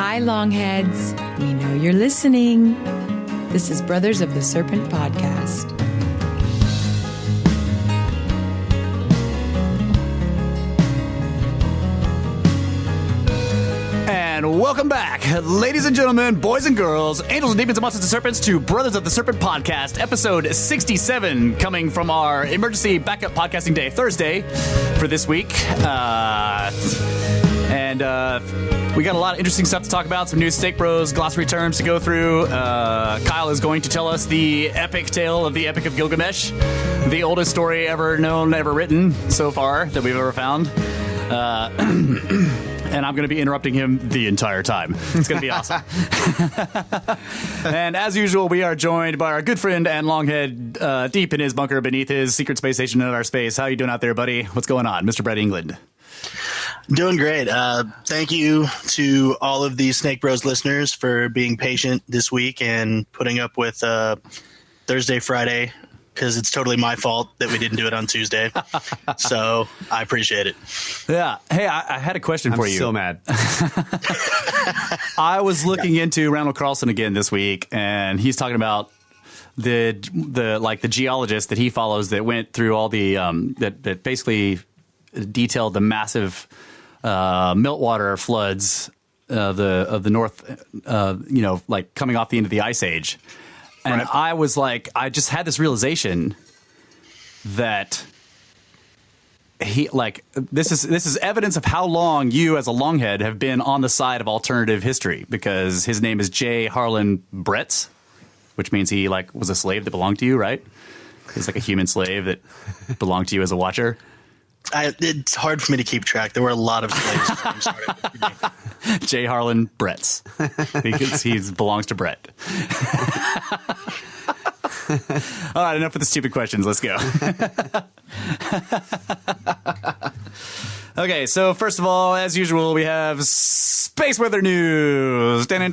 Hi, Longheads. We know you're listening. This is Brothers of the Serpent podcast. And welcome back, ladies and gentlemen, boys and girls, angels and demons and monsters and serpents, to Brothers of the Serpent podcast, episode 67, coming from our emergency backup podcasting day, Thursday, for this week. We got a lot of interesting stuff to talk about, some new Snake Bros glossary terms to go through. Kyle is going to tell us the epic tale of the Epic of Gilgamesh, the oldest story ever known, ever written so far that we've ever found. And I'm going to be interrupting him the entire time. It's going to be awesome. And as usual, we are joined by our good friend and Longhead deep in his bunker beneath his secret space station in outer space. How you doing out there, buddy? What's going on? Mr. Brett England. Doing great. Thank you to all of the Snake Bros listeners for being patient this week and putting up with Thursday, Friday, because it's totally my fault that we didn't do it on Tuesday. So I appreciate it. Yeah. Hey, I had a question for you. I'm still mad. I was looking into Randall Carlson again this week, and he's talking about the geologist that he follows that went through all the that basically detailed the massive meltwater floods of the north, like coming off the end of the Ice Age. And right. I was like, I just had this realization that this is evidence of how long you as a longhead have been on the side of alternative history, because his name is J. Harlan Bretz, which means he was a slave that belonged to you, right? He's like a human slave that belonged to you as a watcher. It's hard for me to keep track. There were a lot of slaves. I'm sorry. J. Harlan Bretz. He belongs to Brett. All right, enough with the stupid questions. Let's go. Okay, so first of all, as usual, we have space weather news. Thanks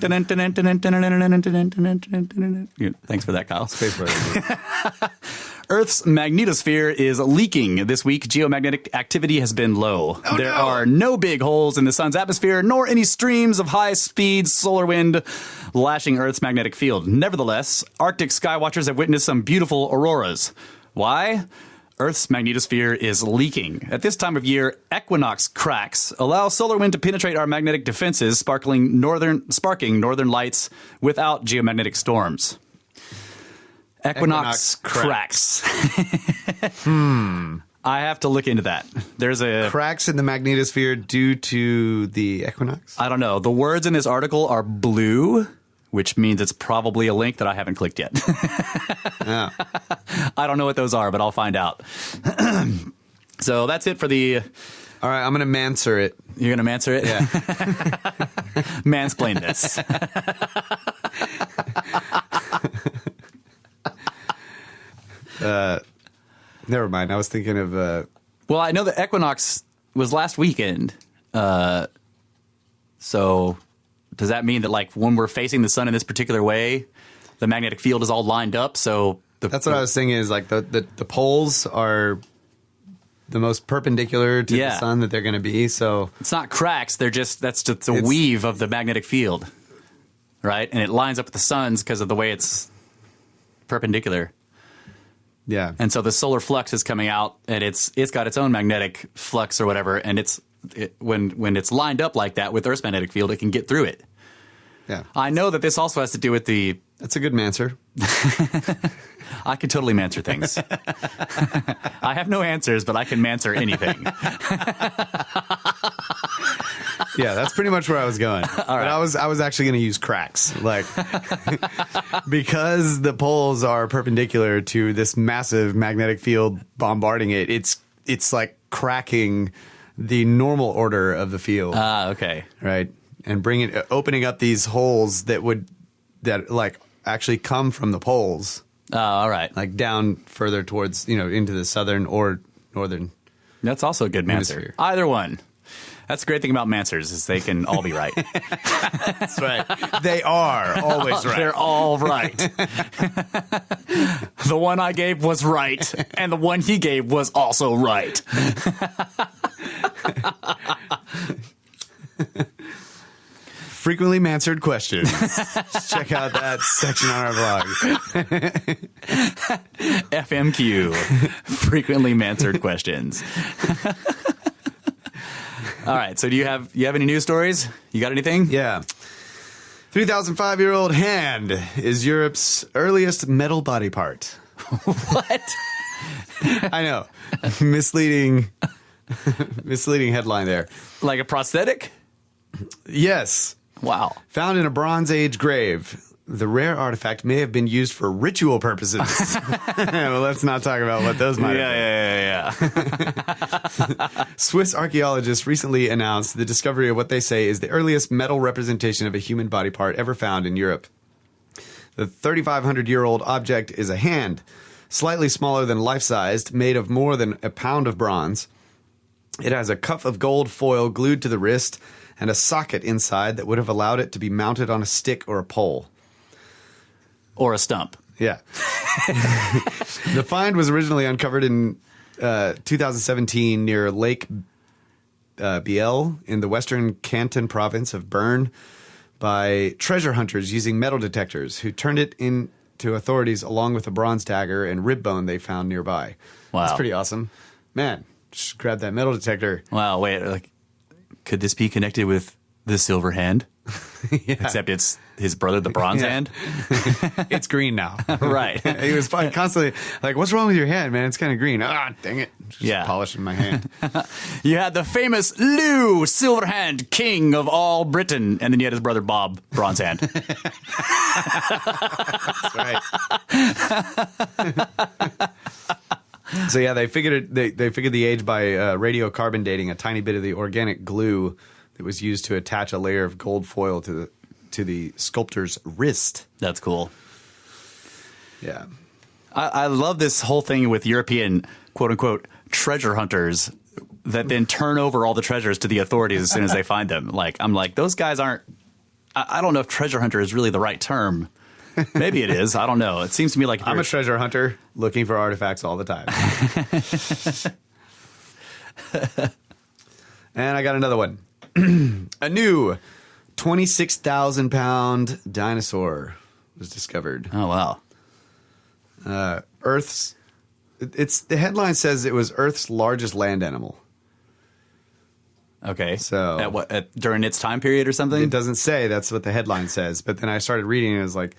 for that, Kyle. Space weather news. Earth's magnetosphere is leaking. This week, geomagnetic activity has been low. There are no big holes in the sun's atmosphere, nor any streams of high-speed solar wind lashing Earth's magnetic field. Nevertheless, Arctic skywatchers have witnessed some beautiful auroras. Why? Earth's magnetosphere is leaking. At this time of year, equinox cracks allow solar wind to penetrate our magnetic defenses, sparking northern lights without geomagnetic storms. Equinox cracks. I have to look into that. There's a cracks in the magnetosphere due to the equinox? I don't know. The words in this article are blue, which means it's probably a link that I haven't clicked yet. Yeah. I don't know what those are, but I'll find out. So that's it for the... All right, I'm going to manswer it. You're going to manswer it? Yeah. Mansplain this. Never mind. I was thinking of... Well, I know the equinox was last weekend. So does that mean that when we're facing the sun in this particular way, the magnetic field is all lined up? So that's what I was thinking is the poles are the most perpendicular to the sun that they're going to be. So it's not cracks. That's just a weave of the magnetic field, right? And it lines up with the sun's because of the way it's perpendicular. Yeah. And so the solar flux is coming out, and it's got its own magnetic flux or whatever, and when it's lined up like that with Earth's magnetic field, it can get through it. Yeah. I know that this also has to do with the... That's a good manser. I can totally manser things. I have no answers, but I can manser anything. Yeah, that's pretty much where I was going. All right. But I was actually going to use cracks, because the poles are perpendicular to this massive magnetic field bombarding it. It's like cracking the normal order of the field. Okay. Right, and opening up these holes that actually come from the poles. All right. Down further towards into the southern or northern. That's also a good manser. Hemisphere. Either one. That's the great thing about mansers is they can all be right. That's right. They are always right. They're all right. The one I gave was right, and the one he gave was also right. frequently answered questions. Check out that section on our blog. FMQ, frequently answered questions. All right. So do you have any news stories? You got anything? Yeah. 3,005-year-old hand is Europe's earliest metal body part. What? I know. Misleading headline there. Like a prosthetic? Yes. Wow. Found in a Bronze Age grave. The rare artifact may have been used for ritual purposes. Well, let's not talk about what those might have been. Yeah. Swiss archaeologists recently announced the discovery of what they say is the earliest metal representation of a human body part ever found in Europe. The 3,500-year-old object is a hand, slightly smaller than life-sized, made of more than a pound of bronze. It has a cuff of gold foil glued to the wrist and a socket inside that would have allowed it to be mounted on a stick or a pole. Or a stump. Yeah. The find was originally uncovered in 2017 near Lake Biel in the western Canton province of Bern by treasure hunters using metal detectors who turned it in to authorities along with a bronze dagger and rib bone they found nearby. Wow. That's pretty awesome. Man, just grab that metal detector. Wow. Wait, like, could this be connected with the silver hand? Yeah. Except it's his brother, the bronze hand? It's green now. Right. He was constantly like, what's wrong with your hand, man? It's kind of green. Ah, dang it. Just Yeah. polishing my hand. You had the famous Lou Silverhand, king of all Britain, and then you had his brother Bob, bronze hand. That's right. So yeah, they figured the age by radiocarbon dating a tiny bit of the organic glue that was used to attach a layer of gold foil to the sculptor's wrist. That's cool. Yeah. I love this whole thing with European, quote unquote, treasure hunters that then turn over all the treasures to the authorities as soon as they find them. Like, I'm like, those guys aren't, I don't know if treasure hunter is really the right term. Maybe it is. I don't know. It seems to me like I'm a treasure hunter looking for artifacts all the time. And I got another one. A new 26,000-pound dinosaur was discovered. Oh, wow. The headline says it was Earth's largest land animal. Okay. So during its time period or something? It doesn't say. That's what the headline says. But then I started reading and it was like,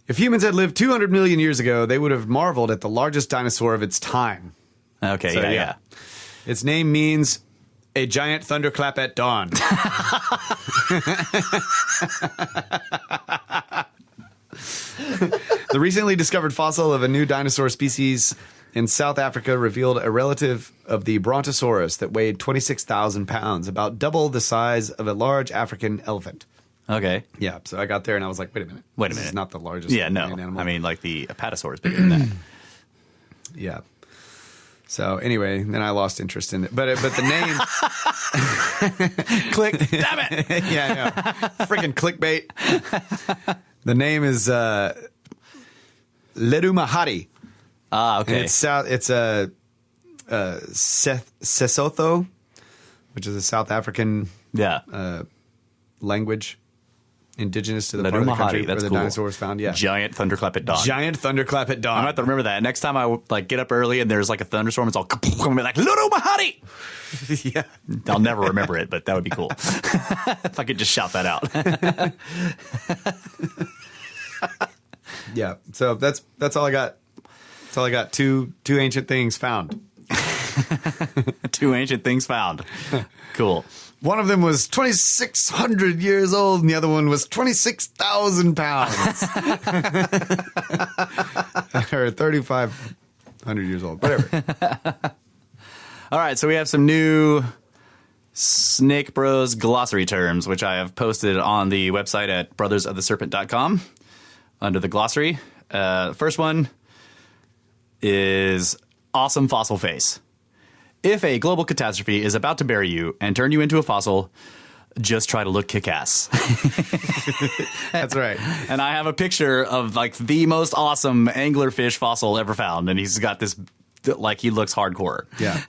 if humans had lived 200 million years ago, they would have marveled at the largest dinosaur of its time. Okay, So, yeah. Its name means a giant thunderclap at dawn. The recently discovered fossil of a new dinosaur species in South Africa revealed a relative of the Brontosaurus that weighed 26,000 pounds, about double the size of a large African elephant. Okay. Yeah, so I got there and I was like, wait a minute. This is not the largest land animal. I mean, like the Apatosaur is bigger than that. Yeah. So anyway, then I lost interest in it. But the name... Click. Damn it. Yeah, I know. Freaking clickbait. The name is Ledumahari. Ah, okay. And it's a Sesotho, which is a South African language indigenous to the part of the country where the dinosaur was found. Yeah. Giant thunderclap at dawn. Giant thunderclap at dawn. I'm going to have to remember that. Next time I get up early and there's like a thunderstorm, it's all I'm going to be like, Lulu Mahari! Yeah. I'll never remember it, but that would be cool. If I could just shout that out. Yeah. So that's all I got. That's all I got. Two ancient things found. 2 ancient things found. Cool. One of them was 2,600 years old, and the other one was 26,000 pounds. Or 3,500 years old. Whatever. All right, so we have some new Snake Bros glossary terms, which I have posted on the website at brothersoftheserpent.com under the glossary. First one is awesome fossil face. If a global catastrophe is about to bury you and turn you into a fossil, just try to look kick-ass. That's right. And I have a picture of like the most awesome anglerfish fossil ever found, and he's got this, like, he looks hardcore. Yeah.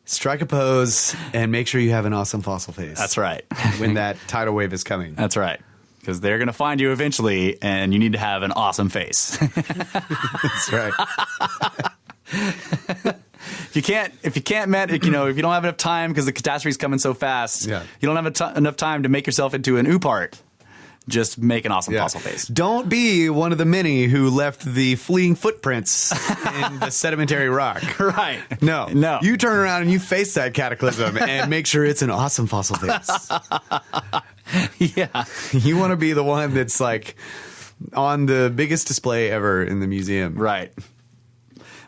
strike a pose, and make sure you have an awesome fossil face. That's right. When that tidal wave is coming. That's right. Because they're going to find you eventually, and you need to have an awesome face. That's right. If you don't have enough time because the catastrophe's coming so fast, you don't have enough time to make yourself into an oopart. Just make an awesome fossil face. Don't be one of the many who left the fleeing footprints in the sedimentary rock. Right. No. You turn around and you face that cataclysm and make sure it's an awesome fossil face. Yeah. You want to be the one that's like on the biggest display ever in the museum. Right.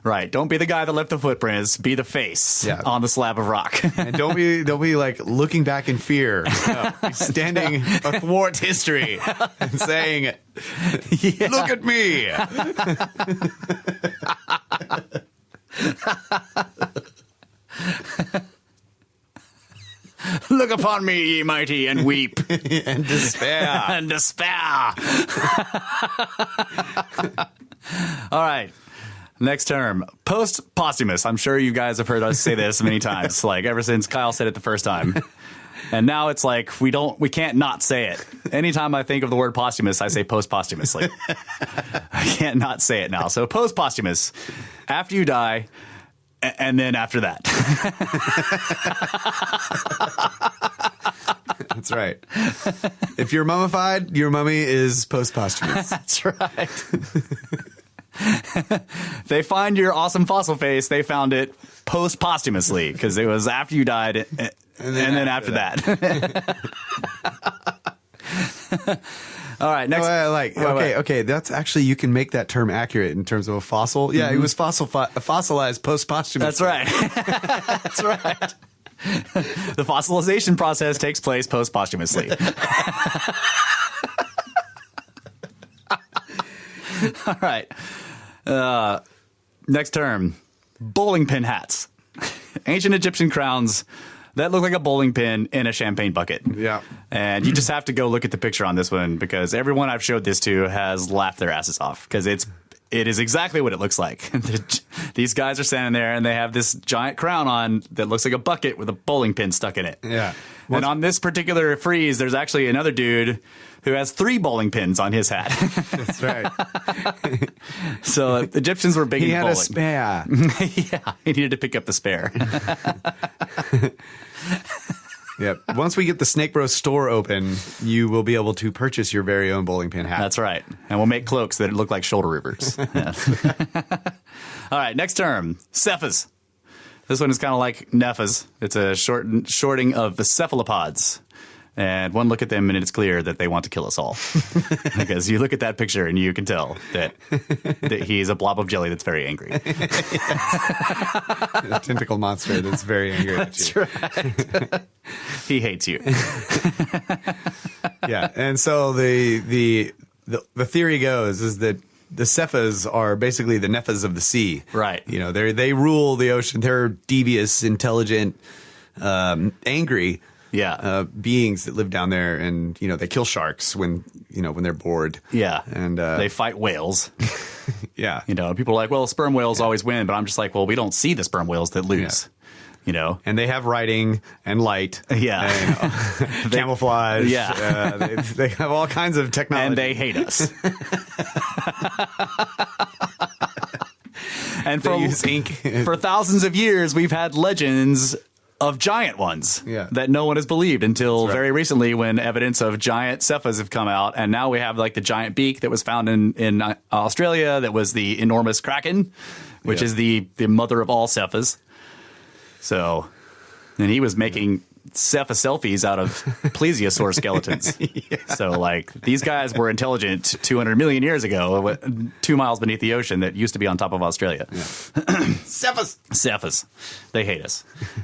Right. Don't be the guy that left the footprints. Be the face on the slab of rock. And don't be like looking back in fear. No, be standing athwart history and saying, "Look at me." Look upon me, ye mighty, and weep. And despair. And despair. All right. Next term, post-posthumous. I'm sure you guys have heard us say this many times, like ever since Kyle said it the first time. And now it's like we can't not say it. Anytime I think of the word posthumous, I say post-posthumously. I can't not say it now. So post-posthumous, after you die, and then after that. That's right. If you're mummified, your mummy is post-posthumous. That's right. They find your awesome fossil face. They found it post-posthumously because it was after you died and then after that. All right. Next. Okay. That's actually, you can make that term accurate in terms of a fossil. Yeah, it was fossilized post-posthumously. That's right. That's right. The fossilization process takes place post-posthumously. All right. Next term, bowling pin hats. Ancient Egyptian crowns that look like a bowling pin in a champagne bucket. Yeah. And you just have to go look at the picture on this one because everyone I've showed this to has laughed their asses off because it is exactly what it looks like. These guys are standing there and they have this giant crown on that looks like a bucket with a bowling pin stuck in it. Yeah. And on this particular frieze, there's actually another dude who has 3 bowling pins on his hat. That's right. So Egyptians were big in bowling. He had a spare. Yeah, he needed to pick up the spare. Yep. Once we get the Snake Bros store open, you will be able to purchase your very own bowling pin hat. That's right. And we'll make cloaks that look like shoulder rivers. All right, next term, cephas. This one is kind of like nephas. It's a shorting of the cephalopods. And one look at them and it's clear that they want to kill us all. Because you look at that picture and you can tell that he's a blob of jelly that's very angry. A tentacle monster that's very angry at you. That's right. He hates you. Yeah. And so the theory goes is that the cephas are basically the nephas of the sea. Right. You know, they rule the ocean. They're devious, intelligent, angry beings that live down there, and you know they kill sharks when they're bored. Yeah, and they fight whales. Yeah, people are like, well, sperm whales always win, but I'm just like, well, we don't see the sperm whales that lose. Yeah. And they have writing and light. Yeah, and, camouflage. Yeah, they have all kinds of technology, and they hate us. And for thousands of years, we've had legends of giant ones that no one has believed until very recently when evidence of giant cephas have come out. And now we have like the giant beak that was found in Australia that was the enormous kraken, which is the mother of all cephas. So, and he was making cepha selfies out of plesiosaur skeletons. So like these guys were intelligent 200 million years ago, 2 miles beneath the ocean that used to be on top of Australia. Yeah. Cephas. They hate us.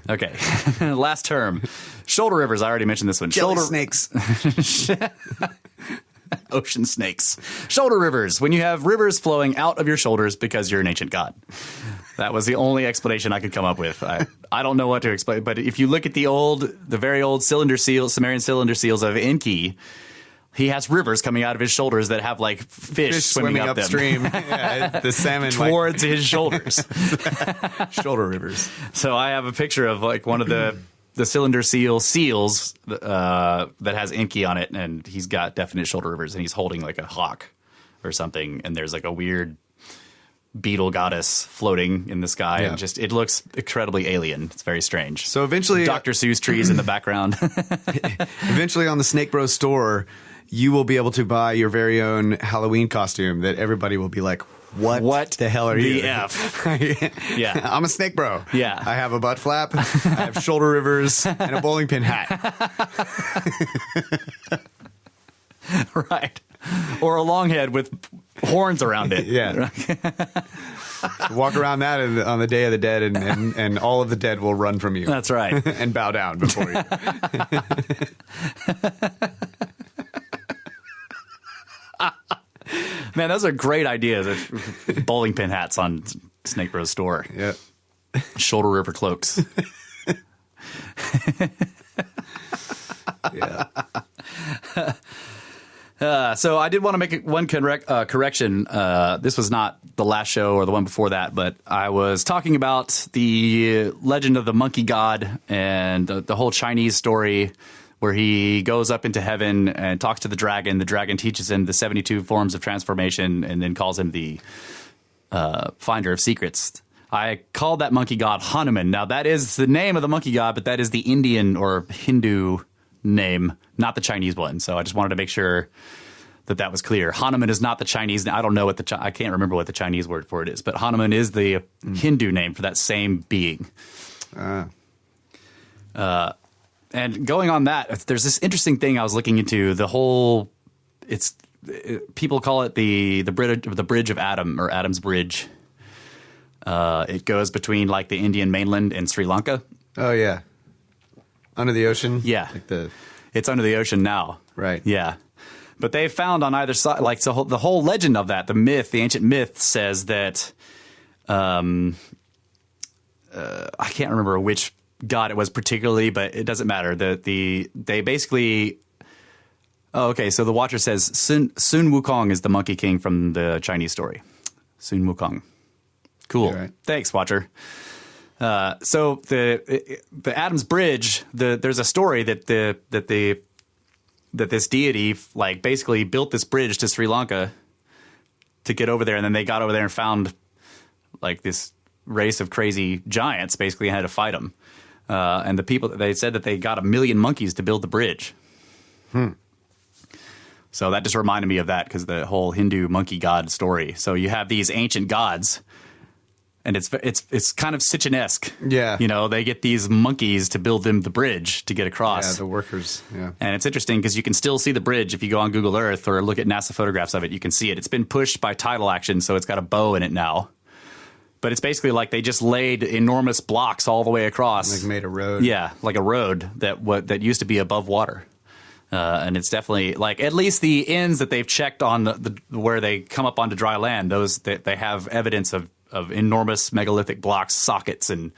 Okay. Last term. Shoulder rivers. I already mentioned this one. Jelly snakes. Ocean snakes. Shoulder rivers. When you have rivers flowing out of your shoulders because you're an ancient god. That was the only explanation I could come up with. I don't know what to explain, but if you look at the very old cylinder seals, Sumerian cylinder seals of Enki, He has rivers coming out of his shoulders that have like fish swimming up upstream. Yeah, the salmon towards his shoulders. Shoulder rivers. So I have a picture of like one of the cylinder seals that has Inky on it, and he's got definite shoulder rivers, and he's holding like a hawk or something, and there's like a weird beetle goddess floating in the sky, and just it looks incredibly alien. It's very strange. So eventually, Dr. Seuss trees in the background. Eventually, on the Snake Bros store, you will be able to buy your very own Halloween costume that everybody will be like, What the hell are you? The F. Yeah. I'm a snake bro. Yeah. I have a butt flap, I have shoulder rivers, and a bowling pin hat. Right. Or a long head with horns around it. Yeah. Walk around that on the Day of the Dead, and all of the dead will run from you. That's right. And bow down before you. Man, those are great ideas. Bowling pin hats on Snake Bros store. Yeah. Shoulder river cloaks. Yeah. So I did want to make one correction. This was not the last show or the one before that, but I was talking about the legend of the monkey god and the whole Chinese story where he goes up into heaven and talks to the dragon. The dragon teaches him the 72 forms of transformation and then calls him the finder of secrets. I called that monkey god Hanuman. Now, that is the name of the monkey god, but that is the Indian or Hindu name, not the Chinese one. So I just wanted to make sure that was clear. Hanuman is not the Chinese. I don't know what I can't remember what the Chinese word for it is, but Hanuman is the Hindu name for that same being. And going on that, there's this interesting thing I was looking into. The whole, people call it the bridge of Adam, or Adam's bridge. It goes between like the Indian mainland and Sri Lanka. Oh yeah, under the ocean. Yeah, like it's under the ocean now. Right. Yeah, but they found on either side, like the whole legend of that, the ancient myth says that, I can't remember which god it was particularly, but it doesn't matter. They basically. Oh, okay. So the Watcher says Sun Wukong is the Monkey King from the Chinese story. Sun Wukong. Cool. Right. Thanks, Watcher. So the Adam's Bridge. There's a story that this deity like basically built this bridge to Sri Lanka to get over there, and then they got over there and found like this race of crazy giants, basically, and had to fight them. And the people, they said that they got 1 million monkeys to build the bridge. So that just reminded me of that, because the whole Hindu monkey god story. So you have these ancient gods, and it's kind of Sitchin-esque. Yeah. You know, they get these monkeys to build them the bridge to get across. Yeah, the workers. Yeah. And it's interesting because you can still see the bridge if you go on Google Earth or look at NASA photographs of it. You can see it. It's been pushed by tidal action, so it's got a bow in it now. But it's basically like they just laid enormous blocks all the way across. Like made a road. Yeah, like a road that used to be above water. And it's definitely like at least the ends that they've checked on the where they come up onto dry land. Those they have evidence of enormous megalithic blocks, sockets, and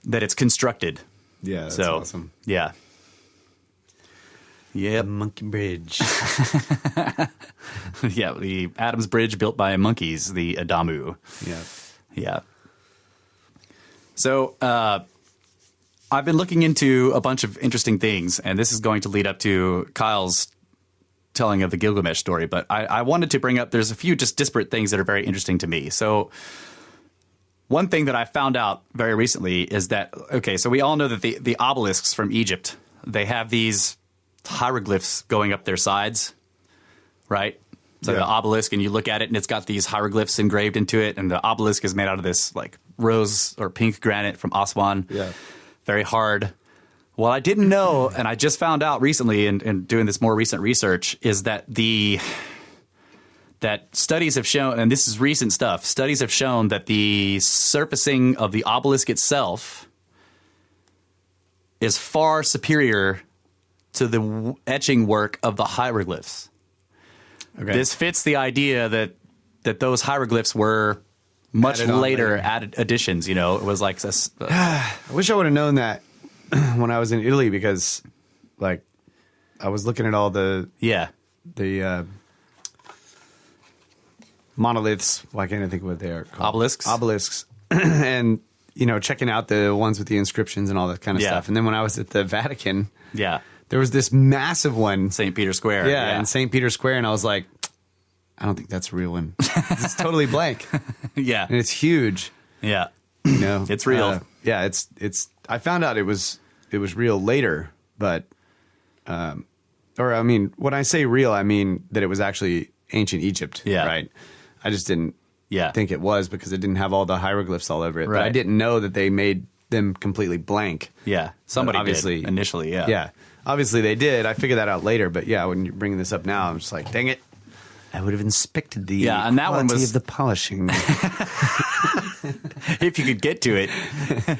that it's constructed. Yeah, that's awesome. Yeah. Yeah, Monkey Bridge. Yeah, the Adam's Bridge built by monkeys, the Adamu. Yeah. Yeah. So I've been looking into a bunch of interesting things, and this is going to lead up to Kyle's telling of the Gilgamesh story. But I wanted to bring up, there's a few just disparate things that are very interesting to me. So one thing that I found out very recently is that, okay, so we all know that the obelisks from Egypt, they have these hieroglyphs going up their sides, right? So the obelisk, and you look at it, and it's got these hieroglyphs engraved into it, and the obelisk is made out of this like rose or pink granite from Aswan. Yeah. Very hard. What I didn't know, and I just found out recently in doing this more recent research, is that that studies have shown, and this is recent stuff, studies have shown that the surfacing of the obelisk itself is far superior to the etching work of the hieroglyphs. Okay. This fits the idea that those hieroglyphs were much later added additions. You know, it was like this. I wish I would have known that when I was in Italy, because like I was looking at all the monoliths. Why can't I think of what they are called? Obelisks. And, checking out the ones with the inscriptions and all that kind of stuff. And then when I was at the Vatican, there was this massive one. St. Peter's Square. Yeah, in St. Peter's Square. And I was like, I don't think that's a real one. It's totally blank. Yeah. And it's huge. Yeah. It's real. It's I found out it was real later, but when I say real, I mean that it was actually ancient Egypt, right? I just didn't think it was because it didn't have all the hieroglyphs all over it. Right. But I didn't know that they made them completely blank. Yeah. Somebody obviously did initially, yeah. Yeah. Obviously they did. I figured that out later, but when you're bringing this up now, I'm just like, dang it. I would have inspected the and that one was of the polishing. If you could get to it.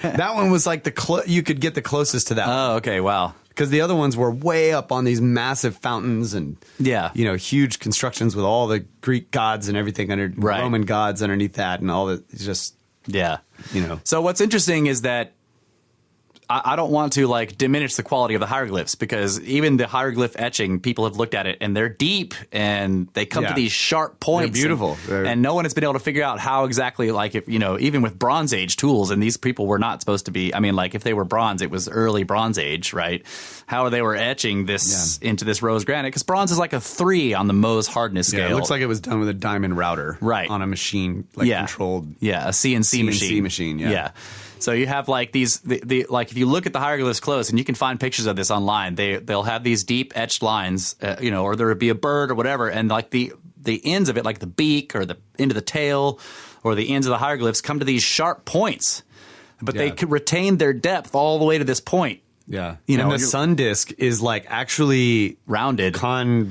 That one was like you could get the closest to that. Oh, okay, wow. Because the other ones were way up on these massive fountains and huge constructions with all the Greek gods and everything Roman gods underneath that and all that. Just So what's interesting is that I don't want to diminish the quality of the hieroglyphs because even the hieroglyph etching, people have looked at it and they're deep and they come to these sharp points. They're beautiful. And no one has been able to figure out how exactly, even with Bronze Age tools, and these people were not supposed to be, if they were bronze, it was early Bronze Age, right? How they were etching this into this rose granite, because bronze is like a 3 on the Mohs hardness scale. It looks like it was done with a diamond router. Right. On a machine, controlled. Yeah, a CNC machine. Yeah. So you have these, if you look at the hieroglyphs close, and you can find pictures of this online, they'll have these deep etched lines, or there would be a bird or whatever, and the ends of it, like the beak or the end of the tail, or the ends of the hieroglyphs, come to these sharp points, but they could retain their depth all the way to this point. Yeah, and the sun disk is actually rounded, convex.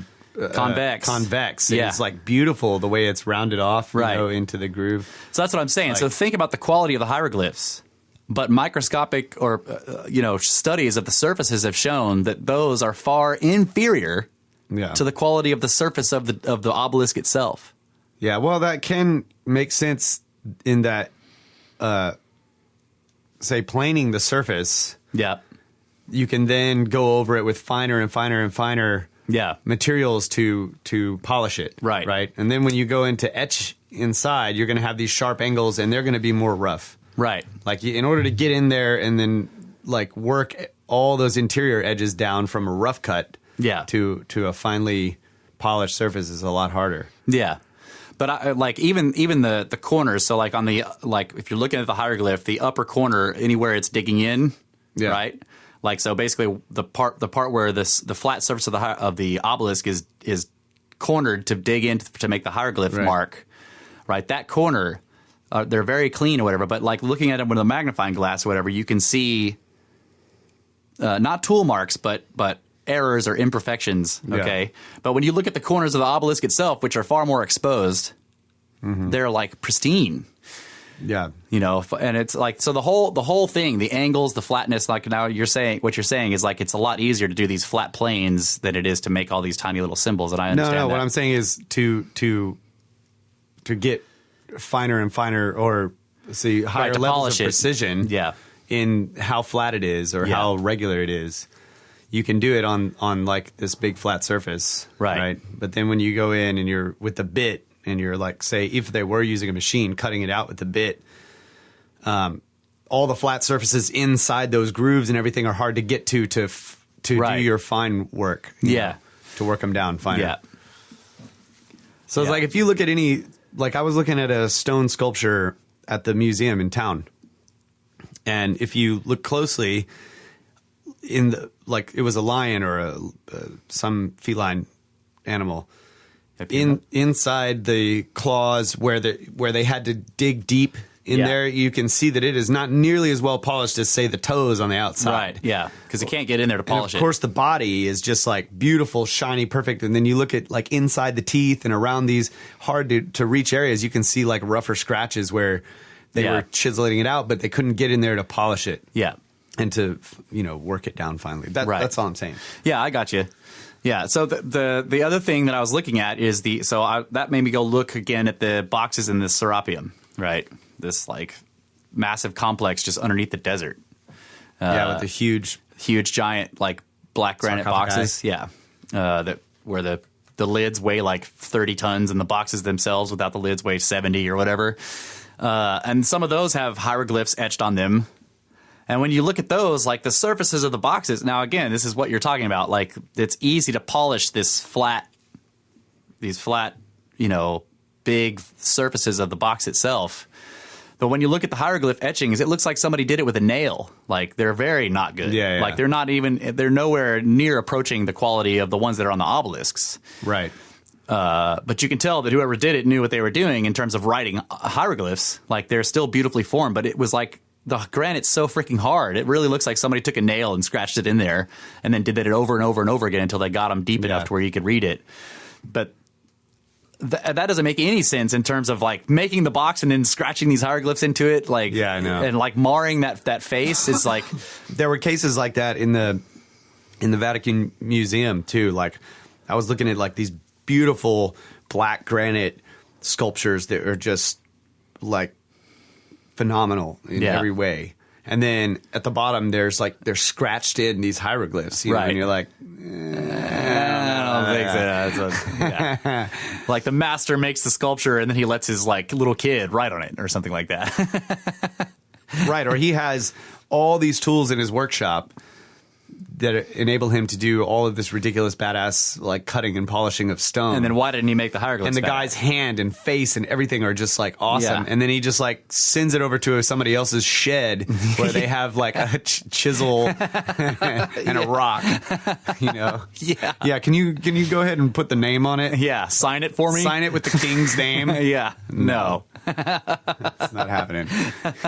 Yeah. It's beautiful the way it's rounded off, into the groove. So that's what I'm saying. So think about the quality of the hieroglyphs. But microscopic or studies of the surfaces have shown that those are far inferior to the quality of the surface of the obelisk itself. Yeah, well, that can make sense in that, say, planing the surface. Yeah, you can then go over it with finer and finer and finer materials to polish it. Right. And then when you go into etch inside, you're going to have these sharp angles, and they're going to be more rough. Right. In order to get in there and then work all those interior edges down from a rough cut to a finely polished surface is a lot harder. Yeah. But even the corners, so on the if you're looking at the hieroglyph, the upper corner, anywhere it's digging in, right? So basically the part where the flat surface of the obelisk is cornered to dig in to make the hieroglyph mark, right? That corner, they're very clean or whatever, but looking at them with a magnifying glass or whatever, you can see not tool marks, but errors or imperfections. Okay, but when you look at the corners of the obelisk itself, which are far more exposed, they're pristine. Yeah, and it's so the whole thing, the angles, the flatness. Now what you're saying is it's a lot easier to do these flat planes than it is to make all these tiny little symbols. And I understand. No. What I'm saying is to get finer and finer, or see higher levels of precision in how flat it is or how regular it is. You can do it on this big flat surface, right? But then when you go in and you're with the bit and you're say if they were using a machine cutting it out with the bit, all the flat surfaces inside those grooves and everything are hard to get to do your fine work. To work them down finer. Yeah. So it's if you look at any. I was looking at a stone sculpture at the museum in town, and if you look closely, it was a lion or some feline animal. Inside the claws where they had to dig deep in there, you can see that it is not nearly as well polished as, say, the toes on the outside. Right, yeah, because it can't get in there to polish it. Of course, the body is just beautiful, shiny, perfect. And then you look at inside the teeth and around these hard to reach areas, you can see rougher scratches where they were chiseling it out, but they couldn't get in there to polish it. Yeah. And to, work it down finally. That's all I'm saying. Yeah, I got you. Yeah, so the other thing that I was looking at is that made me go look again at the boxes in this Serapeum, right? This massive complex just underneath the desert. With the huge giant black granite boxes. Yeah. where the lids weigh like 30 tons and the boxes themselves without the lids weigh 70 or whatever. And some of those have hieroglyphs etched on them. And when you look at those, like the surfaces of the boxes, now again, this is what you're talking about. Like it's easy to polish these flat, big surfaces of the box itself. But when you look at the hieroglyph etchings, it looks like somebody did it with a nail. Like they're very not good. Yeah. Like they're nowhere near approaching the quality of the ones that are on the obelisks. Right. But you can tell that whoever did it knew what they were doing in terms of writing hieroglyphs. Like they're still beautifully formed, but it was like the granite's so freaking hard. It really looks like somebody took a nail and scratched it in there and then did that over and over and over again until they got them deep enough to where you could read it. But that doesn't make any sense in terms of like making the box and then scratching these hieroglyphs into it. Like, yeah, I know. And like marring that face. It's like there were cases like that in the Vatican Museum too. Like I was looking at like these beautiful black granite sculptures that are just like phenomenal in every way. And then at the bottom, they're scratched in these hieroglyphs, right? And you're like, I don't think so. Like the master makes the sculpture and then he lets his like little kid write on it or something like that. Right. Or he has all these tools in his workshop that enable him to do all of this ridiculous badass like cutting and polishing of stone. And then why didn't he make the hieroglyphs? And the guy's hand and face and everything are just like awesome. Yeah. And then he just like sends it over to somebody else's shed where they have like a chisel and a rock. Yeah. Can you go ahead and put the name on it? Yeah. Sign it for me. Sign it with the king's name. Yeah. No. It's not happening.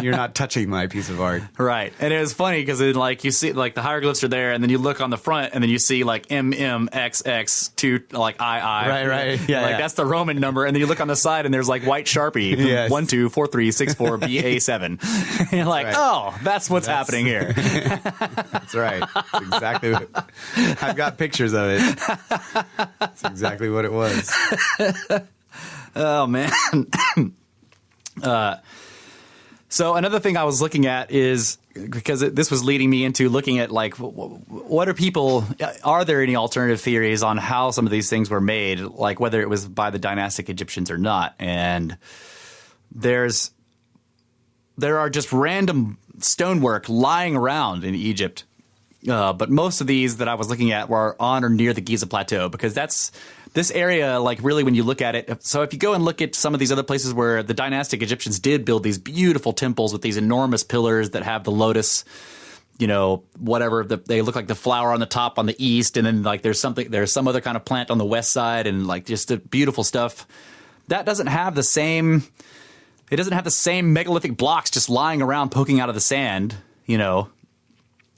You're not touching my piece of art. Right. And it was funny because like you see like the hieroglyphs are there and then you look on the front and then you see like MMXX2 like II. Right. Yeah. Like that's the Roman number. And then you look on the side and there's like white Sharpie. Yes. 124364BA7. And you're like, right. Oh, that's what's happening here. That's right. That's exactly what I've got pictures of it. That's exactly what it was. Oh man. So another thing I was looking at is because this was leading me into looking at like what are there any alternative theories on how some of these things were made, like whether it was by the dynastic Egyptians or not. And there are just random stonework lying around in Egypt. But most of these that I was looking at were on or near the Giza Plateau because this area, like really when you look at it, so if you go and look at some of these other places where the dynastic Egyptians did build these beautiful temples with these enormous pillars that have the lotus, whatever, they look like the flower on the top on the east, and then like there's some other kind of plant on the west side, and like just the beautiful stuff. That doesn't have the same megalithic blocks just lying around poking out of the sand,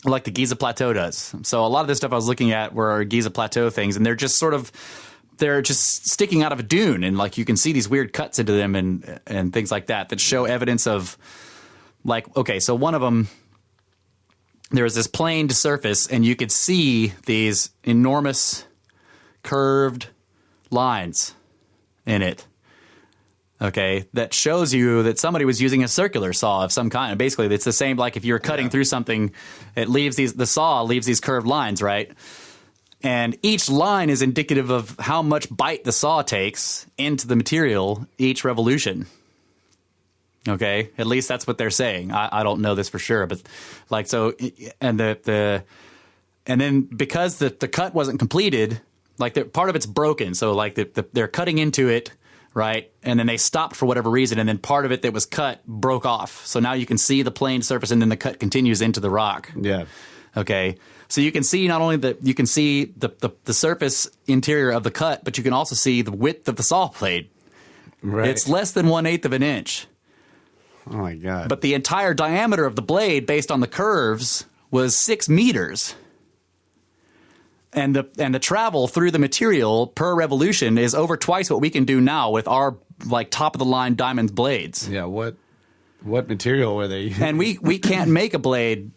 like the Giza Plateau does. So a lot of this stuff I was looking at were Giza Plateau things, and they're just sticking out of a dune, and like you can see these weird cuts into them and things like that show evidence of like, okay, so one of them, there was this planed surface and you could see these enormous curved lines in it. Okay, that shows you that somebody was using a circular saw of some kind. And basically, it's the same like if you were cutting through something, the saw leaves these curved lines, right? And each line is indicative of how much bite the saw takes into the material each revolution. Okay, at least that's what they're saying. I don't know this for sure, but like so, and and then because the cut wasn't completed, like part of it's broken, so like they're cutting into it. Right. And then they stopped for whatever reason. And then part of it that was cut broke off. So now you can see the planed surface and then the cut continues into the rock. Yeah. OK, so you can see not only the surface interior of the cut, but you can also see the width of the saw blade. Right. It's less than 1/8 of an inch. Oh, my God. But the entire diameter of the blade based on the curves was 6 meters. And the travel through the material per revolution is over twice what we can do now with our like top of the line diamond blades. Yeah, what material were they using? And we can't make a blade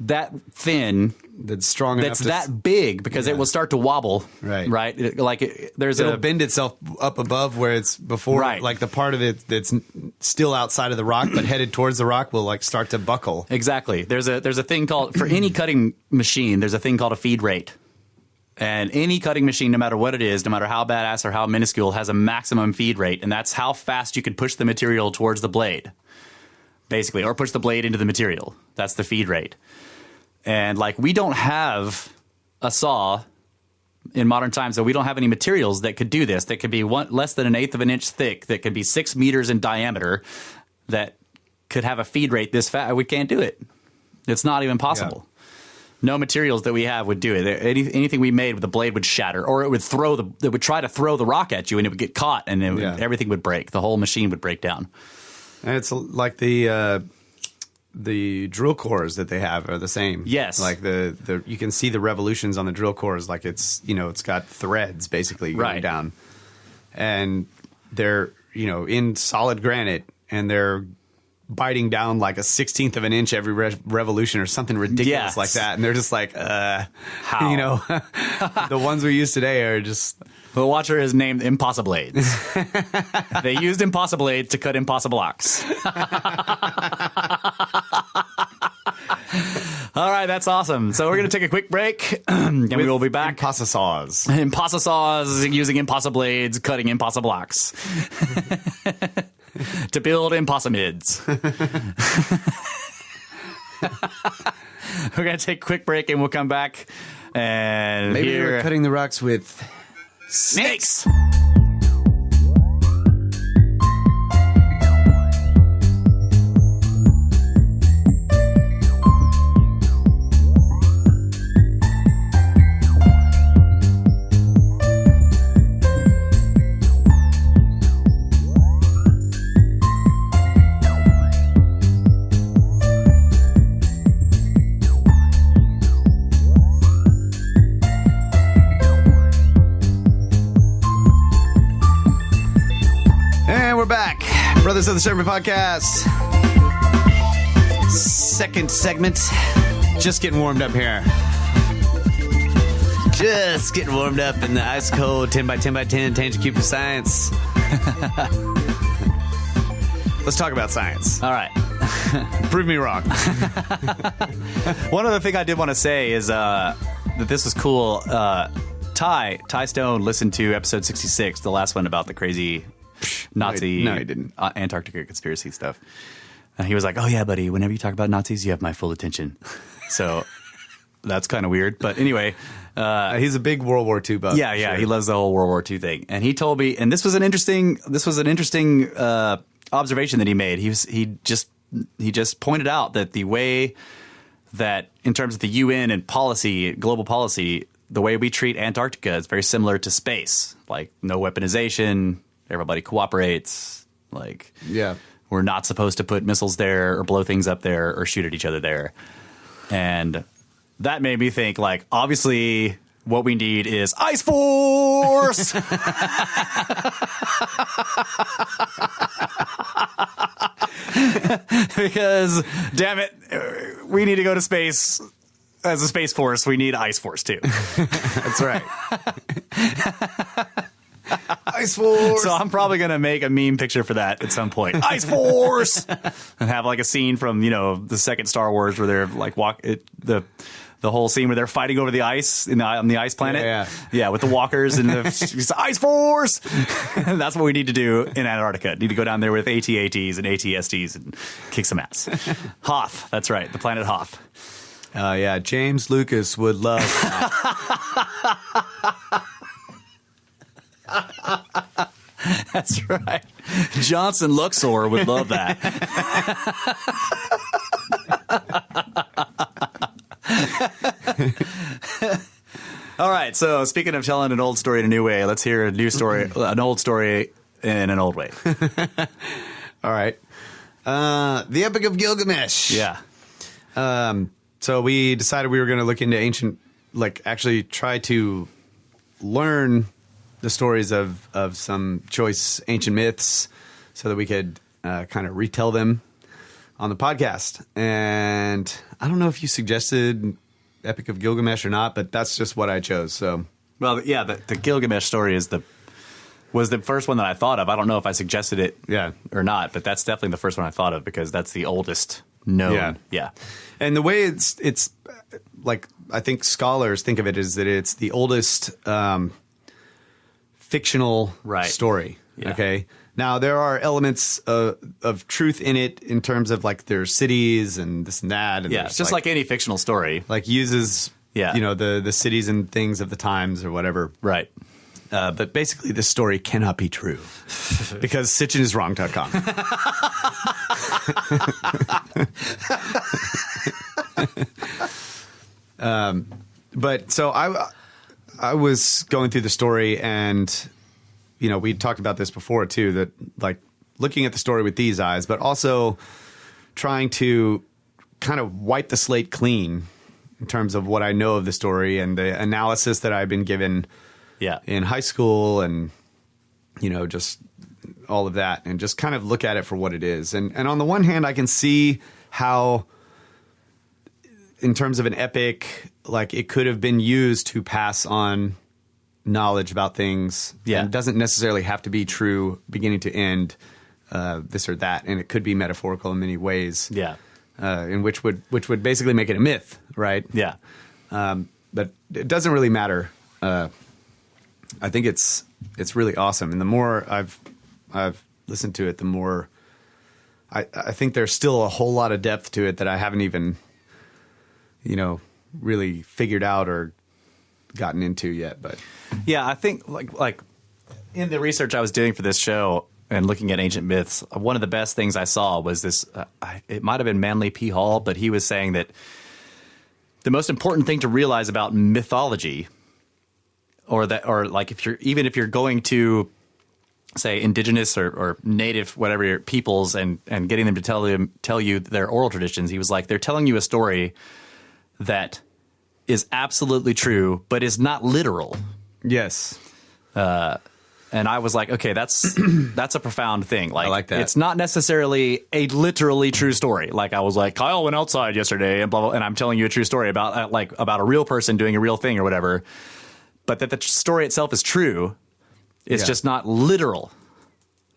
that thin that's strong enough that big because it will start to wobble. Right. It'll bend itself up above where it's before. Right. Like the part of it that's still outside of the rock but headed towards the rock will like start to buckle. Exactly. There's a thing called, for any cutting machine, there's a thing called a feed rate. And any cutting machine, no matter what it is, no matter how badass or how minuscule, has a maximum feed rate. And that's how fast you can push the material towards the blade, basically, or push the blade into the material. That's the feed rate. And like, we don't have a saw in modern times, so we don't have any materials that could do this, that could be less than 1/8 of an inch thick, that could be 6 meters in diameter, that could have a feed rate this fast. We can't do it. It's not even possible. Yeah. No materials that we have would do it. Anything we made with the blade would shatter, or it would try to throw the rock at you, and it would get caught, and everything would break. The whole machine would break down. And it's like the drill cores that they have are the same. Yes, like the you can see the revolutions on the drill cores, like it's got threads basically going down, and they're in solid granite, and they're biting down like a 1/16 of an inch every revolution or something ridiculous like that, and they're just like, how? The ones we use today are just. The Watcher is named Impossiblades. They used Impossiblades to cut Impossible Ox. All right, that's awesome. So we're going to take a quick break, and we will be back. Impossisaws. Impossisaws using Impossiblades, cutting Impossible Ox. To build Impossimids. We're going to take a quick break, and we'll come back. And maybe we're cutting the rocks with snakes. Brothers of the Serpent podcast. Second segment. Just getting warmed up here. Just getting warmed up in the ice cold 10 by 10 by 10 tangent cube of science. Let's talk about science. All right. Prove me wrong. One other thing I did want to say is that this was cool. Ty Stone listened to episode 66, the last one about the crazy Nazi no, he didn't. Antarctica conspiracy stuff. And he was like, "Oh yeah, buddy, whenever you talk about Nazis, you have my full attention." So that's kind of weird. But anyway, he's a big World War II buff. Yeah, sure. He loves the whole World War II thing. And he told me, and this was an interesting observation that he made. He just pointed out that the way that, in terms of the UN and policy, global policy, the way we treat Antarctica is very similar to space. Like, no weaponization. Everybody cooperates. Like, we're not supposed to put missiles there or blow things up there or shoot at each other there. And that made me think, like, obviously what we need is Ice Force. Because, damn it, we need to go to space. As a Space Force, we need Ice Force too. That's right. Ice Force. So I'm probably going to make a meme picture for that at some point. Ice Force! And have like a scene from, the second Star Wars where they're like the whole scene where they're fighting over the ice on the ice planet. Yeah, with the walkers and the Ice Force! And that's what we need to do in Antarctica. Need to go down there with AT-ATs and AT-STs and kick some ass. Hoth, that's right, the planet Hoth. Yeah, James Lucas would love that. That's right. Johnson Luxor would love that. All right. So speaking of telling an old story in a new way, let's hear a new story, an old story in an old way. All right. The Epic of Gilgamesh. Yeah. So we decided we were going to look into ancient, actually try to learn the stories of some choice ancient myths so that we could kind of retell them on the podcast. And I don't know if you suggested Epic of Gilgamesh or not, but that's just what I chose. So, well, yeah, the Gilgamesh story was the first one that I thought of. I don't know if I suggested it or not, but that's definitely the first one I thought of because that's the oldest known. Yeah. And the way it's like, I think scholars think of it is that it's the oldest fictional story. Yeah. Okay. Now there are elements of truth in it in terms of like there's cities and this and that. And It's just like any fictional story. Like uses, the cities and things of the times or whatever. Right. But basically this story cannot be true because sitchiniswrong.com. But so I was going through the story and, we talked about this before too, that like looking at the story with these eyes, but also trying to kind of wipe the slate clean in terms of what I know of the story and the analysis that I've been given in high school and, just all of that and just kind of look at it for what it is. And on the one hand, I can see how in terms of an epic, like it could have been used to pass on knowledge about things. And it doesn't necessarily have to be true beginning to end, this or that. And it could be metaphorical in many ways. Yeah. In which would basically make it a myth, right? Yeah. But it doesn't really matter. I think it's really awesome. And the more I've listened to it, the more I think there's still a whole lot of depth to it that I haven't even, really figured out or gotten into yet. But yeah, I think like in the research I was doing for this show and looking at ancient myths, one of the best things I saw was this. It might have been Manly P. Hall, but he was saying that the most important thing to realize about mythology, or like if you're going to say indigenous or native whatever your peoples and getting them to tell you their oral traditions, he was like, they're telling you a story that is absolutely true, but is not literal. yes. And I was like, okay, that's a profound thing. Like, I like that. It's not necessarily a literally true story. Like I was like, Kyle went outside yesterday and blah, blah, and I'm telling you a true story about a real person doing a real thing or whatever. But that the story itself is true. It's just not literal.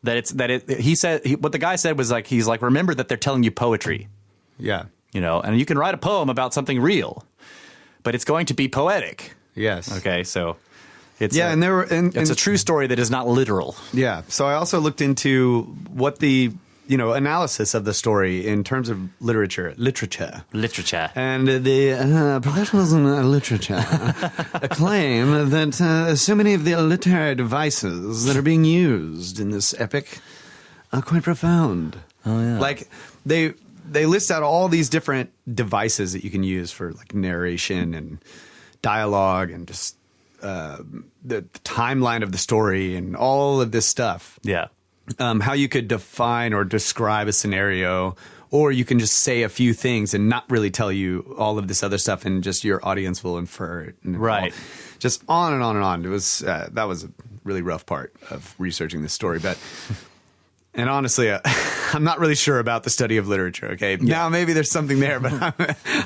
He said, what the guy said was like, he's like, remember that they're telling you poetry. Yeah. And you can write a poem about something real, but it's going to be poetic. Yes. Okay. So it's it's a true story that is not literal. Yeah. So I also looked into what the analysis of the story in terms of literature, and the professionals in literature claim that so many of the literary devices that are being used in this epic are quite profound. Oh yeah. Like they list out all these different devices that you can use for like narration and dialogue and just the timeline of the story and all of this stuff. Yeah. How you could define or describe a scenario, or you can just say a few things and not really tell you all of this other stuff, and just your audience will infer it. And right. Just on and on and on. It was that was a really rough part of researching this story, but. And honestly, I'm not really sure about the study of literature. Okay, now maybe there's something there, but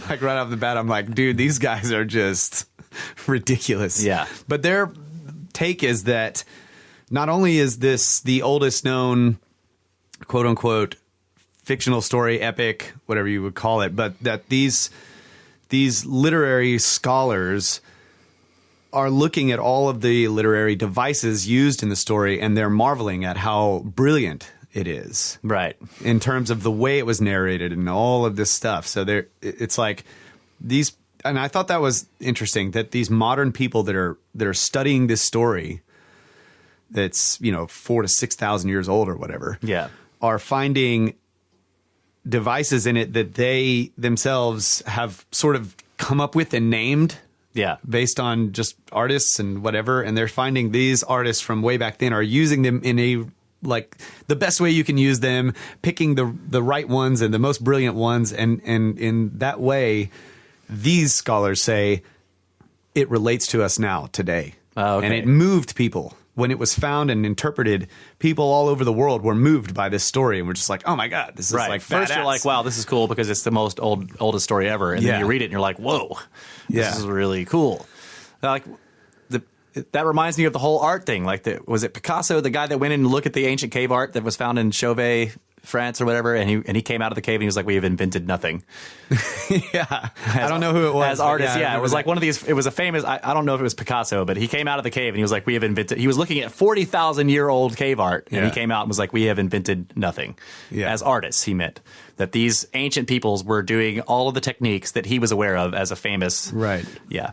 like right off the bat, I'm like, dude, these guys are just ridiculous. Yeah. But their take is that not only is this the oldest known, quote unquote, fictional story, epic, whatever you would call it, but that these literary scholars are looking at all of the literary devices used in the story, and they're marveling at how brilliant it is. Right. In terms of the way it was narrated and all of this stuff. So it's like these, and I thought that was interesting that these modern people that are studying this story that's, 4,000 to 6,000 years old or whatever. Yeah. Are finding devices in it that they themselves have sort of come up with and named. Yeah. Based on just artists and whatever. And they're finding these artists from way back then are using them in a, like, the best way you can use them, picking the right ones and the most brilliant ones. And in that way, these scholars say it relates to us now, today. Oh, okay. And it moved people. When it was found and interpreted, people all over the world were moved by this story, and we're just like, "Oh my god, this is like first badass." You're like, "Wow, this is cool," because it's the most oldest story ever, and then you read it and you're like, "Whoa, this is really cool." Like that reminds me of the whole art thing. Like, was it Picasso, the guy that went in to look at the ancient cave art that was found in Chauvet France or whatever, and he came out of the cave and he was like, "We have invented nothing." Yeah, I don't know who it was. As artists, yeah, it was like one of these. It was a famous. I don't know if it was Picasso, but he came out of the cave and he was like, "We have invented." He was looking at 40,000-year-old cave art, and he came out and was like, "We have invented nothing." Yeah. As artists, he meant that these ancient peoples were doing all of the techniques that he was aware of as a famous. Right. Yeah.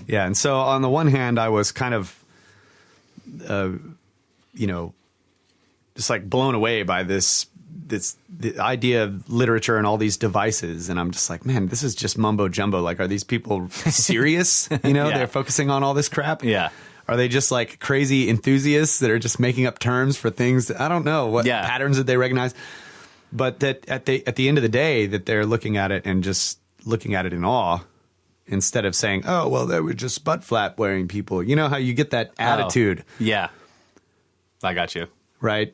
Yeah, and so on the one hand, I was kind of, just like blown away by the idea of literature and all these devices, and I'm just like, man, this is just mumbo jumbo. Like, are these people serious? Yeah. They're focusing on all this crap. Yeah. Are they just like crazy enthusiasts that are just making up terms for things? I don't know what patterns that they recognize, but that at the end of the day, that they're looking at it and just looking at it in awe. Instead of saying, "Oh, well, they were just butt flap wearing people." You know how you get that attitude. Oh, yeah. I got you. Right?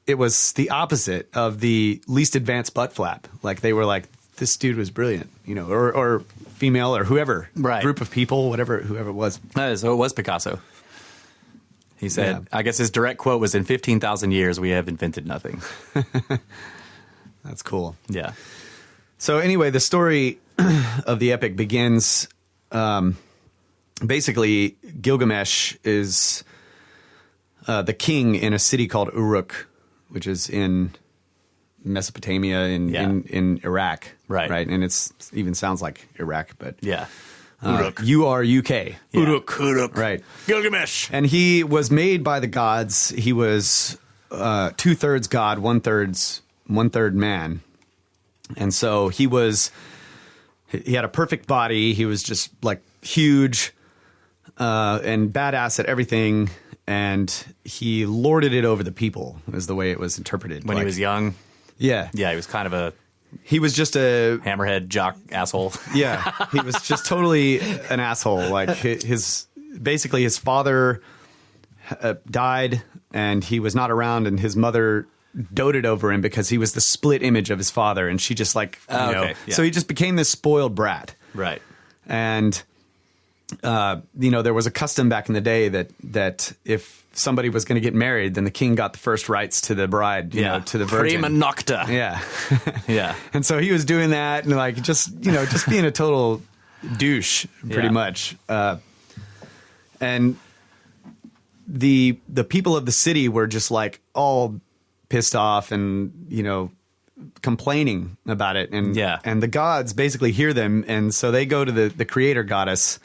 It was the opposite of the least advanced butt flap. Like, they were like, this dude was brilliant, or female or whoever. Right. Group of people, whoever it was. So it was Picasso. He said, Yeah. I guess his direct quote was, "In 15,000 years, we have invented nothing." That's cool. Yeah. So anyway, the story of the epic begins, basically, Gilgamesh is the king in a city called Uruk, which is in Mesopotamia in Iraq. Right. And it's even sounds like Iraq, but Yeah. Uruk. U-R-U-K. Yeah. Uruk. Right. Gilgamesh. And he was made by the gods. He was 2/3 god, 1/3 man. And so he had a perfect body. He was just like huge and badass at everything. And he lorded it over the people, is the way it was interpreted. When he was young. Yeah. Yeah, he was kind of a He was just a hammerhead jock asshole. Yeah, he was just totally an asshole. Like, basically his father died and he was not around, and his mother doted over him because he was the split image of his father, and she just like, okay. Yeah. So he just became this spoiled brat. Right. And there was a custom back in the day that if somebody was going to get married, then the king got the first rights to the bride, to the virgin. Prima nocta. Yeah. Yeah. And so he was doing that and like just being a total douche pretty much. And the people of the city were just like all pissed off and, complaining about it. And the gods basically hear them. And so they go to the creator goddess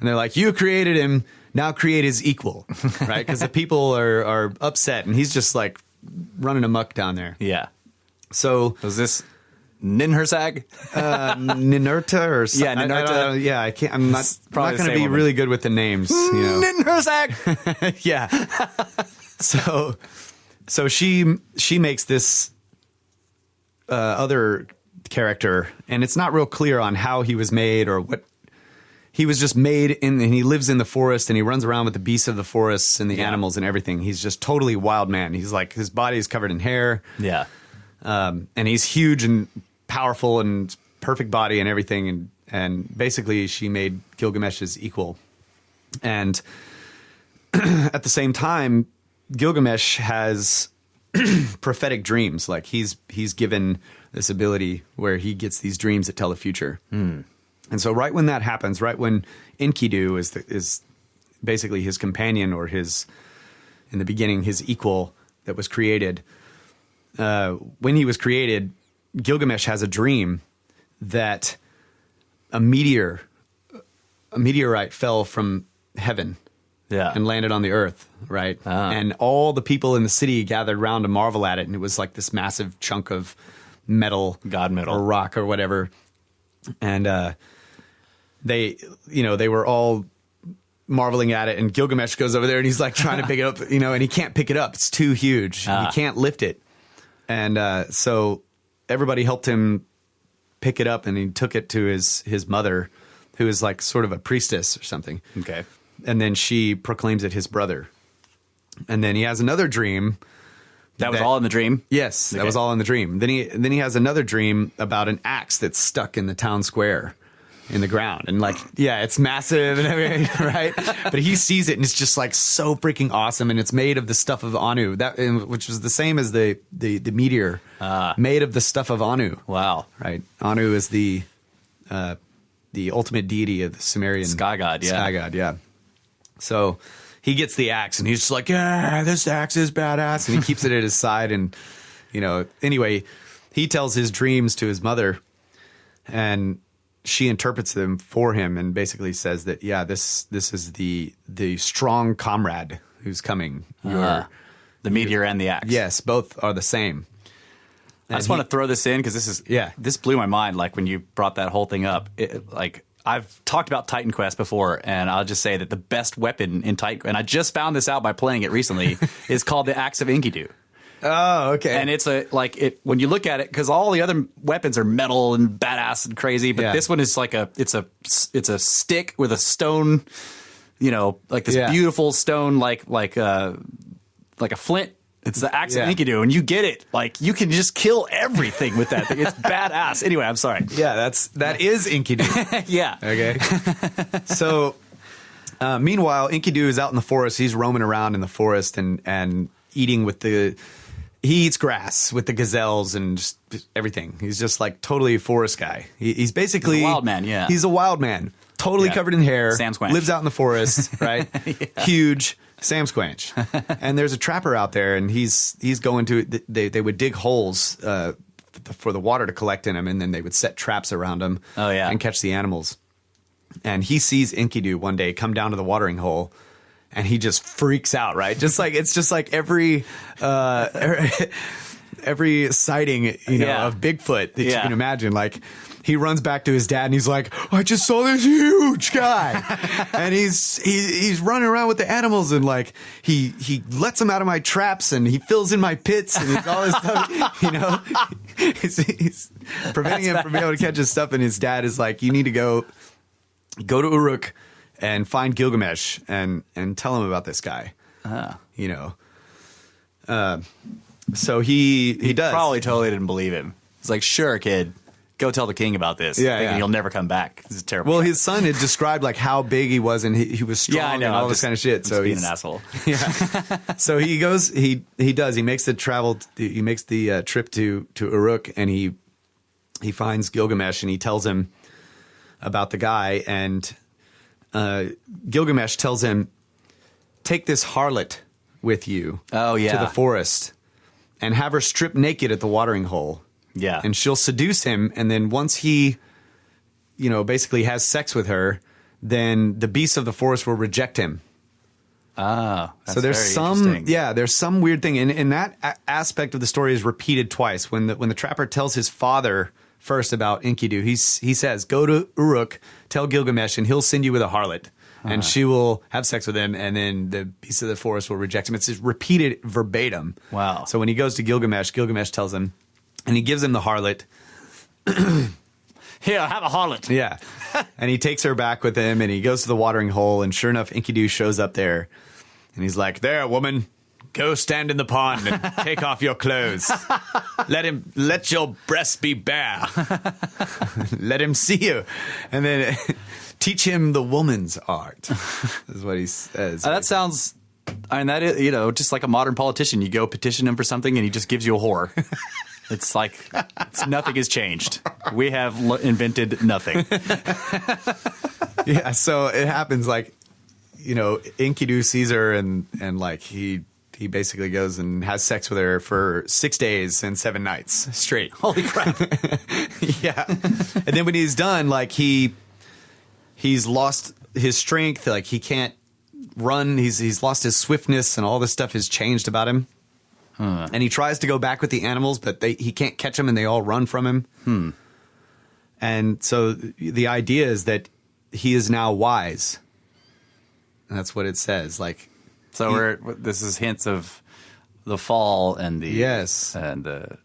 and they're like, "You created him, now create his equal," right? Because the people are upset and he's just like running amok down there. Yeah. So Was this Ninhursag? Ninurta or something. Yeah, Ninurta. Yeah, I can't. I'm not probably going the to same be woman. really good with the names. Ninhursag. Yeah. So she makes this other character, and it's not real clear on how he was made or what. He was just made and he lives in the forest and he runs around with the beasts of the forests and the animals and everything. He's just totally wild man. He's like, his body is covered in hair. Yeah. And he's huge and powerful and perfect body and everything. And basically she made Gilgamesh's equal. And at the same time, Gilgamesh has prophetic dreams. Like he's given this ability where he gets these dreams that tell the future. And so right when that happens, right when Enkidu is basically his companion or in the beginning, his equal that was created, when he was created, Gilgamesh has a dream that a meteorite fell from heaven and landed on the earth, right? And all the people in the city gathered around to marvel at it, and it was like this massive chunk of metal, God metal, or rock or whatever. And they were all marveling at it, and Gilgamesh goes over there and he's like trying to pick it up, and he can't pick it up. It's too huge. He can't lift it. And so everybody helped him pick it up, and he took it to his mother, who is like sort of a priestess or something. Okay. And then she proclaims it his brother. And then he has another dream. That was all in the dream? Yes, that Okay. was all in the dream. Then he has another dream about an axe that's stuck in the town square. in the ground. And like, yeah, it's massive and everything, right? But he sees it and it's just like so freaking awesome. And it's made of the stuff of Anu, which was the same as the meteor, made of the stuff of Anu. Wow. Right. Anu is the ultimate deity of the Sumerian Sky god, yeah. Sky god, yeah. So he gets the axe and he's just like, yeah, this axe is badass. And he keeps it at his side. And, anyway, he tells his dreams to his mother and she interprets them for him and basically says that, yeah, this is the strong comrade who's coming. The meteor and the axe. Yes, both are the same. I just want to throw this in because this blew my mind. Like when you brought that whole thing up, I've talked about Titan Quest before, and I'll just say that the best weapon in Titan, and I just found this out by playing it recently, is called the Axe of Enkidu. Oh, okay. And it's when you look at it, because all the other weapons are metal and badass and crazy, but this one is like it's a stick with a stone, like this beautiful stone, like a flint. It's the Axe of Enkidu, and you get it. Like, you can just kill everything with that thing. It's badass. Anyway, I'm sorry. Yeah, that is Enkidu. Yeah. Okay. So, meanwhile, Enkidu is out in the forest. He's roaming around in the forest and eating he eats grass with the gazelles and just everything. He's just like totally a forest guy. He's basically a wild man, yeah. He's a wild man. Totally covered in hair. Sam Squanch. Lives out in the forest, right? Huge. Sam Squanch. And there's a trapper out there, and he's going to they would dig holes for the water to collect in them, and then they would set traps around them and catch the animals. And he sees Enkidu one day come down to the watering hole, and he just freaks out, right? It's just like every sighting, of Bigfoot that you can imagine. Like, he runs back to his dad and he's like, I just saw this huge guy. And he's running around with the animals and like he lets them out of my traps and he fills in my pits and all this stuff, He's preventing him from being able to catch his stuff. And his dad is like, you need to go to Uruk and find Gilgamesh and tell him about this guy. So he does. Probably totally didn't believe him. It's like, sure, kid. Go tell the king about this. Thinking he'll never come back. This is terrible. Well, his son had described like how big he was and he was strong and all this kind of shit. So he's being an asshole. Yeah. So he goes. He makes the travel. He makes the trip to Uruk and he finds Gilgamesh and he tells him about the guy and Gilgamesh tells him, take this harlot with you. To the forest and have her stripped naked at the watering hole. Yeah. And she'll seduce him. And then once he, basically has sex with her, then the beasts of the forest will reject him. Ah, that's so there's very interesting. there's some weird thing. And that aspect of the story is repeated twice. When the trapper tells his father first about Enkidu, he says, go to Uruk, tell Gilgamesh, and he'll send you with a harlot. And she will have sex with him, and then the beasts of the forest will reject him. It's just repeated verbatim. Wow. So when he goes to Gilgamesh tells him, and he gives him the harlot. Here, have a harlot. Yeah. And he takes her back with him, and he goes to the watering hole, and sure enough, Enkidu shows up there. And he's like, there, woman, go stand in the pond and take off your clothes. Let your breasts be bare. Let him see you. And then teach him the woman's art, is what he says. That sounds... that is, just like a modern politician. You go petition him for something, and he just gives you a whore. It's like nothing has changed. We have invented nothing. Yeah, so it happens like, Enkidu sees her and like he basically goes and has sex with her for 6 days and 7 nights straight. Holy crap. Yeah. And then when he's done, like he's lost his strength, like he can't run, he's lost his swiftness and all this stuff has changed about him. And he tries to go back with the animals, but he can't catch them and they all run from him. And so the idea is that he is now wise. And that's what it says. Like, so this is hints of the fall and the and the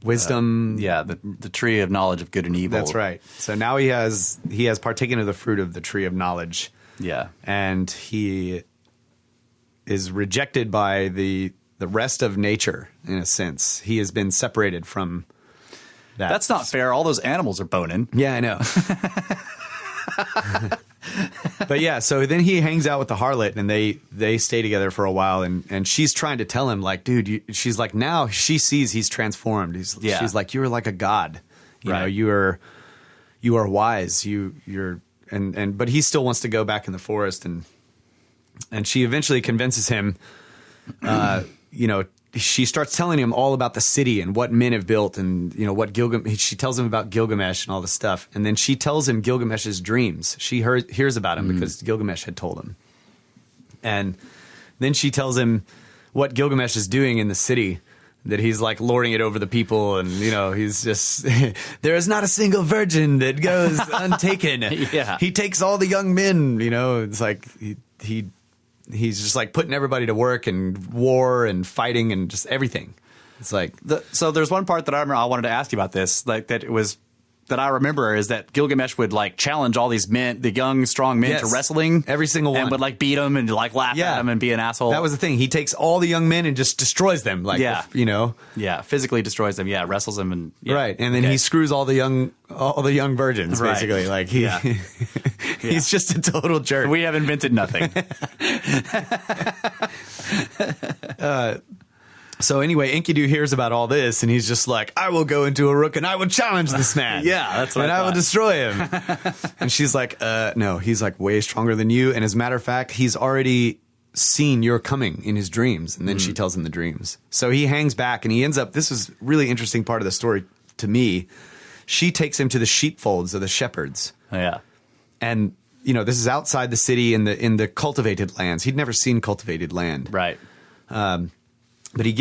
wisdom. The tree of knowledge of good and evil. That's right. So now he has partaken of the fruit of the tree of knowledge. Yeah, and he is rejected by the rest of nature, in a sense. He has been separated from that. That's not fair. All those animals are boning. Yeah, I know. But yeah, so then he hangs out with the harlot, and they stay together for a while, and she's trying to tell him, like, dude, she's like, now she sees he's transformed. She's like, you're like a god, you know, you are wise, you're but he still wants to go back in the forest, and she eventually convinces him, you know, she starts telling him all about the city and what men have built, and you know what she tells him about Gilgamesh and all this stuff, and then she tells him Gilgamesh's dreams. She hears about him because Gilgamesh had told him, and then she tells him what Gilgamesh is doing in the city, that he's like lording it over the people, and you know he's just there is not a single virgin that goes untaken. He takes all the young men. You know, it's like he's just like putting everybody to work and war and fighting and just everything. It's like so there's one part that I wanted to ask you about this, like that I remember is that Gilgamesh would like challenge all these men, the young, strong men, to wrestling. Every single one. And would like beat them and like laugh at them and be an asshole. That was the thing. He takes all the young men and just destroys them. Like, you know? Yeah, physically destroys them. Yeah, wrestles them. And right. And then he screws all the young virgins, basically. Like he's just a total jerk. We have invented nothing. So anyway, Enkidu hears about all this, and he's just like, I will go into Uruk and I will challenge this man. That's what I will destroy him. And she's like, no, he's like way stronger than you. And as a matter of fact, he's already seen your coming in his dreams. And then she tells him the dreams. So he hangs back, and he ends up, this is a really interesting part of the story to me. She takes him to the sheepfolds of the shepherds. Oh, yeah. And, you know, this is outside the city in the cultivated lands. He'd never seen cultivated land. Right. But she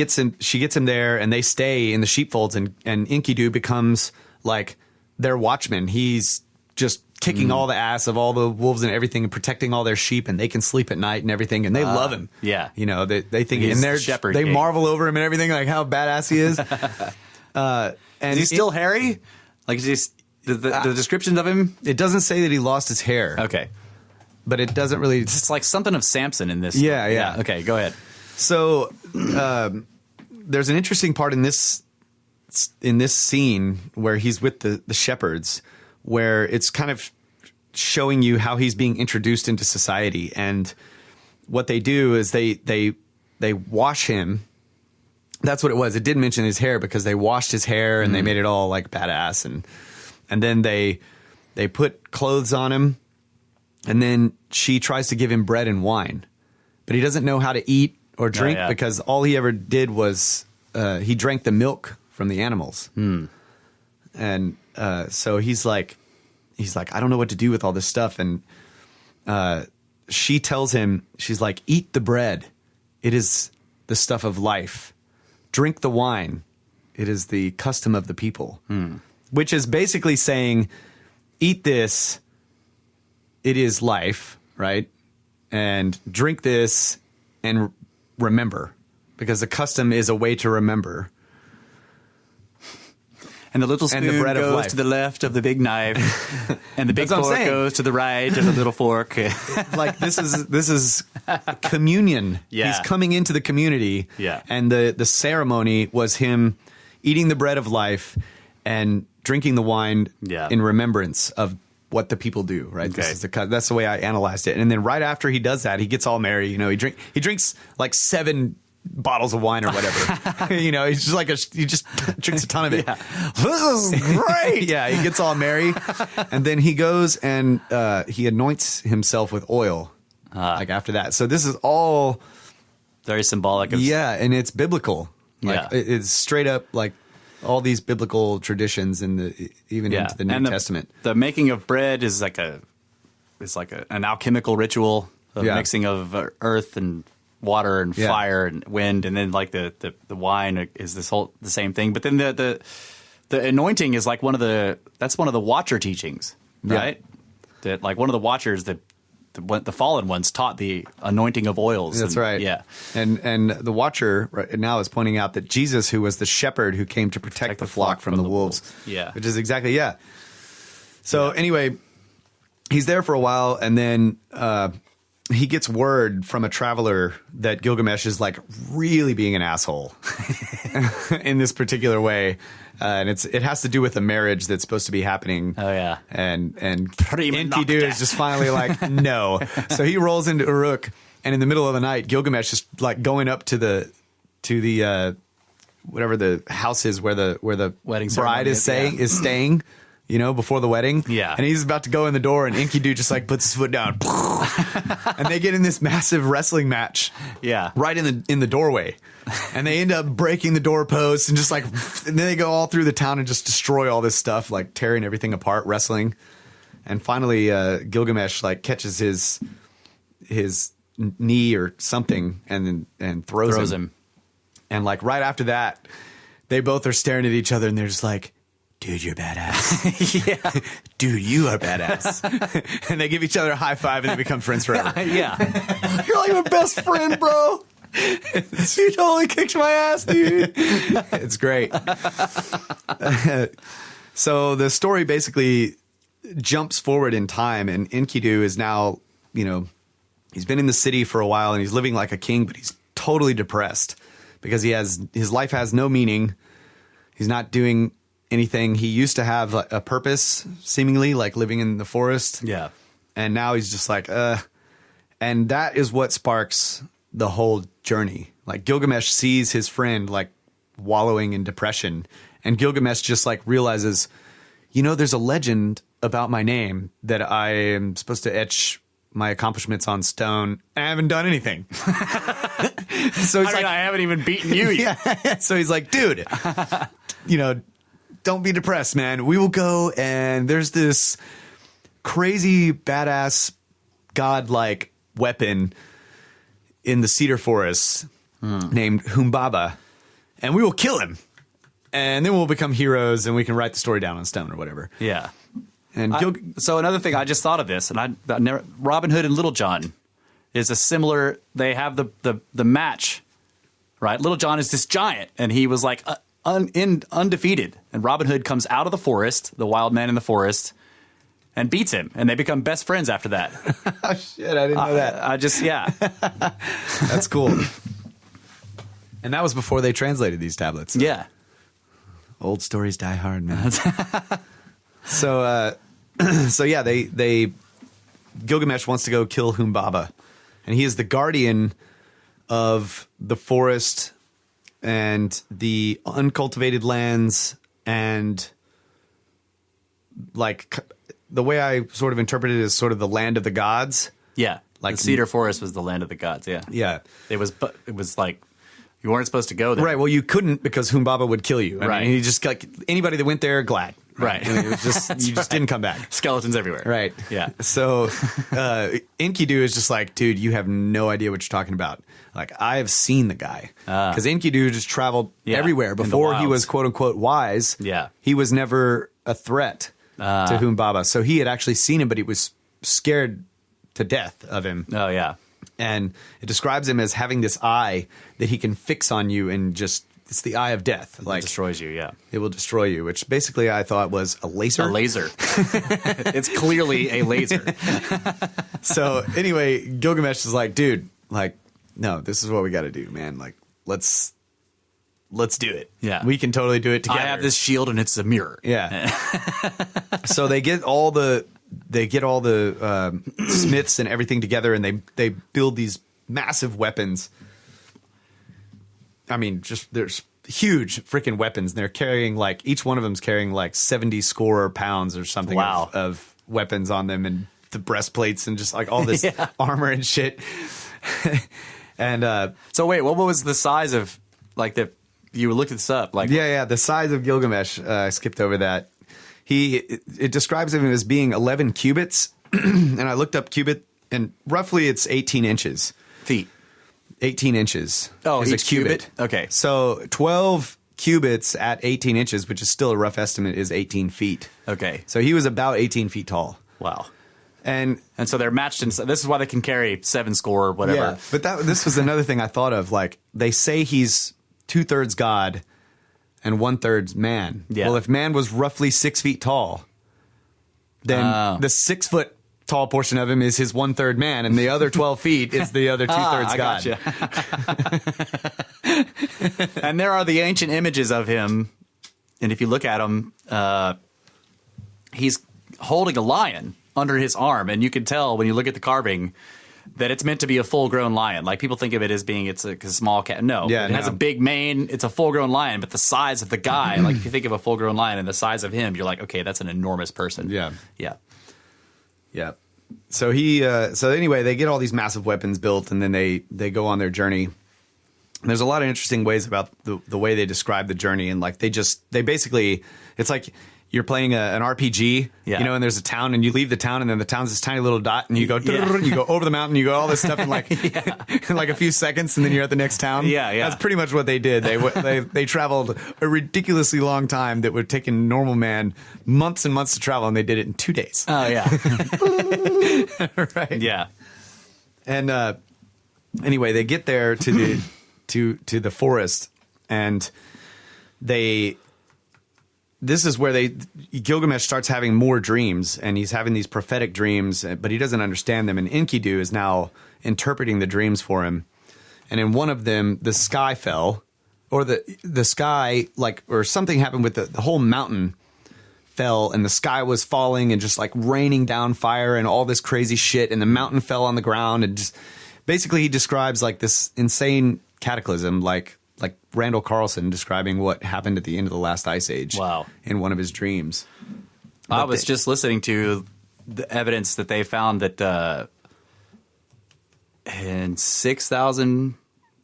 gets him there, and they stay in the sheepfolds, and Enkidu becomes like their watchman. He's just kicking all the ass of all the wolves and everything, and protecting all their sheep, and they can sleep at night and everything, and they love him. Yeah. You know, they think, He's and they're the shepherd they king. marvel over him and everything, like how badass he is. And Is he still hairy? Like, is he, the descriptions of him? It doesn't say that he lost his hair. Okay. But it doesn't really. It's like something of Samson in this. Yeah. Okay, go ahead. So there's an interesting part in this scene where he's with the shepherds, where it's kind of showing you how he's being introduced into society. And what they do is they wash him. That's what it was. It didn't mention his hair, because they washed his hair and they made it all like badass, and then they put clothes on him, and then she tries to give him bread and wine, but he doesn't know how to eat or drink because all he ever did was he drank the milk from the animals. And so he's like, I don't know what to do with all this stuff. And she tells him, she's like, eat the bread. It is the stuff of life. Drink the wine. It is the custom of the people. Which is basically saying, eat this. It is life, right? And drink this and remember, because the custom is a way to remember. And the little spoon goes to the left of the big knife, and the big fork goes to the right of the little fork. Like this is communion. Yeah. He's coming into the community. Yeah. And the ceremony was him eating the bread of life and drinking the wine in remembrance of what the people do, right? Okay. That's the way I analyzed it. And then right after he does that, he gets all merry. You know, he drinks like 7 bottles of wine or whatever. You know, he's just like he just drinks a ton of it. This is great. Yeah, he gets all merry, and then he goes and he anoints himself with oil. Like after that, so this is all very symbolic. Of and it's biblical. Like it's straight up like all these biblical traditions even into the New Testament. The making of bread is like an alchemical ritual of mixing of earth and water and fire and wind, and then like the wine is the same thing. But then the anointing is like one of the Watcher teachings, right? That like one of the Watchers, the fallen ones taught the anointing of oils. That's right. Yeah. And the Watcher right now is pointing out that Jesus, who was the shepherd who came to protect the flock from the wolves. Yeah. Which is exactly, So anyway, he's there for a while, and then he gets word from a traveler that Gilgamesh is like really being an asshole in this particular way. And it has to do with a marriage that's supposed to be happening. Oh, yeah. And Enkidu is just finally like, no. So he rolls into Uruk, and in the middle of the night, Gilgamesh is like going up to the whatever the house is where the wedding bride is staying. You know, before the wedding. Yeah. And he's about to go in the door, and Enkidu just like puts his foot down. And they get in this massive wrestling match. Yeah. Right in the doorway. And they end up breaking the doorposts and just like, and then they go all through the town and just destroy all this stuff, like tearing everything apart, wrestling. And finally, Gilgamesh like catches his knee or something and throws him. And like right after that, they both are staring at each other and they're just like, dude, you're badass. Yeah. Dude, you are badass. And they give each other a high five and they become friends forever. Yeah. You're like my best friend, bro. You totally kicked my ass, dude. It's great. So the story basically jumps forward in time, and Enkidu is now, you know, he's been in the city for a while and he's living like a king, but he's totally depressed because his life has no meaning. He's not doing anything. He used to have a purpose, seemingly, like living in the forest. Yeah. And now he's just like, and that is what sparks the whole journey. Like Gilgamesh sees his friend like wallowing in depression, and Gilgamesh just like realizes, you know, there's a legend about my name that I am supposed to etch my accomplishments on stone. And I haven't done anything. So he's I haven't even beaten you yet. yeah. So he's like, dude, you know, don't be depressed, man. We will go, and there's this crazy badass godlike weapon in the cedar forest named Humbaba, and we will kill him, and then we'll become heroes, and we can write the story down on stone or whatever. Yeah. And so another thing, I just thought of this, and I never, Robin Hood and Little John is a similar. They have the match, right? Little John is this giant, and he was like undefeated, and Robin Hood comes out of the forest, the wild man in the forest, and beats him, and they become best friends after that. Oh shit! I didn't know that. That's cool. And that was before they translated these tablets. Yeah. Old stories die hard, man. So yeah, they Gilgamesh wants to go kill Humbaba, and he is the guardian of the forest and the uncultivated lands, and like the way I sort of interpret it is sort of the land of the gods. Yeah. Like the cedar forest was the land of the gods. Yeah. Yeah. It was like you weren't supposed to go there. Right. Well, you couldn't because Humbaba would kill you. Right. I mean, he just like anybody that went there, glad. Right. I mean, it was just you just didn't come back. Skeletons everywhere. Right. Yeah. So Enkidu is just like, dude, you have no idea what you're talking about. Like, I have seen the guy. Because Enkidu just traveled everywhere. Before he was, quote unquote, wise, he was never a threat to Humbaba. So he had actually seen him, but he was scared to death of him. Oh, yeah. And it describes him as having this eye that he can fix on you and just, it's the eye of death. Like, it destroys you, yeah. It will destroy you, which basically I thought was a laser. A laser. It's clearly a laser. So anyway, Gilgamesh is like, dude, like, no, this is what we got to do, man. Like, let's do it. Yeah. We can totally do it together. I have this shield and it's a mirror. Yeah. So they get all the smiths and everything together, and they build these massive weapons. I mean, just there's huge freaking weapons. And they're carrying like each one of them's carrying like 70 score pounds or something of weapons on them, and the breastplates and just like all this armor and shit. And so wait, what was the size of like you looked this up? Like the size of Gilgamesh. I skipped over that. It describes him as being 11 cubits, and I looked up cubit, and roughly it's 18 inches. Feet. 18 inches. Oh, is each a cubit. Okay. So 12 cubits at 18 inches, which is still a rough estimate, is 18 feet. Okay. So he was about 18 feet tall. Wow. And so they're matched in. This is why they can carry 7 score or whatever. Yeah, but this was another thing I thought of. Like, they say he's 2/3 God and 1/3 man. Yeah. Well, if man was roughly 6 feet tall, then the 6 foot tall portion of him is his 1/3 man, and the other 12 feet is the other 2/3 God. Gotcha. And there are the ancient images of him, and if you look at him, he's holding a lion under his arm, and you can tell when you look at the carving that it's meant to be a full-grown lion. Like, people think of it as being it's a small cat. No, it has a big mane. It's a full-grown lion, but the size of the guy, like if you think of a full-grown lion and the size of him, you're like, okay, that's an enormous person. Yeah. So so anyway, they get all these massive weapons built, and then they go on their journey. And there's a lot of interesting ways about the way they describe the journey, and like they basically, it's like you're playing an RPG, and there's a town, and you leave the town, and then the town's this tiny little dot, and you go you go over the mountain, you go all this stuff in like in like a few seconds, and then you're at the next town. That's pretty much what they did. They traveled a ridiculously long time that would take a normal man months and months to travel, and they did it in 2 days. Oh yeah. Right. Yeah. And anyway, they get there to the forest, and this is where Gilgamesh starts having more dreams, and he's having these prophetic dreams, but he doesn't understand them. And Enkidu is now interpreting the dreams for him. And in one of them, the sky fell, or the sky, or something happened with the whole mountain fell, and the sky was falling and just like raining down fire and all this crazy shit. And the mountain fell on the ground, and just basically he describes like this insane cataclysm, like Randall Carlson describing what happened at the end of the last ice age. Wow. In one of his dreams. I was just listening to the evidence that they found that in 6,000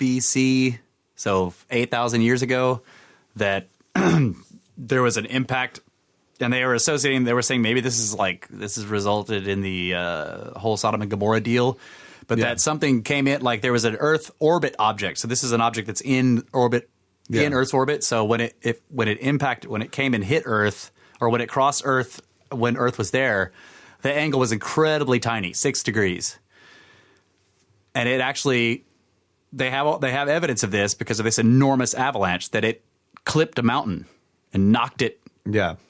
BC, so 8,000 years ago, that there was an impact, and they were saying maybe this has resulted in the whole Sodom and Gomorrah deal. But that something came in, like there was an Earth orbit object. So this is an object that's in orbit, in Earth's orbit. So when it came and hit Earth, or when it crossed Earth, when Earth was there, the angle was incredibly tiny, 6 degrees. And it actually, they have evidence of this because of this enormous avalanche that it clipped a mountain and knocked it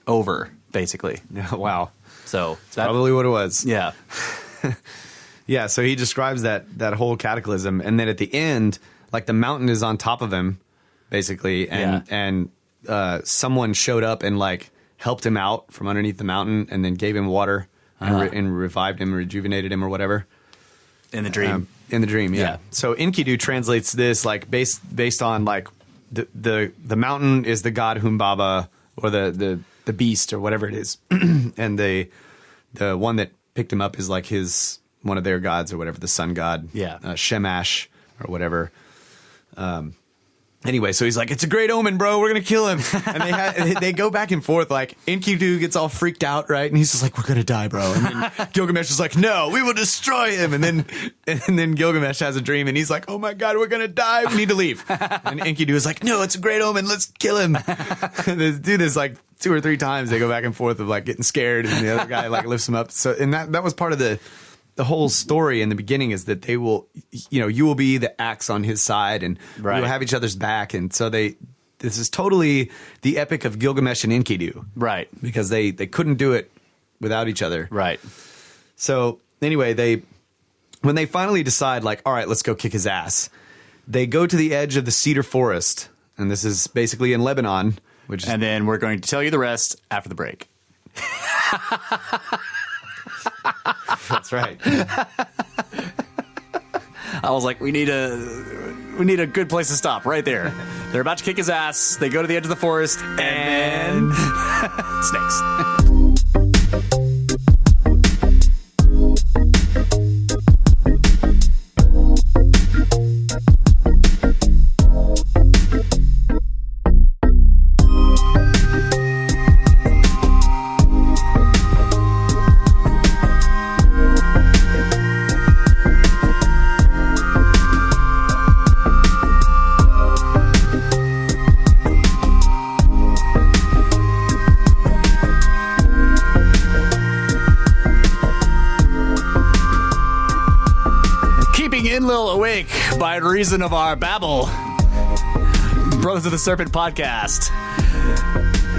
over, basically. Yeah, wow. So that's probably what it was. Yeah. Yeah, so he describes that whole cataclysm, and then at the end, like the mountain is on top of him, basically, and someone showed up and like helped him out from underneath the mountain, and then gave him water and revived him, rejuvenated him, or whatever. In the dream. In the dream, yeah. So Enkidu translates this like based on like the mountain is the god Humbaba, or the beast, or whatever it is, and the one that picked him up is like one of their gods or whatever, the sun god, Shemash or whatever. Anyway, so he's like, it's a great omen, bro. We're going to kill him. And they go back and forth. Like, Enkidu gets all freaked out, right? And he's just like, we're going to die, bro. And then Gilgamesh is like, no, we will destroy him. And then Gilgamesh has a dream, and he's like, oh my God, we're going to die. We need to leave. And Enkidu is like, no, it's a great omen. Let's kill him. They do this like 2 or 3 times. They go back and forth of like getting scared, and the other guy like lifts him up. So, and that was part of the whole story in the beginning, is that they will, you will be the axe on his side, and we will have each other's back. And so this is totally the Epic of Gilgamesh and Enkidu. Right. Because they couldn't do it without each other. Right. So anyway, when they finally decide like, all right, let's go kick his ass, they go to the edge of the cedar forest. And this is basically in Lebanon, and then we're going to tell you the rest after the break. That's right. I was like, we need a good place to stop right there. They're about to kick his ass. They go to the edge of the forest, and snakes. Awake by reason of our babble. Brothers of the Serpent podcast.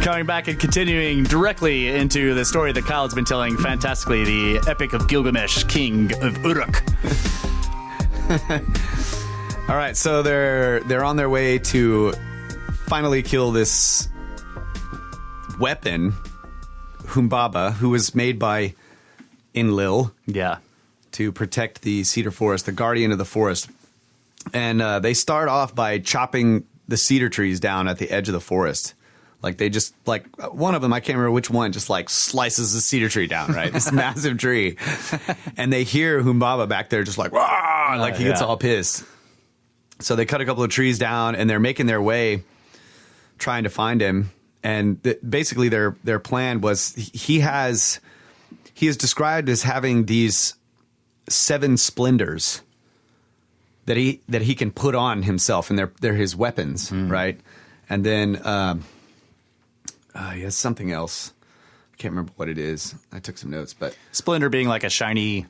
Coming back and continuing directly into the story that Kyle's been telling fantastically, the Epic of Gilgamesh, king of Uruk. All right, so they're on their way to finally kill this weapon, Humbaba, who was made by Enlil. Yeah. To protect the cedar forest, the guardian of the forest. And they start off by chopping the cedar trees down at the edge of the forest. Like they just, like one of them, I can't remember which one, just like slices the cedar tree down, right? This massive tree. And they hear Humbaba back there just like, "Rah!" Like he gets all pissed. So they cut a couple of trees down and they're making their way trying to find him. And basically their plan was he is described as having these 7 splendors that he can put on himself, and they're his weapons, right? And then he has something else. I can't remember what it is. I took some notes, but Splendor being like a shiny...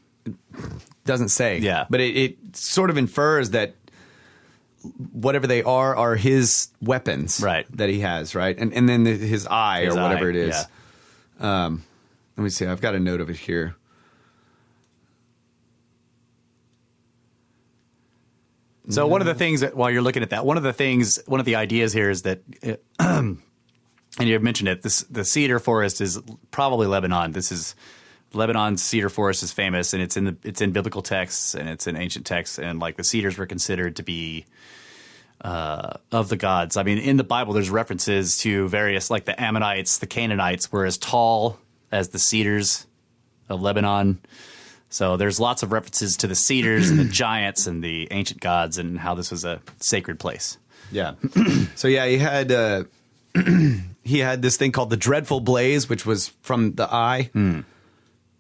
Doesn't say. Yeah. But it sort of infers that whatever they are his weapons, right? That he has, right? And then his eye or whatever it is. Yeah. Let me see. I've got a note of it here. So one of the things that, while you're looking at that, one of the ideas here is that, and you mentioned it, the cedar forest is probably Lebanon. Lebanon's cedar forest is famous, and it's in biblical texts and it's in ancient texts, and like the cedars were considered to be of the gods. I mean, in the Bible, there's references to various, like the Ammonites, the Canaanites were as tall as the cedars of Lebanon. So there's lots of references to the cedars and the giants and the ancient gods and how this was a sacred place. Yeah. So yeah, he had this thing called the Dreadful Blaze, which was from the eye,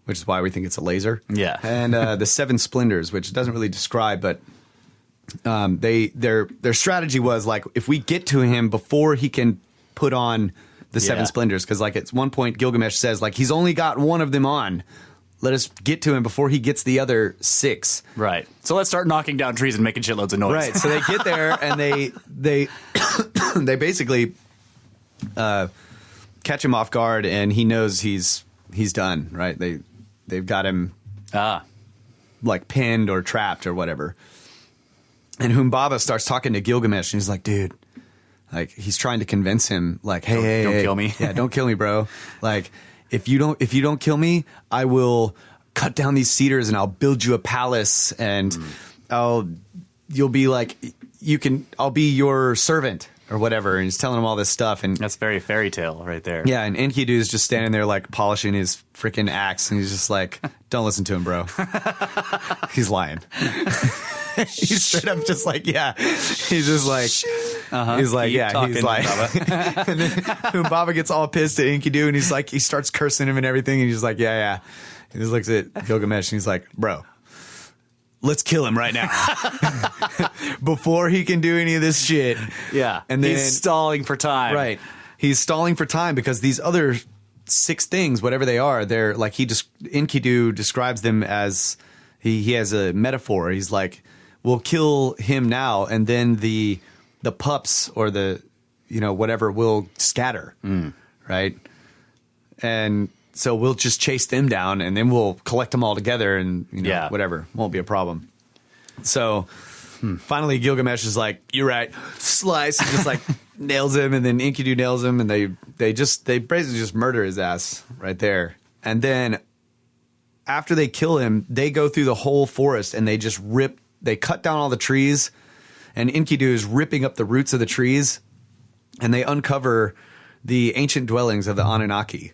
which is why we think it's a laser. Yeah. And the 7 splendors, which doesn't really describe, but their strategy was like, if we get to him before he can put on the 7 splendors, because like at one point Gilgamesh says like he's only got one of them on. Let us get to him before he gets the other 6. Right. So let's start knocking down trees and making shitloads of noise. Right. So they get there and they they basically catch him off guard, and he knows he's done. Right. They've got him like pinned or trapped or whatever. And Humbaba starts talking to Gilgamesh, and he's like, dude, like he's trying to convince him, like, hey, don't kill me. Yeah, don't kill me, bro. Like, if you don't kill me, I will cut down these cedars and I'll build you a palace, and you'll be like, I'll be your servant or whatever. And he's telling him all this stuff, and that's very fairy tale right there. Yeah, and Inky Do is just standing there like polishing his freaking axe, and he's just like, don't listen to him, bro. He's lying. He's straight up just like, yeah. He's just like, he's like, yeah, talking, he's like, and then Humbaba gets all pissed at Enkidu, and he's like, he starts cursing him and everything, and he's like, yeah. He just looks at Gilgamesh, and he's like, bro, let's kill him right now before he can do any of this shit. Yeah, and then he's stalling for time. Right, he's stalling for time because these other 6 things, whatever they are, they're like Enkidu describes them as he has a metaphor. He's like, we'll kill him now, and then the pups or the whatever will scatter, right? And so we'll just chase them down, and then we'll collect them all together, and whatever, won't be a problem. So finally, Gilgamesh is like, "You're right." Slice, and just like nails him, and then Enkidu nails him, and they basically just murder his ass right there. And then after they kill him, they go through the whole forest, and they cut down all the trees, and Enkidu is ripping up the roots of the trees, and they uncover the ancient dwellings of the Anunnaki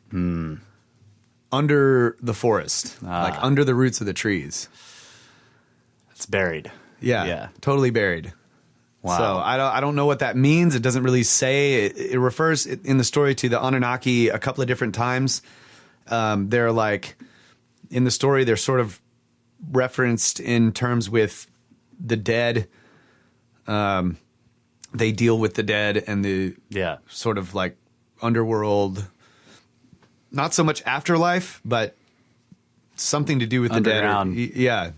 under the forest, like under the roots of the trees. It's buried. Yeah, totally buried. Wow. So I don't know what that means. It doesn't really say. It refers in the story to the Anunnaki a couple of different times. They're like, in the story, they're sort of referenced in terms with the dead. They deal with the dead and the sort of like underworld, not so much afterlife, but something to do with Underground. the dead.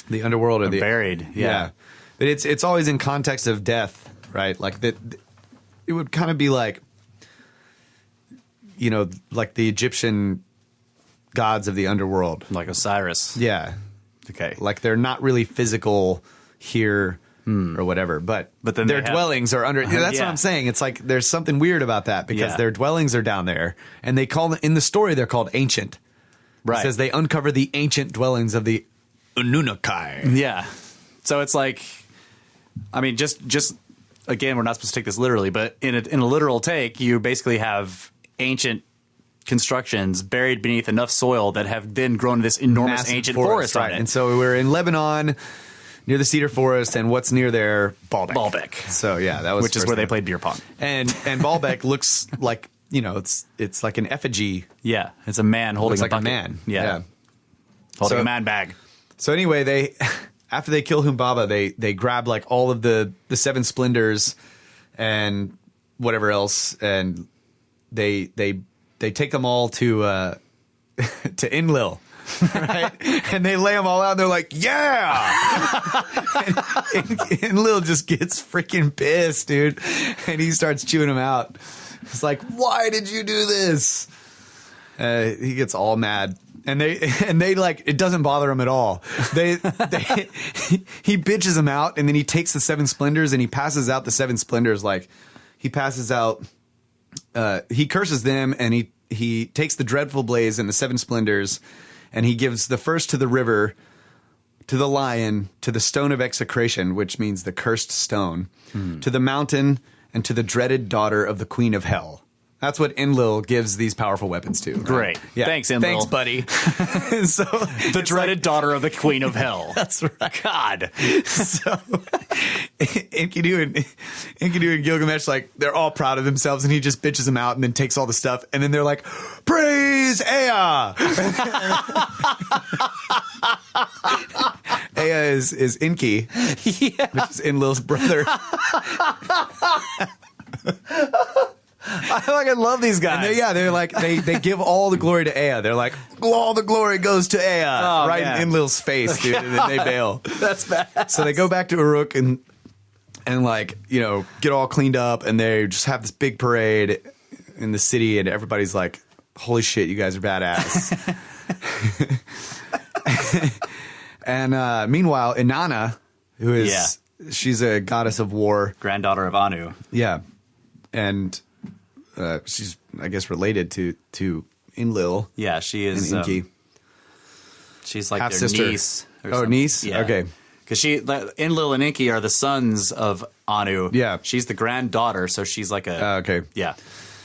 The underworld or the buried. Yeah. But it's always in context of death, right? Like that, it would kind of be like like the Egyptian gods of the underworld. Like Osiris. Yeah. Okay. Like they're not really physical here or whatever, but then their they have- dwellings are under. That's Yeah. what I'm saying. It's like there's something weird about that because Yeah. their dwellings are down there, and they call in the story they're called ancient. Right. It says they uncover the ancient dwellings of the Anunnaki. Yeah. So it's like, I mean, just again, we're not supposed to take this literally, but in a literal take, you basically have ancient constructions buried beneath enough soil that have then grown this enormous Massive ancient forest on right? it. And so we're in Lebanon, near the cedar forest, and what's near there? Baalbek. Baalbek. So yeah, that was Which is first where they thing. played beer pong. And Baalbek looks like it's like an effigy. Yeah, it's a man holding Looks like a a bucket. man. Yeah, holding So- a man bag. So anyway, they after they kill Humbaba, they grab like all of the seven splendors and whatever else, and they take them all to Enlil. Right? And they lay them all out and they're like, yeah! and Enlil just gets freaking pissed, dude. And he starts chewing them out. It's like, why did you do this? He gets all mad. And they like, it doesn't bother him at all. He bitches them out, and then he takes the seven splendors and he passes out the seven splendors. Like he passes out, he curses them, and he takes the dreadful blaze and the seven splendors, and he gives the first to the river, to the lion, to the stone of execration, which means the cursed stone, to the mountain, and to the dreaded daughter of the queen of hell. That's what Enlil gives these powerful weapons to. Right? Great. Yeah. Thanks, Enlil. Thanks, buddy. So The dreaded daughter of the queen of hell. That's right. God. So Enkidu and Gilgamesh, like, they're all proud of themselves, and he just bitches them out and then takes all the stuff, and then they're like, praise Ea! Ea is Inky, which is Enlil's brother. I fucking love these guys. They're like, they give all the glory to Ea. They're like, all the glory goes to Ea, right man. in Enlil's face, dude, and then they bail. That's bad. So they go back to Uruk and like, get all cleaned up, and they just have this big parade in the city, and everybody's like, holy shit, you guys are badass. And meanwhile, Inanna, who is, she's a goddess of war. Granddaughter of Anu. Yeah. And she's, I guess, related to Enlil Yeah, she is. and Inky. She's like Half-sister. their niece. Or Oh, something. niece? Yeah. Okay. Because Enlil and Inky are the sons of Anu. Yeah. She's the granddaughter, so she's like a. Okay. Yeah.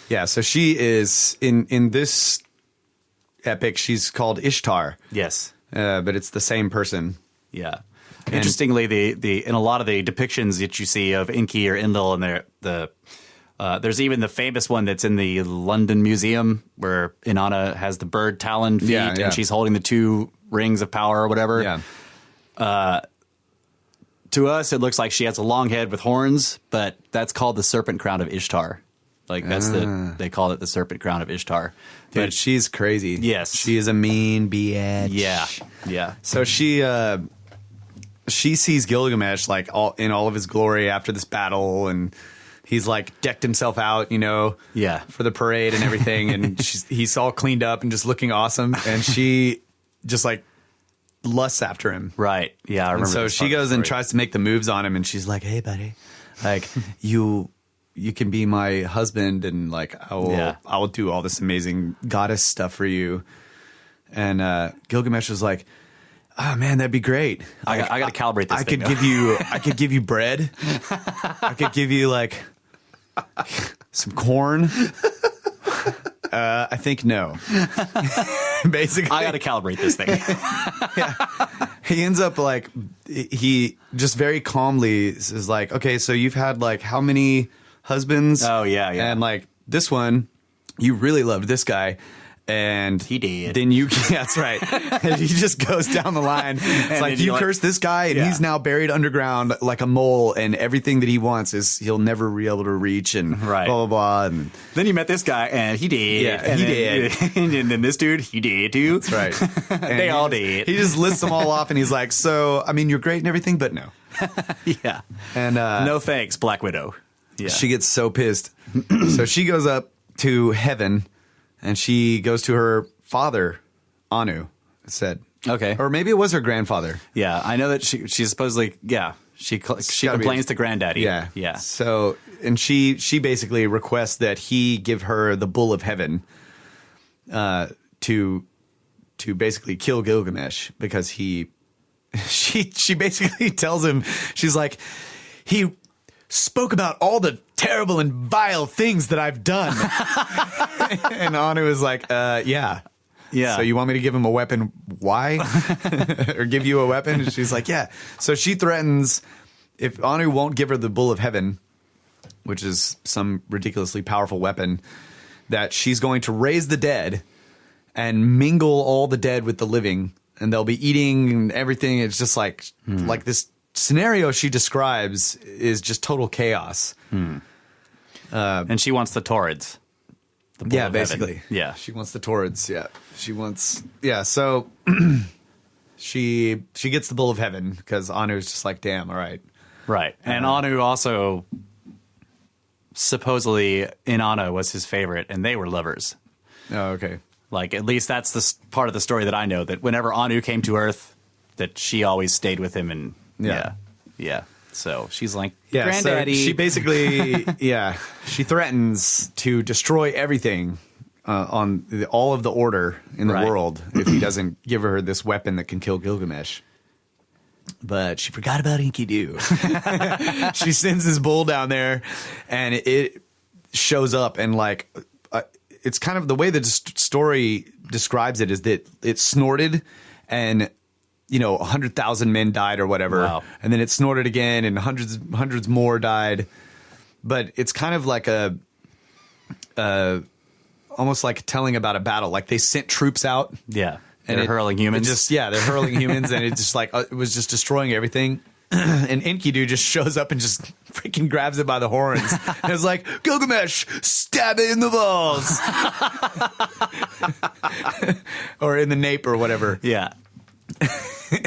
Yeah, so she is, in this epic, she's called Ishtar. Yes. But it's the same person. Yeah. Interestingly, the in a lot of the depictions that you see of Inky or Enlil, and there's even the famous one that's in the London Museum where Inanna has the bird talon feet and she's holding the two rings of power or whatever. Yeah. To us, it looks like she has a long head with horns, but that's called the serpent crown of Ishtar. Like that's they call it the serpent crown of Ishtar. Dude, But she's crazy. Yes. She is a mean bitch. yeah, yeah. So she sees Gilgamesh like in all of his glory after this battle, and he's like decked himself out, Yeah. for the parade and everything, and he's all cleaned up and just looking awesome, and she just like lusts after him. Right. Yeah, I remember. And so this she part of the goes and story. tries to make the moves on him, and she's like, "Hey, buddy, like you can be my husband, and like I will do all this amazing goddess stuff for you." And Gilgamesh was like, "Oh man, that'd be great. I got to calibrate this. I thing, could give you bread. I could give you like some corn." I think no. Basically, I got to calibrate this thing. he ends up like he just very calmly is like, okay, so you've had like how many husbands? Oh, yeah. And like this one, you really loved this guy. And He did. Then that's right. And he just goes down the line. It's like, you cursed this guy, and he's now buried underground like a mole, and everything that he wants is he'll never be able to reach, and blah, blah, blah. And Then you met this guy, and he did. Yeah, and he then, did. And then this dude, he did too. that's right. And They all he did. He just lists them all off, and he's like, so, I mean, you're great and everything, but no. Yeah. And No thanks, Black Widow. Yeah. she gets so pissed. So she goes up to heaven and she goes to her father, Anu, it said. Okay. Or maybe it was her grandfather. Yeah, I know that she supposedly, she complains to Granddaddy. Yeah. Yeah. So, and she basically requests that he give her the Bull of Heaven to basically kill Gilgamesh because she basically tells him, she's like, he spoke about all the terrible and vile things that I've done. And Anu is like, yeah. Yeah. So you want me to give him a weapon? Why? Or give you a weapon? And she's like, yeah. So she threatens if Anu won't give her the Bull of Heaven, which is some ridiculously powerful weapon, that she's going to raise the dead and mingle all the dead with the living, and they'll be eating everything. It's just like this scenario she describes is just total chaos. And she wants the Taurids. The Bull Yeah, of basically. Heaven. Yeah. She wants the Taurids. Yeah. She wants. Yeah. So she gets the Bull of Heaven because Anu's just like, damn, all right. Right. And Anu also supposedly Inanna was his favorite, and they were lovers. Oh, okay. Like, at least that's the part of the story that I know, that whenever Anu came to Earth, that she always stayed with him. And yeah. So she's like, Granddaddy. So she basically, she threatens to destroy everything on all of the order in the world if he doesn't give her this weapon that can kill Gilgamesh. But she forgot about Enkidu. She sends this bull down there, and it shows up, and like, it's kind of the way the story describes it is that it snorted, and 100,000 men died or whatever. Wow. And then it snorted again, and hundreds more died. But it's kind of like almost like telling about a battle. Like they sent troops out. Yeah. And they're hurling humans. They're hurling humans, and it just like it was just destroying everything. And Enkidu just shows up and just freaking grabs it by the horns. And it's like, Gilgamesh, stab it in the balls. Or in the nape or whatever. Yeah.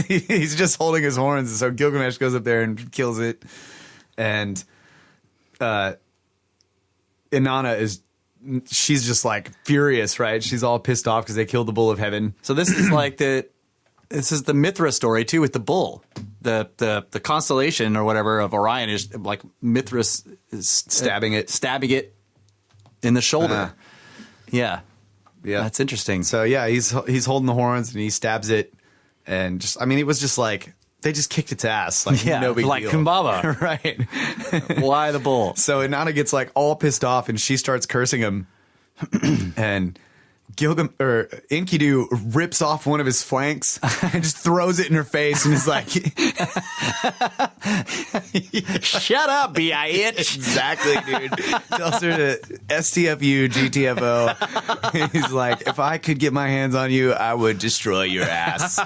He's just holding his horns, and so Gilgamesh goes up there and kills it. And Inanna she's just like furious, right? She's all pissed off because they killed the Bull of Heaven. So this is like this is the Mithra story too, with the bull. The constellation or whatever of Orion is like Mithra is Stabbing it in the shoulder. Yeah. That's interesting. So yeah, he's holding the horns and he stabs it, and just it was just like they just kicked its ass, like no big like deal. Humbaba. Right. Why the bull? So Inanna gets like all pissed off, and she starts cursing him, and Enkidu rips off one of his flanks and just throws it in her face, and is like, "Shut up, bitch!" Exactly, dude. Tells her to STFU, GTFO. He's like, if I could get my hands on you, I would destroy your ass.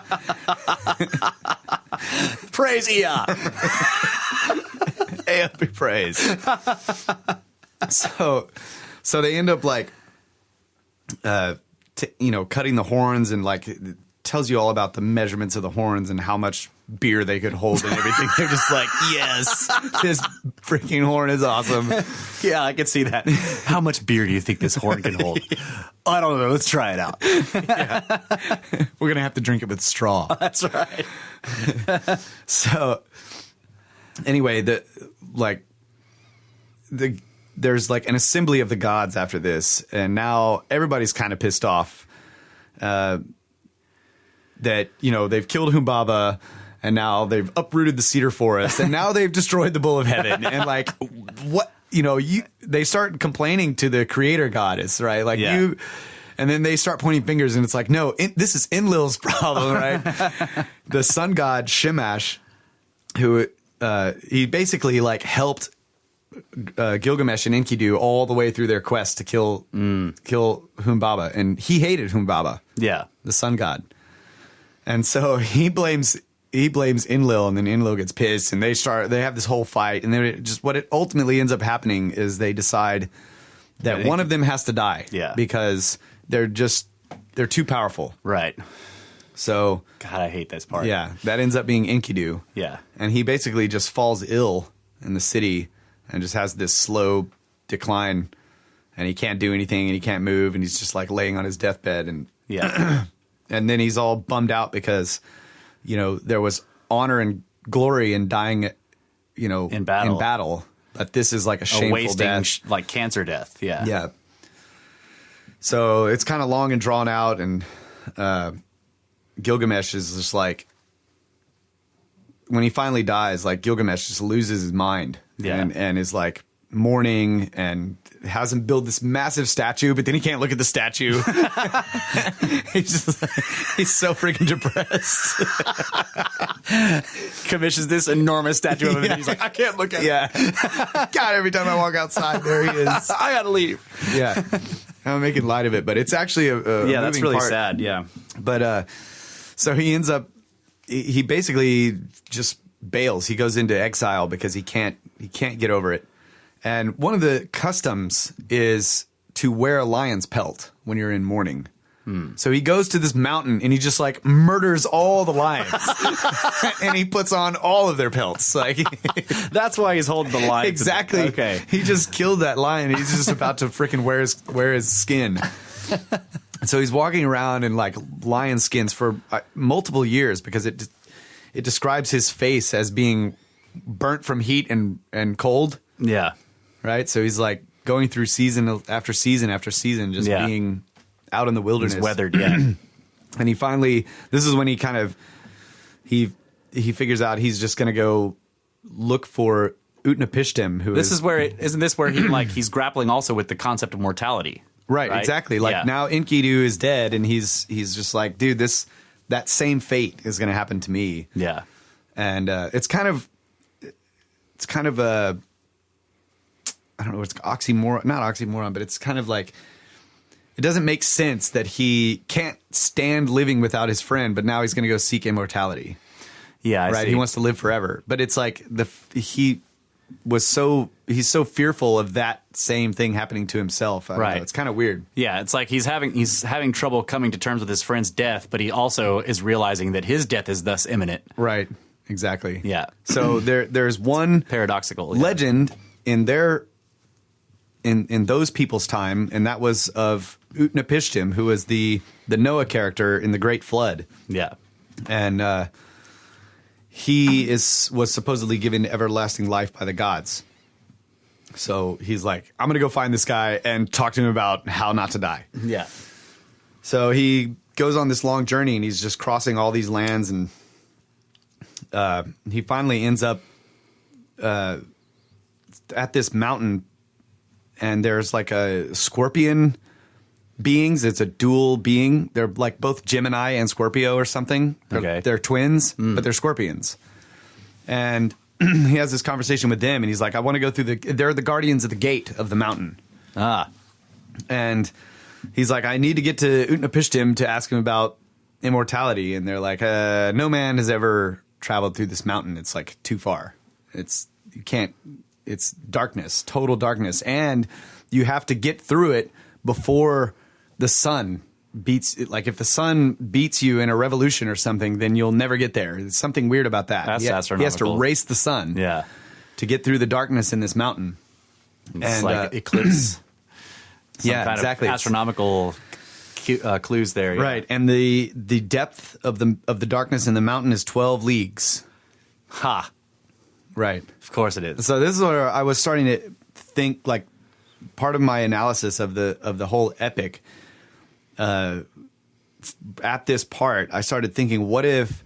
Praise Ea. Ea be praised. So they end up like, cutting the horns, and like it tells you all about the measurements of the horns and how much beer they could hold and everything. They're just like, yes, this freaking horn is awesome. Yeah, I can see that. How much beer do you think this horn can hold? I don't know. Let's try it out. We're going to have to drink it with straw. That's right. So anyway, there's like an assembly of the gods after this, and now everybody's kind of pissed off that they've killed Humbaba, and now they've uprooted the cedar forest, and now they've destroyed the Bull of Heaven, and like what they start complaining to the creator goddess, right? Like and then they start pointing fingers, and it's like, no, this is Enlil's problem, right? The sun god Shamash, who he basically like helped Gilgamesh and Enkidu all the way through their quest to kill Humbaba, and he hated Humbaba, the sun god, and so he blames Enlil, and then Enlil gets pissed, and they have this whole fight, and then what it ultimately ends up happening is they decide that one of them has to die, because they're too powerful, right? So God, I hate this part. Yeah, that ends up being Enkidu, and he basically just falls ill in the city and just has this slow decline and he can't do anything, and he can't move, and he's just like laying on his deathbed, and Yeah. and then he's all bummed out because, there was honor and glory in dying, In battle. but this is like a A shameful wasting, death. like cancer death. Yeah. Yeah. So it's kind of long and drawn out, and Gilgamesh is just like, when he finally dies, like Gilgamesh just loses his mind, Yeah. and is like mourning and has him build this massive statue, but then he can't look at the statue. he's so freaking depressed. Commissions this enormous statue of him. Yeah. And he's like, I can't look at it. Yeah. God, every time I walk outside, there he is. I gotta leave. Yeah. I'm making light of it, but it's actually a Yeah, that's moving really part. sad. Yeah. But so he ends up, he basically just bails. He goes into exile because he can't get over it. And one of the customs is to wear a lion's pelt when you're in mourning. So he goes to this mountain and he just like murders all the lions, and he puts on all of their pelts. Like That's why he's holding the line. exactly. Okay. He just killed that lion. He's just about to freaking wear his skin. So he's walking around in like lion skins for multiple years because it describes his face as being burnt from heat and cold. Yeah. Right. So he's like going through season after season after season, just Yeah. being out in the wilderness. He's weathered. Yeah. And he finally, this is when he kind of, he figures out he's just going to go look for Utnapishtim, who This is is where isn't this where he he's grappling also with the concept of mortality. right, exactly. Like Yeah. now Enkidu is dead, and he's just like, dude, that same fate is going to happen to me. Yeah. And it's kind of a, I don't know, it's oxymoron, not oxymoron, but it's kind of like, it doesn't make sense that he can't stand living without his friend, but now he's going to go seek immortality. Yeah. I Right. see. He wants to live forever. But it's like he's so fearful of that same thing happening to himself. I don't Right. know. It's kind of weird. Yeah, it's like he's having trouble coming to terms with his friend's death, but he also is realizing that his death is thus imminent. Right. Exactly. Yeah. So there's one Paradoxical. Yeah. legend in those people's time, and that was of Utnapishtim, who was the Noah character in the Great Flood. Yeah. And he was supposedly given everlasting life by the gods. So he's like, I'm going to go find this guy and talk to him about how not to die. Yeah. So he goes on this long journey, and he's just crossing all these lands, and he finally ends up at this mountain, and there's like a scorpion beings. It's a dual being. They're like both Gemini and Scorpio or something. They're twins, but they're scorpions. And he has this conversation with them, and he's like, I want to go through they're the guardians of the gate of the mountain. Ah. And he's like, I need to get to Utnapishtim to ask him about immortality. And they're like, no man has ever traveled through this mountain. It's like too far. It's darkness, total darkness. And you have to get through it before the sun beats it. Like if the sun beats you in a revolution or something, then you'll never get there. There's something weird about that. That's He has astronomical. to race the sun Yeah. to get through the darkness in this mountain. It's And, like eclipse. Some yeah, kind exactly. Of astronomical clues there. Yeah. Right, and the depth of the darkness in the mountain is 12 leagues. Ha. Right. Of course it is. So this is where I was starting to think, like, part of my analysis of the whole epic. At this part, I started thinking, what if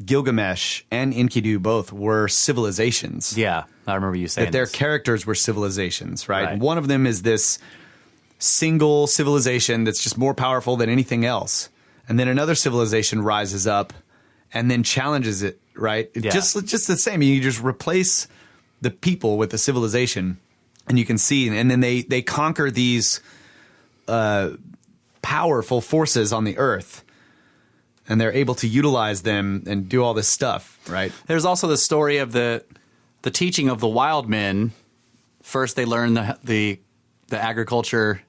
Gilgamesh and Enkidu both were civilizations? Yeah. I remember you saying That their this. characters were civilizations, right? Right. One of them is this single civilization that's just more powerful than anything else. And then another civilization rises up and then challenges it, right? Yeah. Just the same. You just replace the people with the civilization, and you can see, and then they conquer these powerful forces on the earth, and they're able to utilize them and do all this stuff, right? There's also the story of the teaching of the wild men. First, they learn the agriculture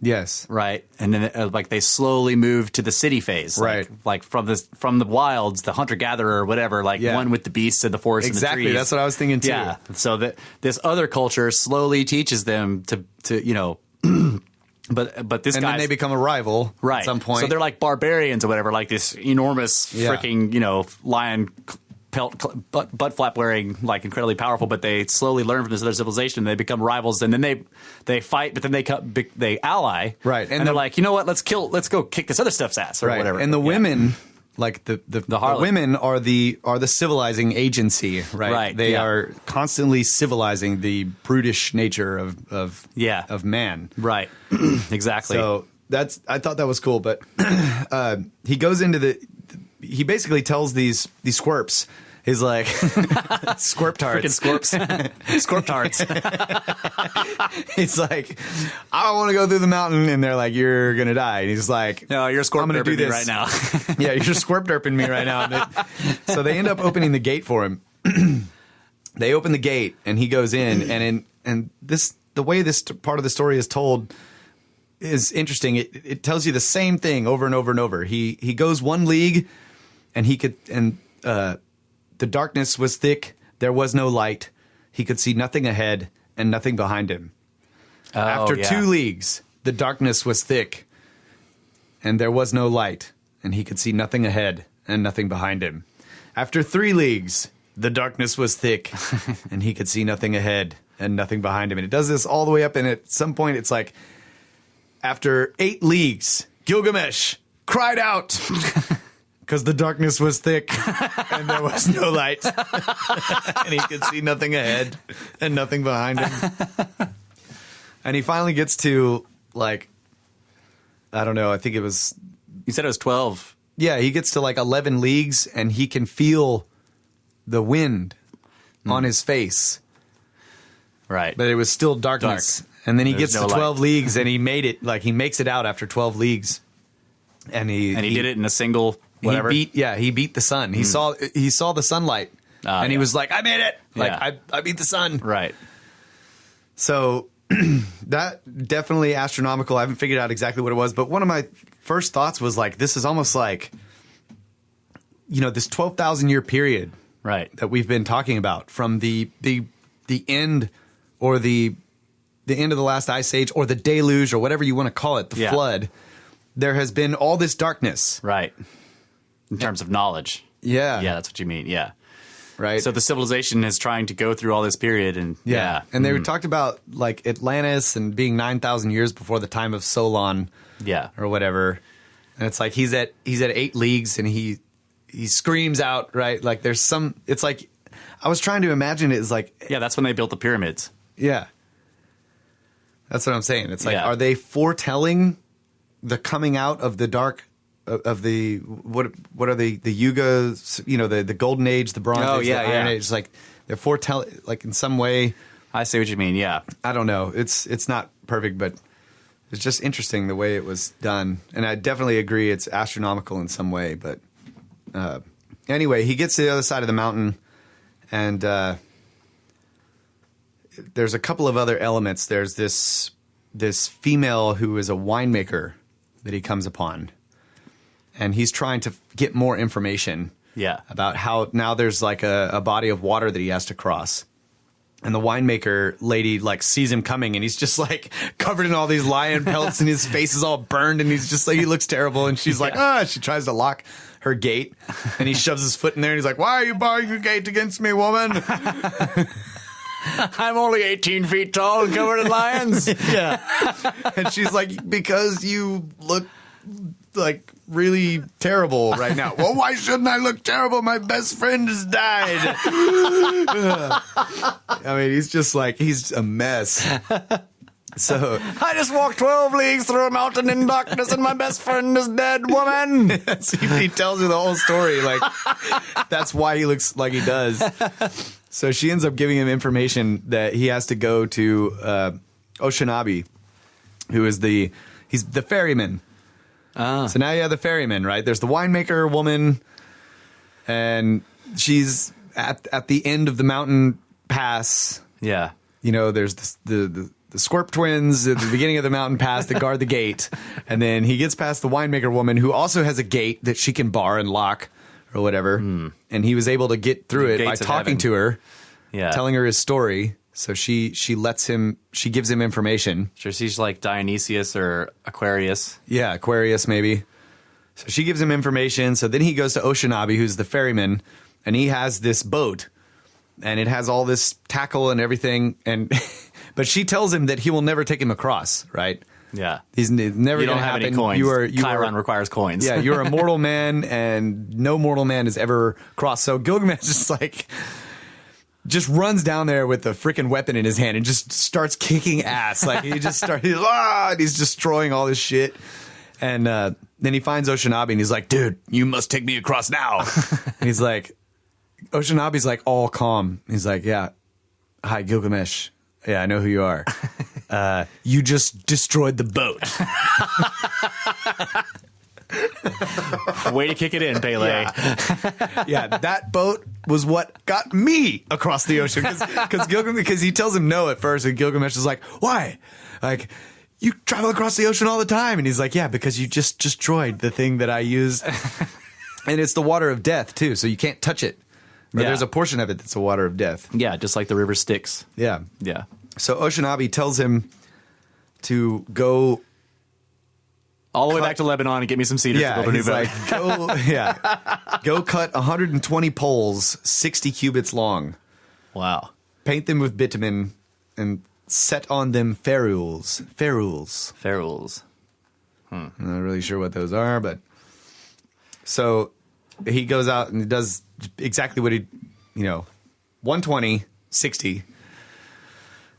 Yes. Right, and then like they slowly move to the city phase, like from the wilds, the hunter gatherer or whatever, like one with the beasts and the forest and the trees. Exactly, that's what I was thinking too. Yeah, so that this other culture slowly teaches them to but this guy, and then they become a rival at some point. So they're like barbarians or whatever, like this enormous freaking lion. Butt flap wearing, like incredibly powerful, but they slowly learn from this other civilization and they become rivals, and then they fight, but then they ally, right? And they're like, you know what, let's go kick this other stuff's ass or whatever. And the women, like the women are the civilizing agency, right? They are constantly civilizing the brutish nature of man, right? Exactly. So I thought that was cool, but he goes into he basically tells these squirps. He's like, squirp-tards. Freaking squirps. Squirp-tards. He's like, I don't want to go through the mountain. And they're like, you're going to die. And he's like, no, you're squirp-derping me right now. Yeah, you're squirp-derping me right now. So they end up opening the gate for him. They open the gate, and he goes in. And the way this part of the story is told is interesting. It tells you the same thing over and over and over. He goes 1 league, and the darkness was thick, there was no light. He could see nothing ahead and nothing behind him. After 2 leagues, the darkness was thick, and there was no light, and he could see nothing ahead and nothing behind him. After 3 leagues, the darkness was thick, and he could see nothing ahead and nothing behind him. And it does this all the way up, and at some point it's like, after 8 leagues, Gilgamesh cried out, because the darkness was thick and there was no light. And he could see nothing ahead and nothing behind him. And he finally gets to, like, I don't know, I think it was... You said it was 12. Yeah, he gets to like 11 leagues and he can feel the wind on his face. Right. But it was still darkness. Dark. And then he gets to 12 leagues and he made it, like he makes it out after 12 leagues. And he did it in a single... Whatever. He beat the sun. He saw the sunlight, and he was like, "I made it! Like I beat the sun!" Right. So that definitely astronomical. I haven't figured out exactly what it was, but one of my first thoughts was like, "This is almost like, this 12,000 year period, right, that we've been talking about from the end or the end of the last ice age or the deluge or whatever you want to call it, the flood. There has been all this darkness, right." In terms of knowledge. Yeah. Yeah, that's what you mean. Yeah. Right. So the civilization is trying to go through all this period. And And they talked about like Atlantis and being 9,000 years before the time of Solon. Yeah. Or whatever. And it's like he's at 8 leagues and he screams out, right? Like there's some, it's like, I was trying to imagine it as like. Yeah, that's when they built the pyramids. Yeah. That's what I'm saying. It's like, are they foretelling the coming out of the dark of the what are the yugas, the golden age, the bronze age, the iron age? Like they're foretelling, like in some way. I see what you mean. Yeah, I don't know. It's not perfect, but it's just interesting the way it was done, and I definitely agree it's astronomical in some way. But anyway, he gets to the other side of the mountain, and there's a couple of other elements. There's this female who is a winemaker that he comes upon. And he's trying to get more information about how now there's like a body of water that he has to cross. And the winemaker lady like sees him coming and he's just like covered in all these lion pelts and his face is all burned and he's just like, he looks terrible. And she's like, she tries to lock her gate and he shoves his foot in there and he's like, why are you barring your gate against me, woman? I'm only 18 feet tall and covered in lions. Yeah. And she's like, because you look like really terrible right now. Well, why shouldn't I look terrible? My best friend has died. I mean, he's just like, he's a mess. So I just walked 12 leagues through a mountain in darkness and my best friend is dead, woman. He tells her the whole story. Like, that's why he looks like he does. So she ends up giving him information that he has to go to Oshinabe, who is he's the ferryman. So now you have the ferryman, right? There's the winemaker woman, and she's at the end of the mountain pass. Yeah. There's the Scorp twins at the beginning of the mountain pass that guard the gate. And then he gets past the winemaker woman who also has a gate that she can bar and lock or whatever. And he was able to get through it by talking to her, telling her his story. So she lets him, she gives him information. Sure, she's like Dionysius or Aquarius. Yeah, Aquarius maybe. So she gives him information. So then he goes to Oceanabi, who's the ferryman, and he has this boat, and it has all this tackle and everything. And but she tells him that he will never take him across, right? Yeah, he's never. You don't gonna have happen. any coins. Chiron are, requires coins. Yeah, you're a mortal man, and no mortal man has ever crossed. So Gilgamesh is like, just runs down there with the freaking weapon in his hand and just starts kicking ass. Like he just starts, and he's destroying all this shit. And then he finds Oceanabi and he's like, dude, you must take me across now. And he's like, Oceanabi's like all calm. He's like, yeah, hi, Gilgamesh. Yeah, I know who you are. You just destroyed the boat. Way to kick it in, Pele. Yeah, that boat was what got me across the ocean. Because he tells him no at first, and Gilgamesh is like, why? Like, you travel across the ocean all the time. And he's like, yeah, because you just destroyed the thing that I used. And it's the water of death, too, so you can't touch it. Or there's a portion of it that's the water of death. Yeah, just like the river Styx. Yeah. Yeah. So Oceanabi tells him to go all the way back to Lebanon and get me some cedar to build a new boat. Like, go cut 120 poles, 60 cubits long. Wow. Paint them with bitumen and set on them ferules. I'm not really sure what those are, but so he goes out and does exactly what he, 120, 60.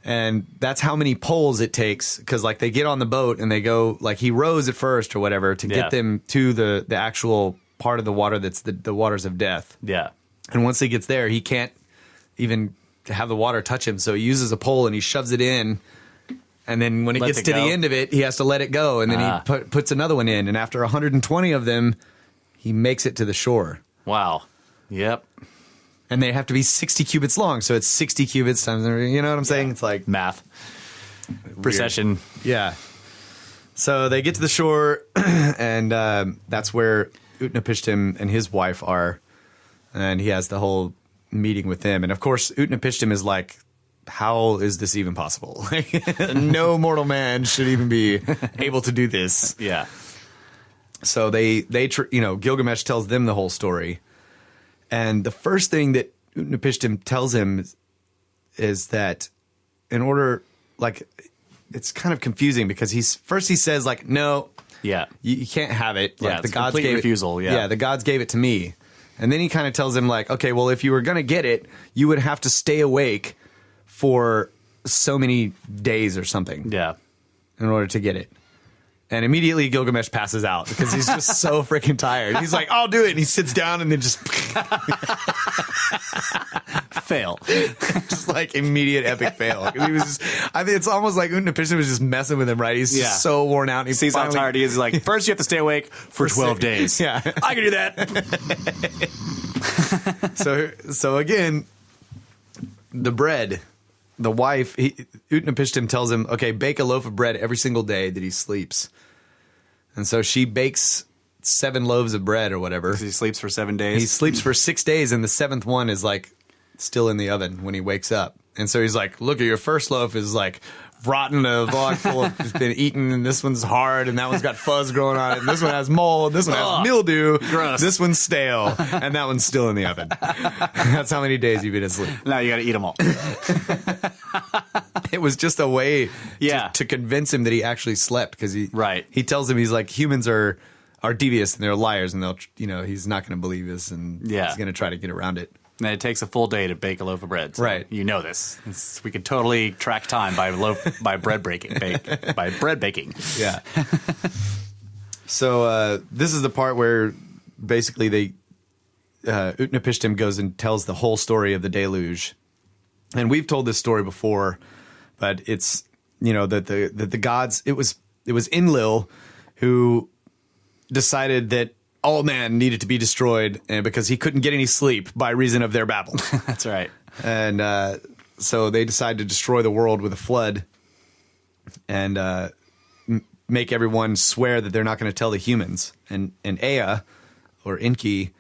And that's how many poles it takes, because like they get on the boat and they go, like he rows at first or whatever to get them to the actual part of the water that's the waters of death. Yeah. And once he gets there, he can't even have the water touch him. So he uses a pole and he shoves it in. And then when it gets to the end of it, he has to let it go. And then he puts another one in. And after 120 of them, he makes it to the shore. Wow. Yep. And they have to be 60 cubits long. So it's 60 cubits times, you know what I'm saying? It's like math. Precession. Yeah. So they get to the shore, and that's where Utnapishtim and his wife are. And he has the whole meeting with them. And of course, Utnapishtim is like, how is this even possible? No mortal man should even be able to do this. Yeah. So Gilgamesh tells them the whole story. And the first thing that Utnapishtim tells him is that in order, like, it's kind of confusing because he says, like, no, you can't have it. Like, the gods gave refusal. Yeah, the gods gave it to me. And then he kind of tells him, like, okay, well, if you were going to get it, you would have to stay awake for so many days or something. Yeah. In order to get it. And immediately Gilgamesh passes out because he's just so freaking tired. He's like, I'll do it. And he sits down and then just fail. Just like immediate epic fail. He was I think it's almost like Utnapishtim was just messing with him, right? He's just so worn out. And he sees how tired he is. He's like, first you have to stay awake for 12 days. Yeah. I can do that. So again, the bread, the wife, Utnapishtim tells him, okay, bake a loaf of bread every single day that he sleeps. And so she bakes 7 loaves of bread or whatever. Because he sleeps for 7 days. He sleeps for 6 days, and the 7th one is like still in the oven when he wakes up. And so he's like, look, your first loaf is like rotten, a log full of, it's been eaten, and this one's hard, and that one's got fuzz growing on it, and this one has mold, this one has mildew, gross. This one's stale, and that one's still in the oven. That's how many days you've been asleep. Now you got to eat them all. It was just a way to convince him that he actually slept, because he tells him, he's like, humans are devious and they're liars, and they'll, he's not going to believe this, and he's going to try to get around it. And it takes a full day to bake a loaf of bread. So right. You know this. We could totally track time by bread baking. Yeah. So this is the part where basically Utnapishtim goes and tells the whole story of the deluge. And we've told this story before, but it's, that the gods, it was Enlil who decided that all man needed to be destroyed, and because he couldn't get any sleep by reason of their babble. That's right. And so they decided to destroy the world with a flood. and make everyone swear that they're not going to tell the humans. And Ea, or Enki,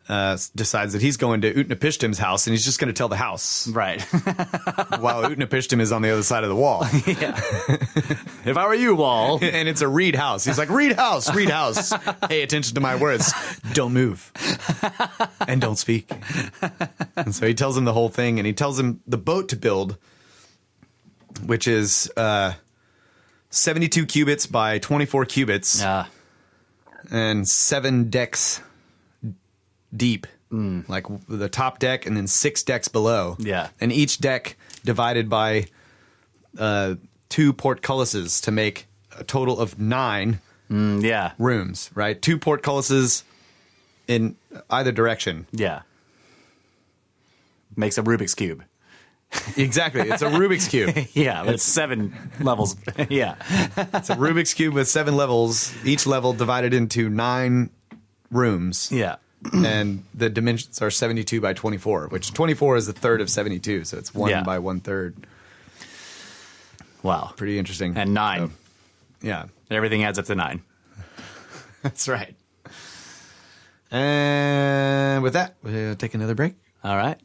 decides that he's going to Utnapishtim's house, and he's just going to tell the house. Right. While Utnapishtim is on the other side of the wall. Yeah. If I were you, Wall. And it's a reed house. He's like, reed house, reed house. Pay attention to my words. Don't move. And don't speak. And so he tells him the whole thing, and he tells him the boat to build, which is 72 cubits by 24 cubits. And 7 decks deep, like the top deck and then 6 decks below. Yeah. And each deck divided by 2 portcullises to make a total of 9 rooms, right? 2 portcullises in either direction. Yeah. Makes a Rubik's Cube. Exactly. It's a Rubik's Cube. Yeah, it's 7 levels. Yeah. It's a Rubik's Cube with 7 levels, each level divided into 9 rooms. Yeah. And the dimensions are 72 by 24, which 24 is a third of 72, so it's 1 by 1/3. Wow. Pretty interesting. And 9. So, yeah. Everything adds up to 9. That's right. And with that, we'll take another break. All right.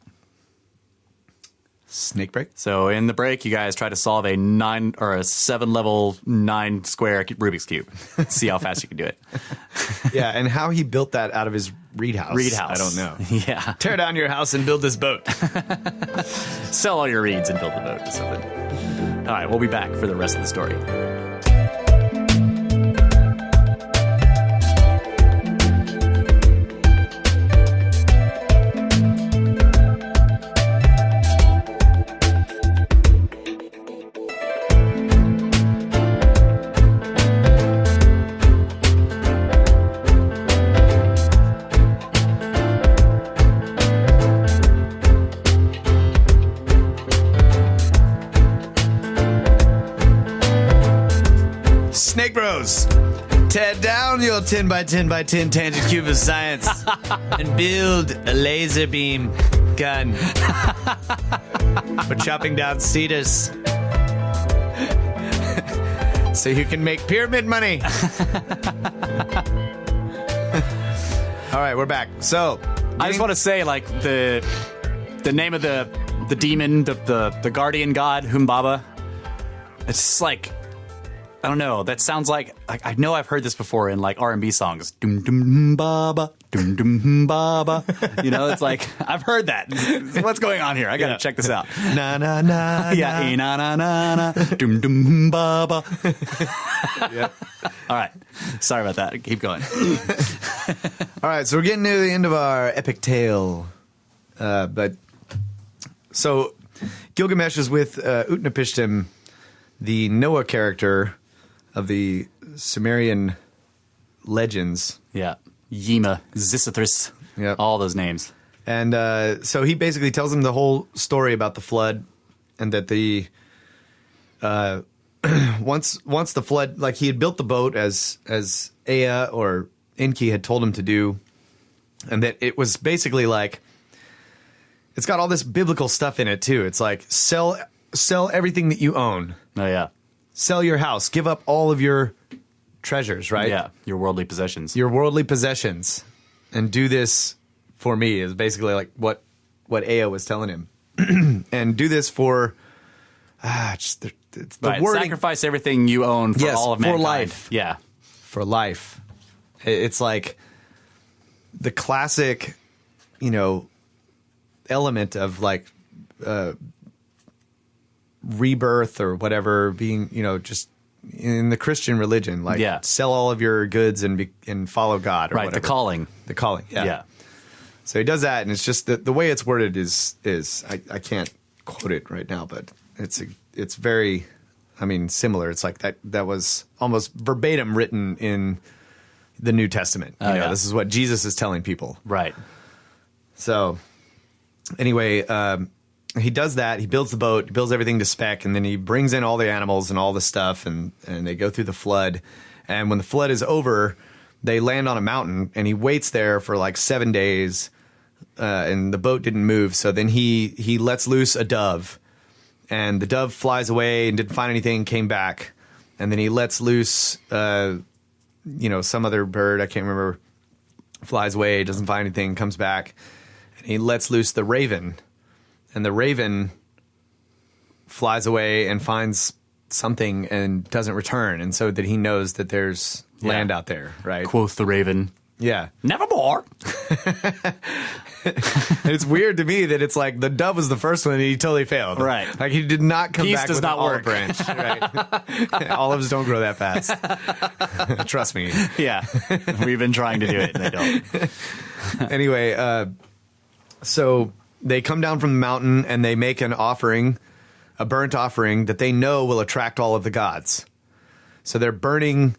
Snake break. So in the break, you guys try to solve a 9 or a 7-level 9 square Rubik's Cube. See how fast you can do it. Yeah, and how he built that out of his reed house. Reed house. I don't know. Yeah. Tear down your house and build this boat. Sell all your reeds and build the boat or something. All right, we'll be back for the rest of the story. Snake Bros, tear down your 10 by 10 by 10 tangent cube of science and build a laser beam gun for chopping down cedars so you can make pyramid money. All right, we're back. So I just want to say, like, the name of the demon, the guardian god, Humbaba. It's just like, I don't know. That sounds like I know I've heard this before in like R&B songs. Dum dum baba, dum dum baba. You know, it's like I've heard that. What's going on here? I gotta check this out. Na na na. Yeah, na na na na. Dum dum baba. Yep. All right. Sorry about that. Keep going. All right, so we're getting near the end of our epic tale. But so Gilgamesh is with Utnapishtim, the Noah character of the Sumerian legends. Yeah. Yima, Xisithris. Yep. All those names. And so he basically tells him the whole story about the flood, and that the once the flood, like he had built the boat as Ea or Enki had told him to do, and that it was basically like, it's got all this biblical stuff in it too. It's like sell everything that you own. Oh, yeah. Sell your house. Give up all of your treasures, right? Yeah. Your worldly possessions. Your worldly possessions. And do this for me is basically like what Ea was telling him. And do this for just the right. wording. Sacrifice everything you own for all of mankind. For life. Yeah. For life. It's like the classic, element of like rebirth or whatever, being, just in the Christian religion, like sell all of your goods and follow God or right, whatever. the calling. The calling, yeah. So he does that, and it's just the way it's worded is I can't quote it right now, but it's very, similar. It's like that was almost verbatim written in the New Testament. This is what Jesus is telling people. Right. So anyway, he does that. He builds the boat, he builds everything to spec, and then he brings in all the animals and all the stuff, and they go through the flood. And when the flood is over, they land on a mountain, and he waits there for like 7 days, and the boat didn't move. So then he lets loose a dove, and the dove flies away and didn't find anything, came back, and then he lets loose, some other bird, I can't remember, flies away, doesn't find anything, comes back, and he lets loose the raven, and the raven flies away and finds something and doesn't return, and so that he knows that there's land out there, right? Quoth the raven. Yeah. Nevermore. It's weird to me that it's like the dove was the first one and he totally failed. Right. Like he did not come Peace back does with not an olive work. branch. Right. Olives don't grow that fast. Trust me. Yeah. We've been trying to do it and they don't. Anyway, so they come down from the mountain and they make an offering, a burnt offering that they know will attract all of the gods. So they're burning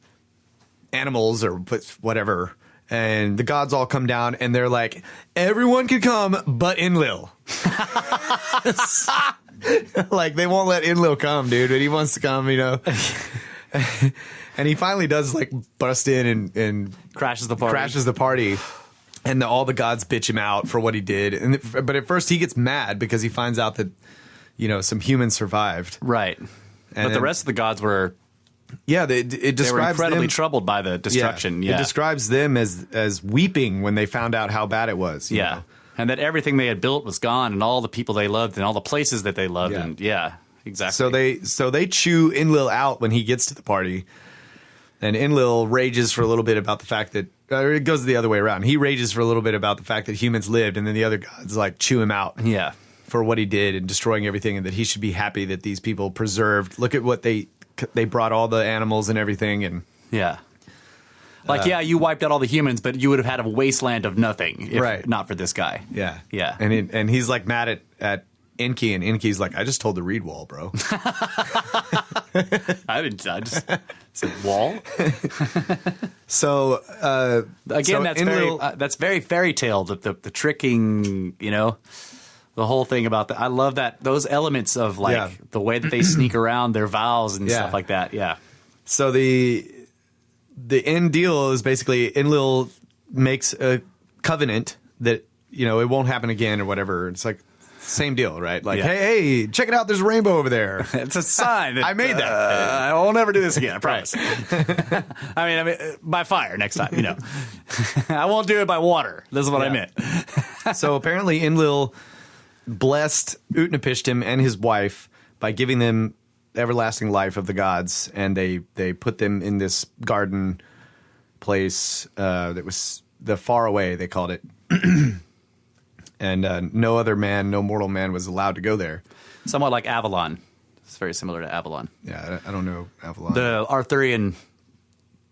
animals or whatever, and the gods all come down and they're like, everyone can come but Enlil. Like they won't let Enlil come, dude, but he wants to come, and he finally does like bust in and Crashes the party. And all the gods bitch him out for what he did. But at first he gets mad because he finds out that, some humans survived. Right. But the rest of the gods were... Yeah, it describes they were incredibly them, troubled by the destruction. Yeah. It describes them as weeping when they found out how bad it was. you know? And that everything they had built was gone, and all the people they loved, and all the places that they loved, Yeah. and exactly. So they chew Enlil out when he gets to the party, and Enlil rages for a little bit about the fact that it goes the other way around. He rages for a little bit about the fact that humans lived, and then the other gods like chew him out. Yeah. For what he did and destroying everything, and that he should be happy that these people preserved. Look at what they brought all the animals and everything, and Yeah. Like, you wiped out all the humans, but you would have had a wasteland of nothing if not for this guy. yeah. Yeah. And he's like mad at Enki, and Enki's like, I just told the reed wall, bro. I just said wall. So Again, that's very fairy tale, the tricking, the whole thing about that. I love those elements of the way that they sneak around their vows and stuff like that. Yeah. So the end deal is basically Enlil makes a covenant that it won't happen again or whatever. It's like same deal, right? Like, hey, check it out. There's a rainbow over there. It's a sign that I made that. I will never do this again. I promise. I mean, by fire next time. I won't do it by water. This is what I meant. So apparently Enlil blessed Utnapishtim and his wife by giving them everlasting life of the gods, and they put them in this garden place that was the far away, they called it. And no mortal man was allowed to go there. Somewhat like Avalon. It's very similar to Avalon. Yeah, I don't know Avalon. The Arthurian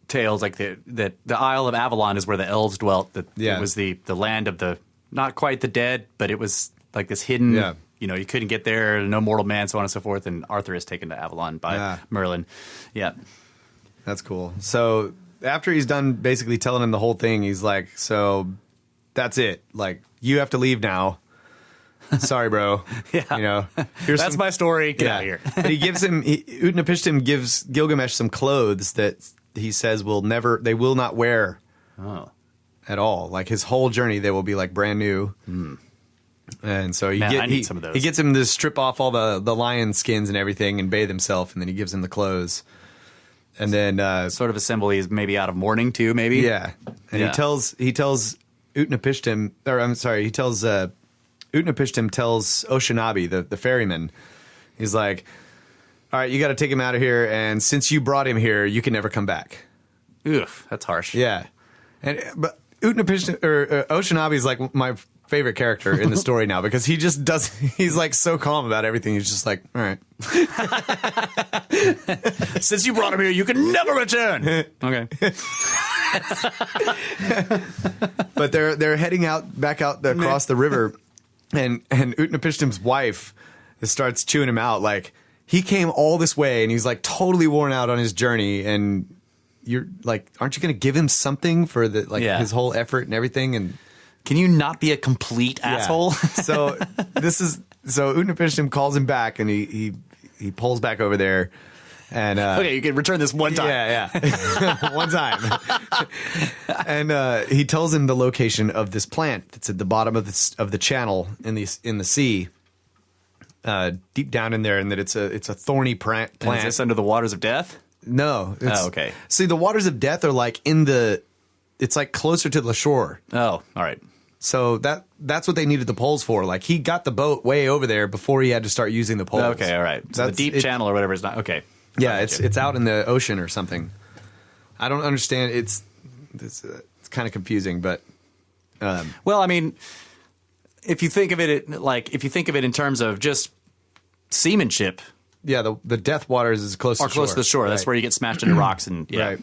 tales, like the Isle of Avalon is where the elves dwelt. It was the land of the, not quite the dead, but it was like this hidden, you couldn't get there, no mortal man, so on and so forth, and Arthur is taken to Avalon by Merlin. Yeah. That's cool. So after he's done basically telling him the whole thing, he's like, so that's it. Like, you have to leave now. Sorry, bro. Yeah. Here's that's my story. Get out of here. Utnapishtim gives Gilgamesh some clothes that he says they will not wear at all. Like his whole journey, they will be like brand new. And so I need some of those. He gets him to strip off all the lion skins and everything and bathe himself, and then he gives him the clothes. And then sort of a symbol he's maybe out of mourning too, maybe. Yeah. And he tells Utnapishtim, Utnapishtim tells Oshanabi, the ferryman, he's like, all right, you got to take him out of here, and since you brought him here, you can never come back. Oof, that's harsh. Yeah. But Utnapishtim, or Oshanabi is like my favorite character in the story now, because he just he's like so calm about everything. He's just like, all right. Since you brought him here, you can never return. Okay. But they're heading back out across the river, and Utnapishtim's wife starts chewing him out. Like, he came all this way and he's like totally worn out on his journey, and you're like, aren't you going to give him something for his whole effort and everything? And can you not be a complete asshole? So Utnapishtim calls him back, and he pulls back over there. And okay, you can return this one time. Yeah. One time. And he tells him the location of this plant that's at the bottom of the channel in the sea. deep down in there, and that it's a thorny plant. And is this under the waters of death? No. Oh, okay. See, the waters of death are like it's like closer to the shore. Oh, all right. So that's what they needed the poles for. Like, he got the boat way over there before he had to start using the poles. Okay, all right. So the deep channel or whatever is not okay. Yeah, it's out in the ocean or something. I don't understand. It's kind of confusing, but well, I mean, if you think of it in terms of just seamanship, yeah, the death waters is close to the shore. That's where you get smashed into rocks and right.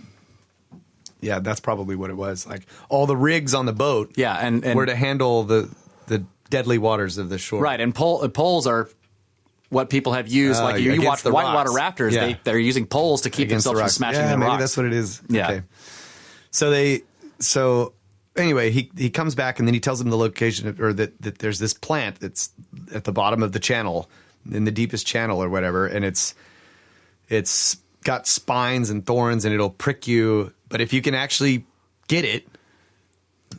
Yeah, that's probably what it was. Like, all the rigs on the boat, and were to handle the deadly waters of the shore. Right, and poles are what people have used. Like you watch the whitewater rafters, they're using poles to keep themselves from smashing into maybe rocks. That's what it is. Yeah. Okay. So anyway, he comes back and then he tells them the location, or that there's this plant that's at the bottom of the channel, in the deepest channel or whatever, and it's got spines and thorns and it'll prick you. But if you can actually get it,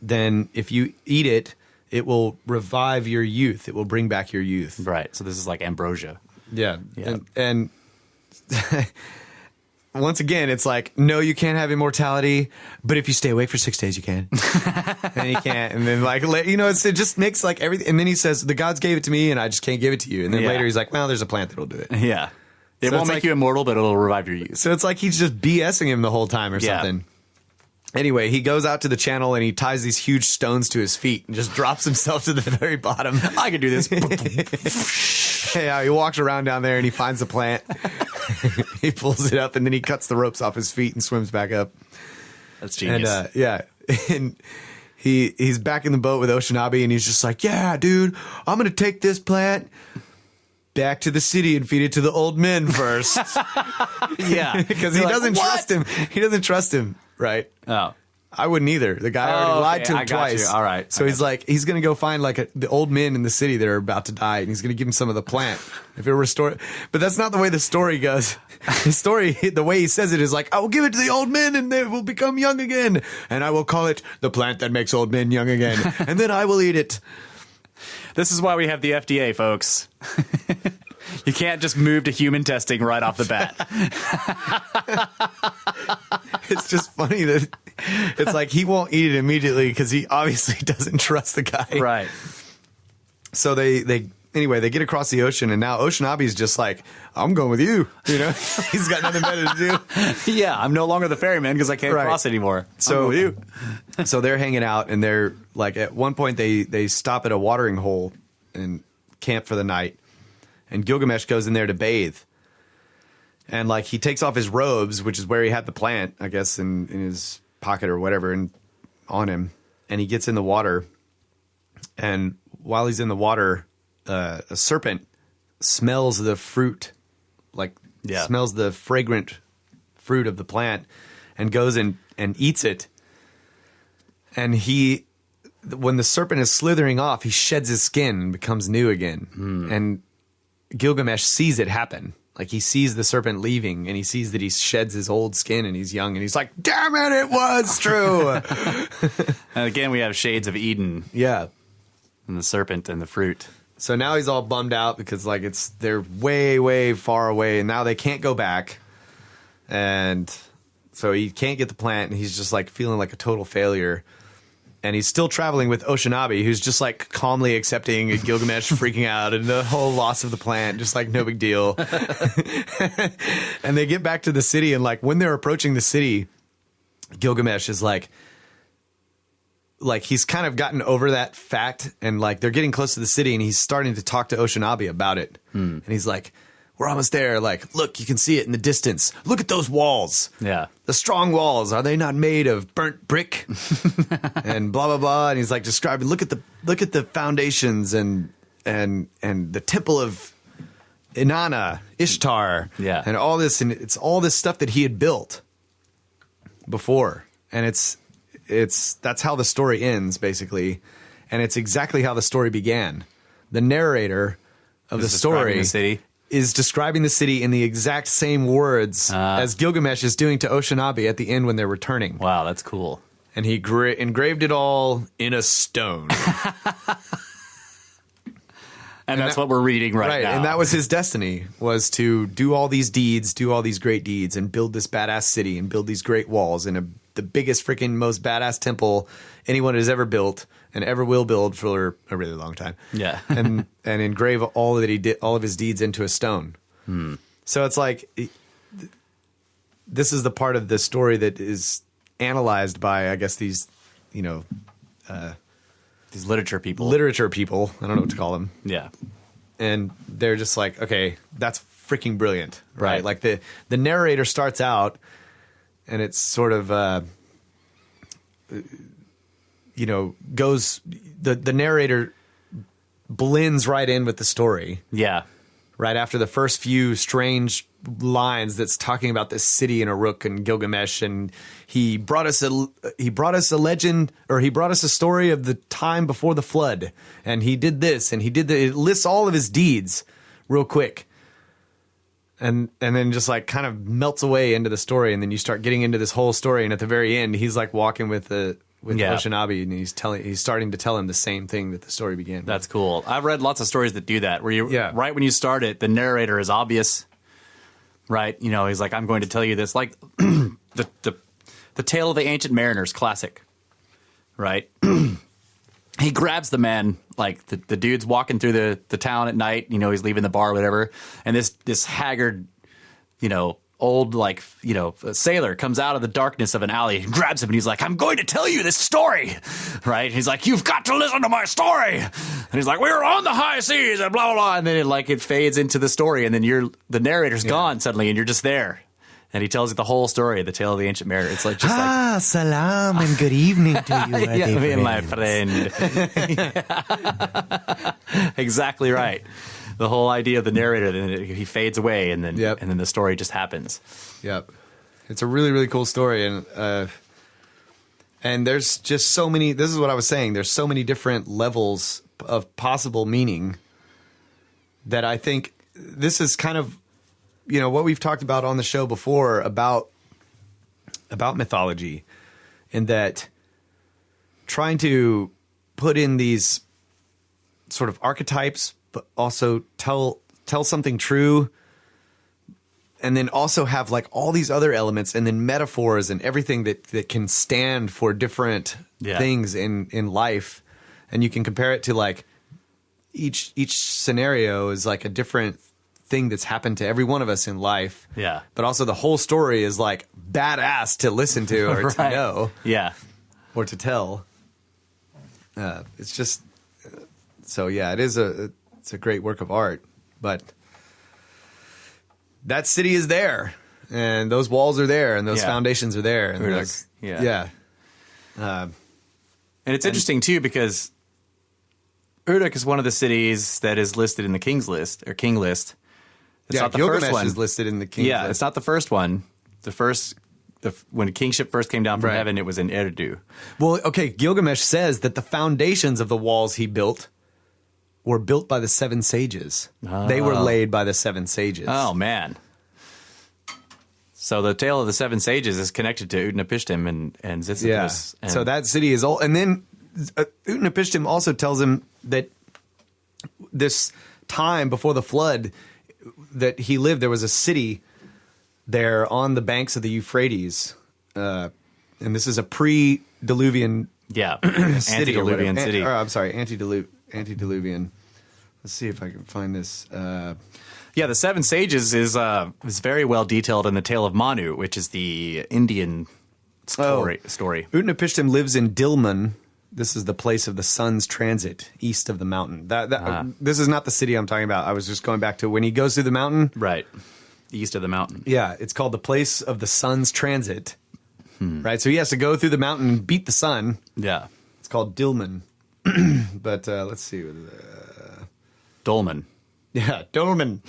then if you eat it, it will revive your youth. It will bring back your youth. Right. So this is like ambrosia. Yeah. And once again, it's like, no, you can't have immortality, but if you stay awake for 6 days, you can. And you can't. And then, like, it just makes like everything. And then he says, the gods gave it to me and I just can't give it to you. And then later he's like, well, there's a plant that'll do it. Yeah. It won't make you immortal, but it'll revive your youth. So it's like he's just BSing him the whole time or something. Anyway, he goes out to the channel and he ties these huge stones to his feet and just drops himself to the very bottom. I can do this. Yeah, he walks around down there and he finds the plant. He pulls it up and then he cuts the ropes off his feet and swims back up. That's genius. And and he's back in the boat with Oceanabi and he's just like, yeah, dude, I'm going to take this plant back to the city and feed it to the old men first. Yeah. Because he doesn't trust him. He doesn't trust him, right? Oh. I wouldn't either. The guy already lied to him twice. All right. So he's like, he's going to go find like the old men in the city that are about to die, and he's going to give him some of the plant if it restored. But that's not the way the story goes. The story, the way he says it is like, I will give it to the old men, and they will become young again, and I will call it the plant that makes old men young again, and then I will eat it. This is why we have the FDA, folks. You can't just move to human testing right off the bat. It's just funny that it's like he won't eat it immediately because he obviously doesn't trust the guy. Right. So they get across the ocean, and now Oceanabi's just like, I'm going with you. You know, he's got nothing better to do. Yeah, I'm no longer the ferryman because I can't cross anymore. So with you. So they're hanging out, and they're like, at one point they stop at a watering hole and camp for the night. And Gilgamesh goes in there to bathe. And, like, he takes off his robes, which is where he had the plant, I guess, in his pocket or whatever, and on him. And he gets in the water. And while he's in the water, a serpent smells the fruit, smells the fragrant fruit of the plant, and goes and eats it. And when the serpent is slithering off, he sheds his skin and becomes new again. And Gilgamesh sees it happen. Like, he sees the serpent leaving, and he sees that he sheds his old skin, and he's young, and he's like, damn it, it was true. And again, we have shades of Eden. Yeah. And the serpent and the fruit. So now he's all bummed out because, like, they're way, way far away, and now they can't go back. And so he can't get the plant, and he's just, like, feeling like a total failure. And he's still traveling with Oceanabi, who's just like calmly accepting Gilgamesh freaking out and the whole loss of the plant, just like no big deal. And they get back to the city, and like when they're approaching the city, Gilgamesh is like he's kind of gotten over that fact, and like they're getting close to the city, and he's starting to talk to Oceanabi about it. And he's like, we're almost there. Like, look, you can see it in the distance. Look at those walls. Yeah. The strong walls. Are they not made of burnt brick? And blah, blah, blah. And he's like describing, look at the foundations and the temple of Inanna, Ishtar. Yeah. And all this. And it's all this stuff that he had built before. And that's how the story ends, basically. And it's exactly how the story began. The narrator of the story is describing the city in the exact same words as Gilgamesh is doing to Oceanabi at the end when they're returning. Wow, that's cool. And he engraved it all in a stone. And that's what we're reading right now. And that was his destiny, was to do all these deeds, do all these great deeds, and build this badass city and build these great walls and the biggest freaking most badass temple anyone has ever built and ever will build for a really long time. Yeah. and engrave all that he did, all of his deeds into a stone. So it's like, this is the part of the story that is analyzed by, I guess, these, these literature people. I don't know what to call them. Yeah. And they're just like, okay, that's freaking brilliant, right? Right. Like the narrator starts out, and it's sort of, goes, the narrator blends right in with the story. Yeah. Right after the first few strange lines that's talking about this city in Uruk and Gilgamesh, and he brought us a legend, or he brought us a story of the time before the flood, and he did this and he did that. It lists all of his deeds real quick, and then just like kind of melts away into the story, and then you start getting into this whole story, and at the very end he's like walking with Oshinabe, and he's starting to tell him the same thing that the story began with. That's cool. I've read lots of stories that do that, where right when you start it, the narrator is obvious, right? He's like, I'm going to tell you this, like the Tale of the Ancient Mariners, classic, right? He grabs the man, like the dude's walking through the town at night, he's leaving the bar or whatever, and this haggard, old, sailor comes out of the darkness of an alley and grabs him, and he's like, I'm going to tell you this story, right? And he's like, you've got to listen to my story. And he's like, we were on the high seas and blah, blah, blah. And then it fades into the story, and then the narrator's gone suddenly, and you're just there. And he tells you the whole story, the Tale of the Ancient Mariner. It's like, salam and good evening to you, my friend. Exactly right. The whole idea of the narrator, then he fades away, and then the story just happens. Yep, it's a really, really cool story, and there's just so many. This is what I was saying. There's so many different levels of possible meaning that I think this is kind of, what we've talked about on the show before about mythology, and that trying to put in these sort of archetypes, but also tell something true, and then also have like all these other elements, and then metaphors and everything that can stand for different things in life. And you can compare it to like each scenario is like a different thing that's happened to every one of us in life. Yeah. But also the whole story is like badass to listen to or right. to know. Yeah. Or to tell. It's just, so yeah, it's a great work of art, but that city is there, and those walls are there, and those foundations are there. And Uruk, and it's interesting too, because Uruk is one of the cities that is listed in the King's List, or King List. It's not the Gilgamesh first one. is listed in the King's List. Yeah, it's not the first one. When kingship first came down from heaven, it was in Enkidu. Well, okay, Gilgamesh says that the foundations of the walls he built were built by the 7 sages. Oh. They were laid by the 7 sages. Oh, man. So the tale of the 7 sages is connected to Utnapishtim and Sisyphus. Yeah. So that city is old. And then Utnapishtim also tells him that this time before the flood that he lived, there was a city there on the banks of the Euphrates. And this is a pre-Diluvian city. Antediluvian city. I'm sorry, antediluvian. Let's see if I can find this. The 7 sages is very well detailed in the Tale of Manu, which is the Indian story. Utnapishtim lives in Dilmun. This is the place of the sun's transit east of the mountain. This is not the city I'm talking about. I was just going back to when he goes through the mountain. Right. East of the mountain. Yeah, it's called the place of the sun's transit. Right, so he has to go through the mountain and beat the sun. Yeah. It's called Dilmun. But let's see. Dolmen. Yeah, Dolmen.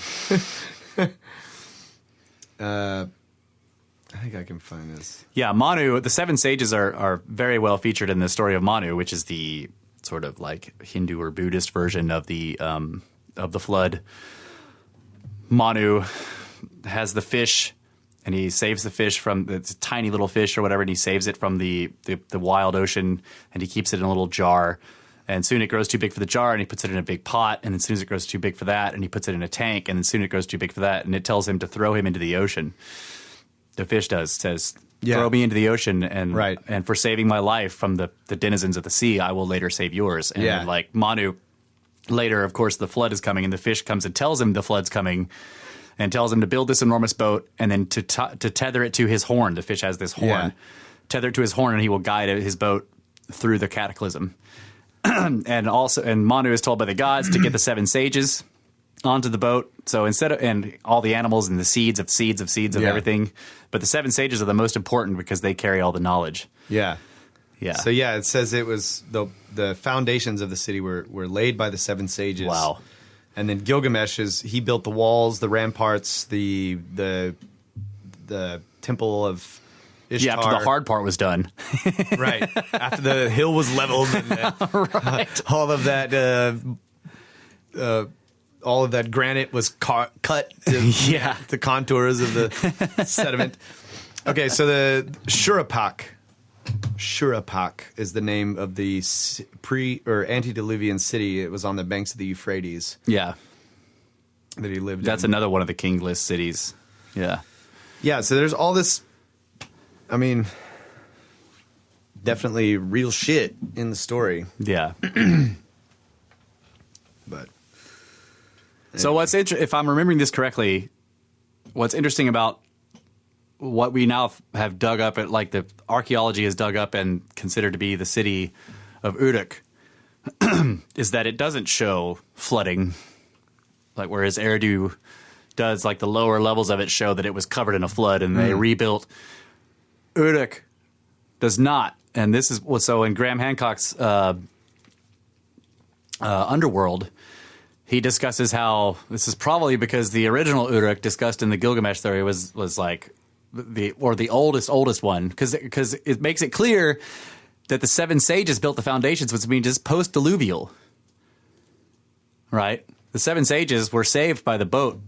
I think I can find this. Yeah, Manu, the 7 sages are very well featured in the story of Manu, which is the sort of like Hindu or Buddhist version of the flood. Manu has the fish, and he saves the fish from it's a tiny little fish or whatever, and he saves it from the wild ocean, and he keeps it in a little jar. And soon it grows too big for the jar, and he puts it in a big pot. And as soon as it grows too big for that, and he puts it in a tank, and then soon it grows too big for that, and it tells him to throw him into the ocean. The fish says, throw me into the ocean, and for saving my life from the denizens of the sea, I will later save yours. And then, like Manu, later, of course, the flood is coming, and the fish comes and tells him the flood's coming, and tells him to build this enormous boat, and then to tether it to his horn. The fish has this horn. Yeah. Tether it to his horn, and he will guide his boat through the cataclysm. And Manu is told by the gods to get the 7 sages onto the boat. So and all the animals and the seeds of everything. But the 7 sages are the most important because they carry all the knowledge. Yeah. Yeah. So it says it was the foundations of the city were laid by the 7 sages. Wow. And then Gilgamesh he built the walls, the ramparts, the temple of Ishtar. Yeah, after the hard part was done. Right. After the hill was leveled and Right. all of that granite was cut to the contours of the sediment. Okay, so the Shurapak is the name of the antediluvian city. It was on the banks of the Euphrates. Yeah. That he lived in. That's another one of the king list cities. Yeah. Yeah, so there's all this, I mean, definitely real shit in the story. Yeah. But so if I'm remembering this correctly, what's interesting about what we now have dug up, like the archaeology has dug up and considered to be the city of Uruk, is that it doesn't show flooding, like whereas Eridu does. Like the lower levels of it show that it was covered in a flood and they rebuilt. Uruk does not, and this is so in Graham Hancock's Underworld. He discusses how this is probably because the original Uruk discussed in the Gilgamesh theory was like the oldest one, because it makes it clear that the 7 sages built the foundations, which means just post-diluvial, right? The 7 sages were saved by the boat.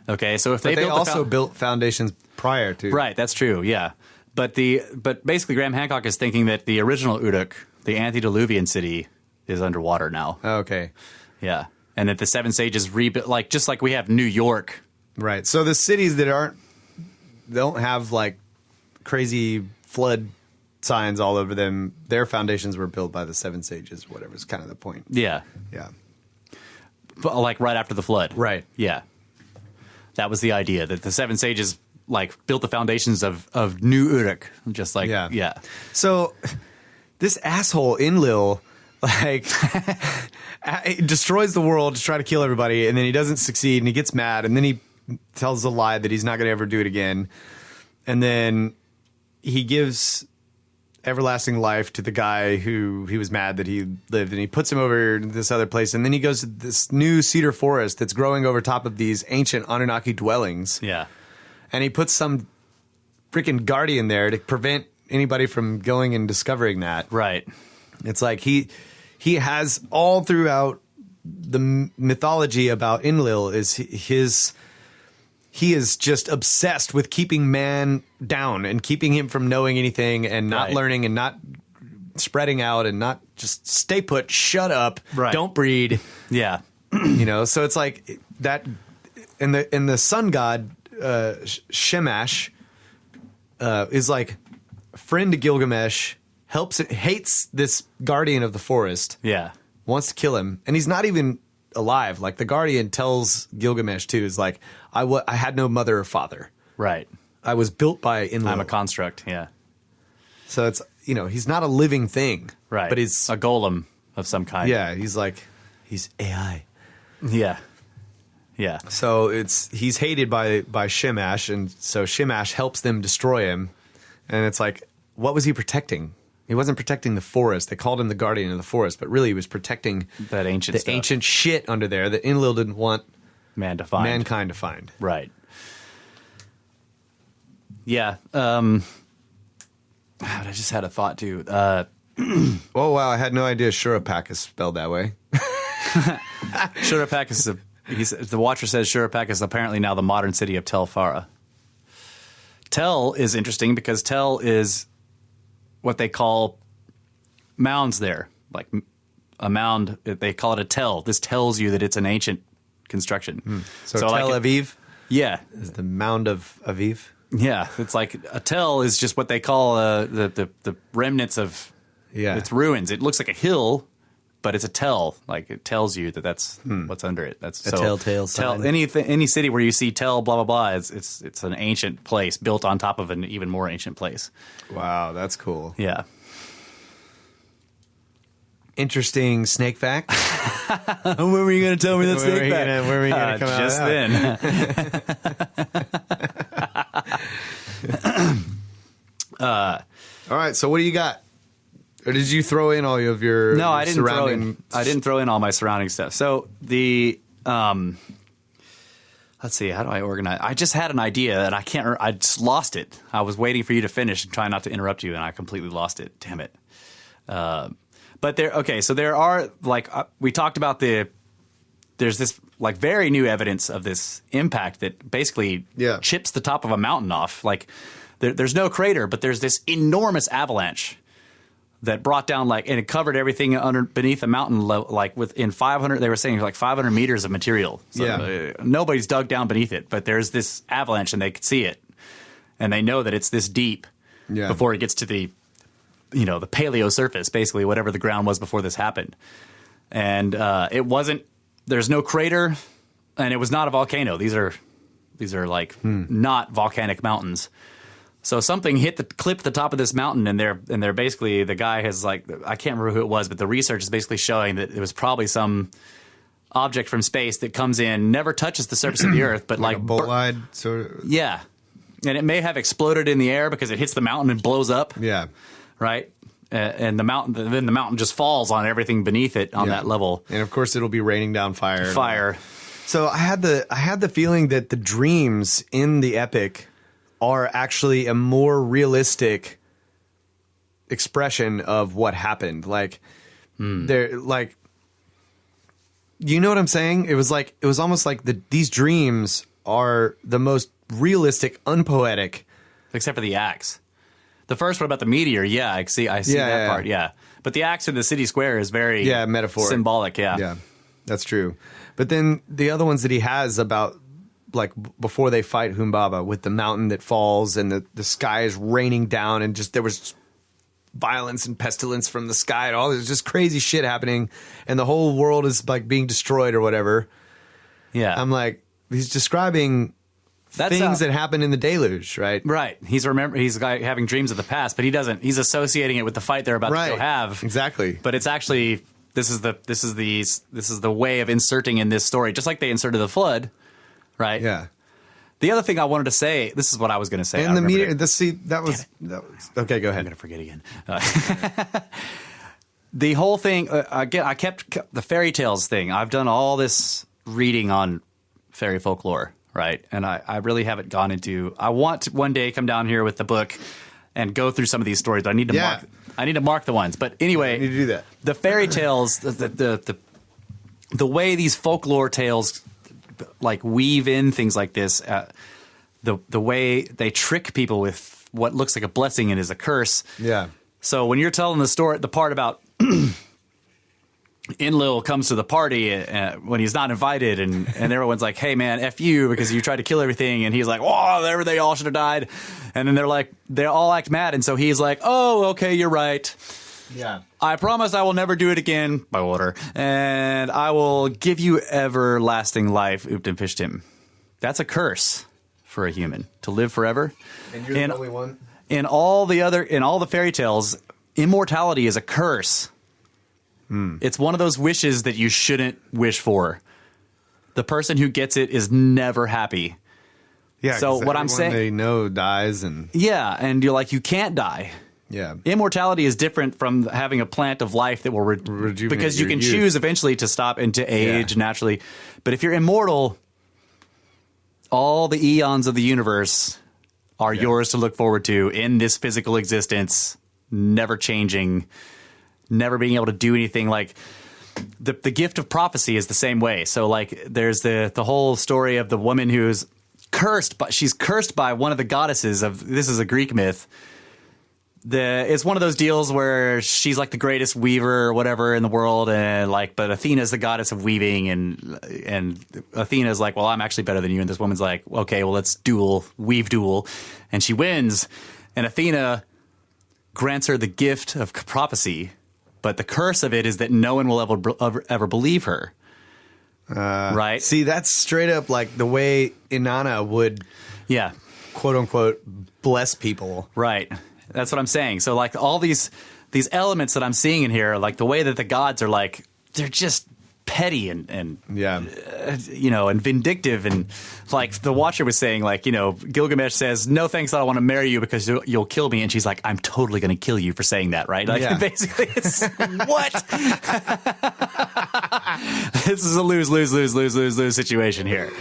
Okay, so if they also built foundations prior to, right? That's true. Yeah, but basically Graham Hancock is thinking that the original Uruk, the antediluvian city, is underwater now. Okay. Yeah, and that the 7 sages rebuilt, just like we have New York. Right. So the cities that don't have like crazy flood signs all over them, their foundations were built by the 7 sages. Whatever is kind of the point. Yeah, Yeah. but like right after the flood. Right. Yeah, that was the idea, that the 7 sages built the foundations of New Uruk, just like yeah. So this asshole Enlil. He destroys the world to try to kill everybody, and then he doesn't succeed, and he gets mad, and then he tells a lie that he's not going to ever do it again. And then he gives everlasting life to the guy who he was mad that he lived, and he puts him over to this other place, and then he goes to this new cedar forest that's growing over top of these ancient Anunnaki dwellings. Yeah. And he puts some freaking guardian there to prevent anybody from going and discovering that. Right. It's like he has all throughout the mythology about Enlil is he is just obsessed with keeping man down and keeping him from knowing anything and not learning and not spreading out and not just stay put, shut up, don't breed. Yeah. So it's like that. And the sun god Shamash is like a friend to Gilgamesh. Hates this guardian of the forest. Yeah. Wants to kill him. And he's not even alive. Like the guardian tells Gilgamesh too, is like, I had no mother or father. Right. I was built by Enlil. I'm a construct. Yeah. So it's, he's not a living thing. Right. But he's a golem of some kind. Yeah. He's AI. Yeah. Yeah. So he's hated by Shamash. And so Shamash helps them destroy him. And it's like, what was he protecting? He wasn't protecting the forest. They called him the guardian of the forest, but really he was protecting that ancient shit under there that Enlil didn't want mankind to find. Right. Yeah. I just had a thought too. Oh wow! I had no idea Shurapak is spelled that way. Shurapak is the Watcher says Shurapak is apparently now the modern city of Tel Farah. Tel is interesting because Tel is what they call mounds there, like a mound. They call it a tell. This tells you that it's an ancient construction. So Tel Aviv yeah, is the Mound of Aviv. yeah. It's like a tell is just what they call the remnants of its ruins. It looks like a hill, but it's a tell. Like it tells you that that's what's under it. That's a telltale sign. Any city where you see tell blah blah blah, it's an ancient place built on top of an even more ancient place. Wow, that's cool. Yeah. Interesting snake fact. When were you going to tell me that snake fact? When were you going to come out Just then. All right, so what do you got? Or did you throw in all of your No, I didn't surrounding... I didn't throw in all my surrounding stuff. So the let's see, how do I organize? I just had an idea and I just lost it. I was waiting for you to finish and trying not to interrupt you, and I completely lost it. Damn it. But so there are, like, we talked about there's this, like, very new evidence of this impact that basically chips the top of a mountain off. Like, there's no crater, but there's this enormous avalanche that brought down, like, and it covered everything beneath the mountain, like, within 500, they were saying, like, 500 meters of material. So nobody's dug down beneath it, but there's this avalanche, and they could see it. And they know that it's this deep before it gets to the paleo surface, basically whatever the ground was before this happened. And there's no crater, and it was not a volcano. These are like not volcanic mountains. So something clipped the top of this mountain, and they're basically, the guy has, like, I can't remember who it was, but the research is basically showing that it was probably some object from space that comes in, never touches the surface of the earth, but like a bolide sort of. Yeah. And it may have exploded in the air because it hits the mountain and blows up. Yeah. Right? And the mountain just falls on everything beneath it on that level. And of course it'll be raining down fire. So I had the feeling that the dreams in the epic are actually a more realistic expression of what happened. Like they're like, you know what I'm saying? It was almost like these dreams are the most realistic, unpoetic, except for the axe. The first one about the meteor, I see that part, But the axe in the city square is very metaphoric, symbolic, Yeah, that's true. But then the other ones that he has about, like, before they fight Humbaba with the mountain that falls and the sky is raining down and just there was violence and pestilence from the sky and all this just crazy shit happening and the whole world is, like, being destroyed or whatever. Yeah. I'm like, he's describing things that happened in the deluge, right? Right. He's having dreams of the past, but he's associating it with the fight they're about to go have. Exactly. But it's actually this is the way of inserting in this story, just like they inserted the flood, right? Yeah. The other thing I wanted to say, this is what I was going to say. And the meteor, that was okay, go ahead. I'm going to forget again. The whole thing, again, I kept the fairy tales thing. I've done all this reading on fairy folklore. Right. And I really haven't gone into, I want to one day come down here with the book and go through some of these stories. But I need to mark the ones. But anyway, you need to do that. The fairy tales, the way these folklore tales, like, weave in things like this, the way they trick people with what looks like a blessing and is a curse. Yeah. So when you're telling the story, the part about Enlil comes to the party when he's not invited, and everyone's like, "Hey man, F you, because you tried to kill everything," and he's like, "Oh, they all should have died," and then they all act mad, and so he's like, "Oh, okay, you're right. Yeah, I promise I will never do it again by water, and I will give you everlasting life." Ooptim Fishtim. That's a curse for a human to live forever. And you're the only one. In all the fairy tales, immortality is a curse. It's one of those wishes that you shouldn't wish for. The person who gets it is never happy. Yeah. So what I'm saying, they know dies, and and you're like, you can't die. Yeah. Immortality is different from having a plant of life that will rejuvenate, because you can choose eventually to stop and to age naturally. But if you're immortal, all the eons of the universe are yours to look forward to in this physical existence, never changing. Never being able to do anything. Like the gift of prophecy is the same way. So, like, there's the whole story of the woman who's cursed, but she's cursed by one of the goddesses of, this is a Greek myth, it's one of those deals where she's like the greatest weaver or whatever in the world, and like, but Athena's the goddess of weaving, and Athena's like, well, I'm actually better than you, and this woman's like, okay, well, let's weave duel, and she wins, and Athena grants her the gift of prophecy, but the curse of it is that no one will ever believe her. Right? See, that's straight up like the way Inanna would, quote unquote, bless people. Right. That's what I'm saying. So like all these elements that I'm seeing in here, like the way that the gods are like, they're just petty and and vindictive, and like the Watcher was saying, like, Gilgamesh says, no thanks, I don't want to marry you because you'll kill me, and she's like, I'm totally going to kill you for saying that, right? Like basically it's what? This is a lose situation here.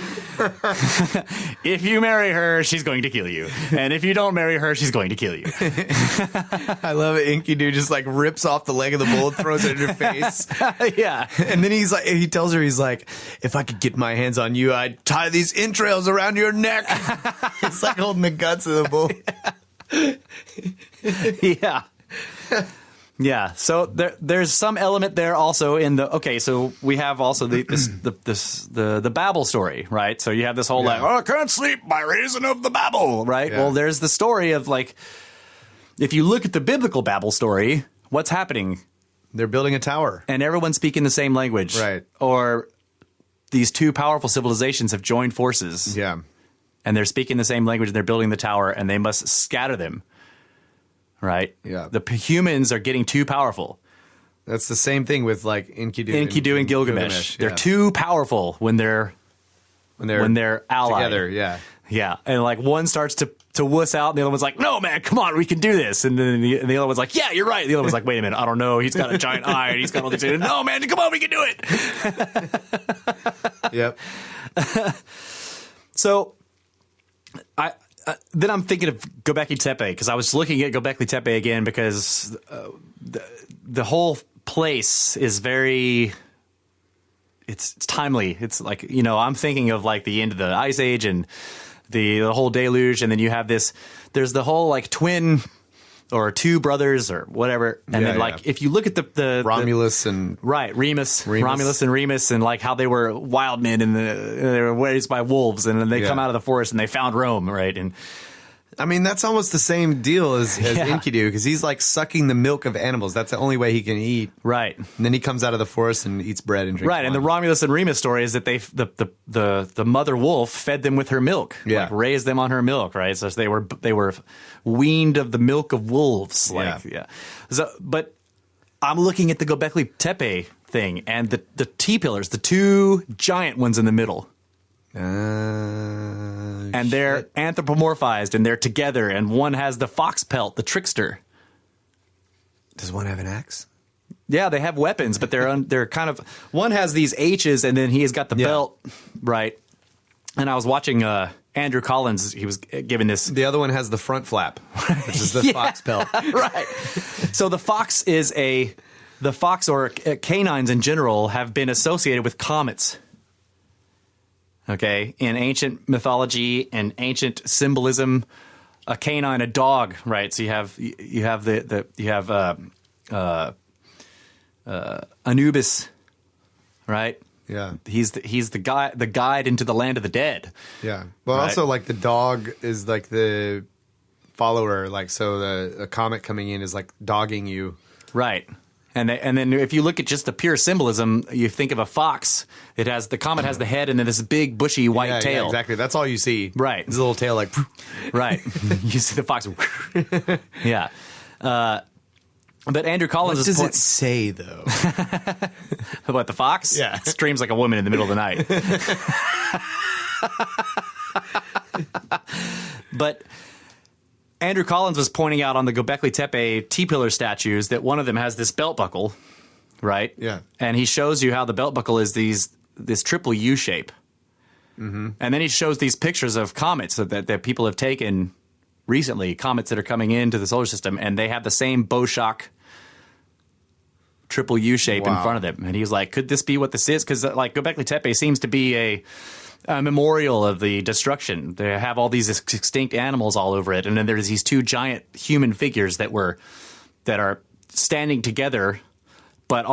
If you marry her, she's going to kill you, and if you don't marry her, she's going to kill you. I love it. Enkidu just like rips off the leg of the bull, throws it in her face. Yeah. And then he's like, he tells her, he's like, if I could get my hands on you, I'd tie these entrails around your neck. It's like holding the guts of the bull. Yeah. Yeah. So there's some element there also in the, okay, so we have also the Babel story, right? So you have this whole like, oh, I can't sleep by reason of the Babel, right? Yeah. Well, there's the story of like, if you look at the biblical Babel story, what's happening? They're building a tower. And everyone's speaking the same language. Right. Or these two powerful civilizations have joined forces. Yeah. And they're speaking the same language, and they're building the tower, and they must scatter them. Right? Yeah. The humans are getting too powerful. That's the same thing with like Enkidu and Gilgamesh. They're too powerful when they're allied. Together, yeah. Yeah. And like one starts to wuss out, and the other one's like, no, man, come on, we can do this. And then the other one's like, yeah, you're right. The other one's like, wait a minute, I don't know. He's got a giant eye, and he's got all these things. No, man, come on, we can do it. Yep. So then I'm thinking of Göbekli Tepe, because I was looking at Göbekli Tepe again, because the whole place is very... It's timely. It's like, I'm thinking of like the end of the Ice Age and the whole deluge, and then you have there's the whole like twin or two brothers or whatever, and then like if you look at the Romulus and Romulus and Remus, and like how they were wild men and they were raised by wolves, and then they come out of the forest and they found Rome, right? And I mean, that's almost the same deal as Enkidu, because he's like sucking the milk of animals. That's the only way he can eat. Right. And then he comes out of the forest and eats bread and drinks wine. And the Romulus and Remus story is that the mother wolf fed them with her milk. Yeah. Like raised them on her milk, right? So they were weaned of the milk of wolves. Like, yeah. So, but I'm looking at the Göbekli Tepe thing, and the T-pillars, the two giant ones in the middle. And they're anthropomorphized, and they're together, and one has the fox pelt, the trickster. Does one have an axe? Yeah, they have weapons, but they're kind of... One has these H's, and then he has got the belt, right? And I was watching Andrew Collins. He was giving this... The other one has the front flap, which is the fox pelt. Right. So the fox is the fox, or canines in general, have been associated with comets. Okay, in ancient mythology and ancient symbolism, a canine, a dog, right? So you have Anubis, right? Yeah, he's the guide into the land of the dead. Yeah, well, also like the dog is like the follower, like so a comet coming in is like dogging you, right? And then if you look at just the pure symbolism, you think of a fox. The comet has the head and then this big bushy white tail. Yeah, exactly. That's all you see. Right. This little tail like. Right. You see the fox. Yeah. But Andrew Collins what does it say, though? What, the fox? Yeah. It screams like a woman in the middle of the night. But Andrew Collins was pointing out on the Göbekli Tepe T-pillar statues that one of them has this belt buckle, right? Yeah. And he shows you how the belt buckle is this triple U shape. Mm-hmm. And then he shows these pictures of comets that people have taken recently, comets that are coming into the solar system, and they have the same Bow-Shock triple U shape in front of them. And he's like, could this be what this is? Because like Göbekli Tepe seems to be a memorial of the destruction. They have all these extinct animals all over it, and then there's these two giant human figures that are standing together, but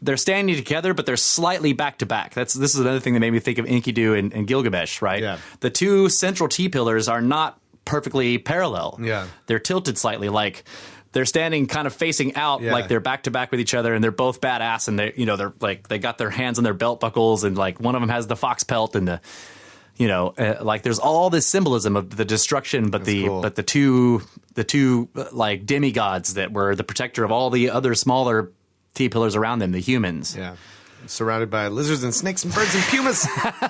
they're standing together, but they're slightly back to back. This is another thing that made me think of Enkidu and Gilgamesh, right? Yeah. The two central T-pillars are not perfectly parallel. Yeah. They're tilted slightly, like they're standing kind of facing out, like they're back to back with each other, and they're both badass, and they're like they got their hands on their belt buckles, and like one of them has the fox pelt, and like there's all this symbolism of the destruction, but the two like demigods that were the protector of all the other smaller T-pillars around them, the humans. Yeah, surrounded by lizards and snakes and birds and pumas.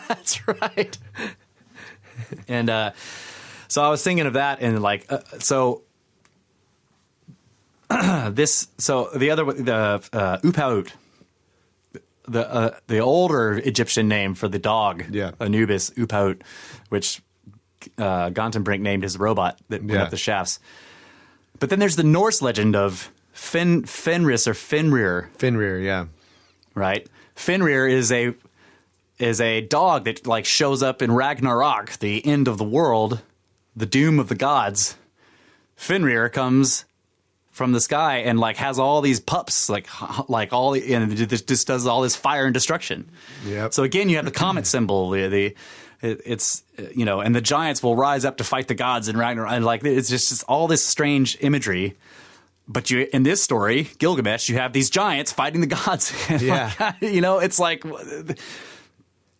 That's right. And so I was thinking of that, and like Upaut, the older Egyptian name for the dog, Anubis, Upaut, which Gantenbrink named his robot that went up the shafts. But then there's the Norse legend of Fenris or Fenrir. Fenrir, yeah. Right? Fenrir is a dog that like shows up in Ragnarok, the end of the world, the doom of the gods. Fenrir comes from the sky and like has all these pups, and just does all this fire and destruction. Yep. So again, you have the comet symbol. It's and the giants will rise up to fight the gods in Ragnarok. And like it's just all this strange imagery. But in this story, Gilgamesh, you have these giants fighting the gods. It's like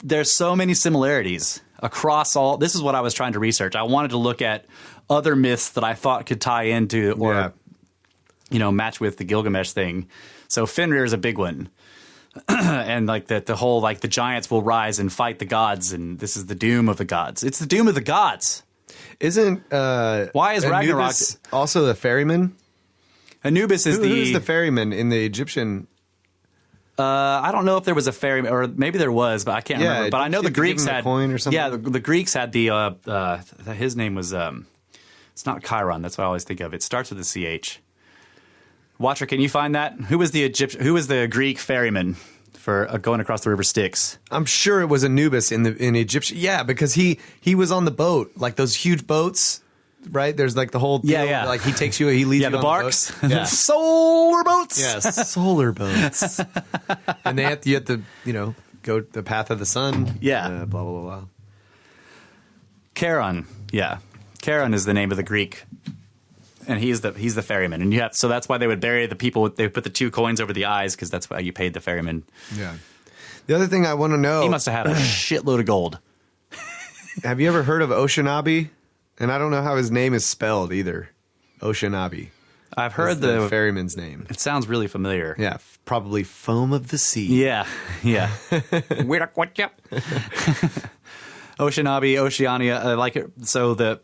there's so many similarities across all. This is what I was trying to research. I wanted to look at other myths that I thought could tie into or match with the Gilgamesh thing. So Fenrir is a big one. And like the whole like the giants will rise and fight the gods, and this is the doom of the gods. It's the doom of the gods. Isn't why is Ragnarok also the ferryman? Anubis is who's the ferryman in the Egyptian? I don't know if there was a ferryman, or maybe there was, but I can't remember. But I know the Greeks had a coin or something. Yeah, the Greeks had his name was it's not Chiron. That's what I always think of. It starts with a CH. Watcher, can you find that? Who was the Greek ferryman for going across the river Styx? I'm sure it was Anubis in Egyptian. Yeah, because he was on the boat, like those huge boats, right? There's like the whole deal, like he takes you, he leads you the on barks, the boat. Yeah. solar boats. Yes, solar boats. And you have to go the path of the sun. Yeah, blah blah blah. Charon, Charon is the name of the Greek. And he's the ferryman, and so that's why they would bury the people. They would put the two coins over the eyes because that's why you paid the ferryman. Yeah. The other thing I want to know, he must have had a shitload of gold. Have you ever heard of Oceanabi? And I don't know how his name is spelled either. Oceanabi. I've heard the ferryman's name. It sounds really familiar. Yeah, probably foam of the sea. Yeah. Oceanabi, Oceania. I like it. So the.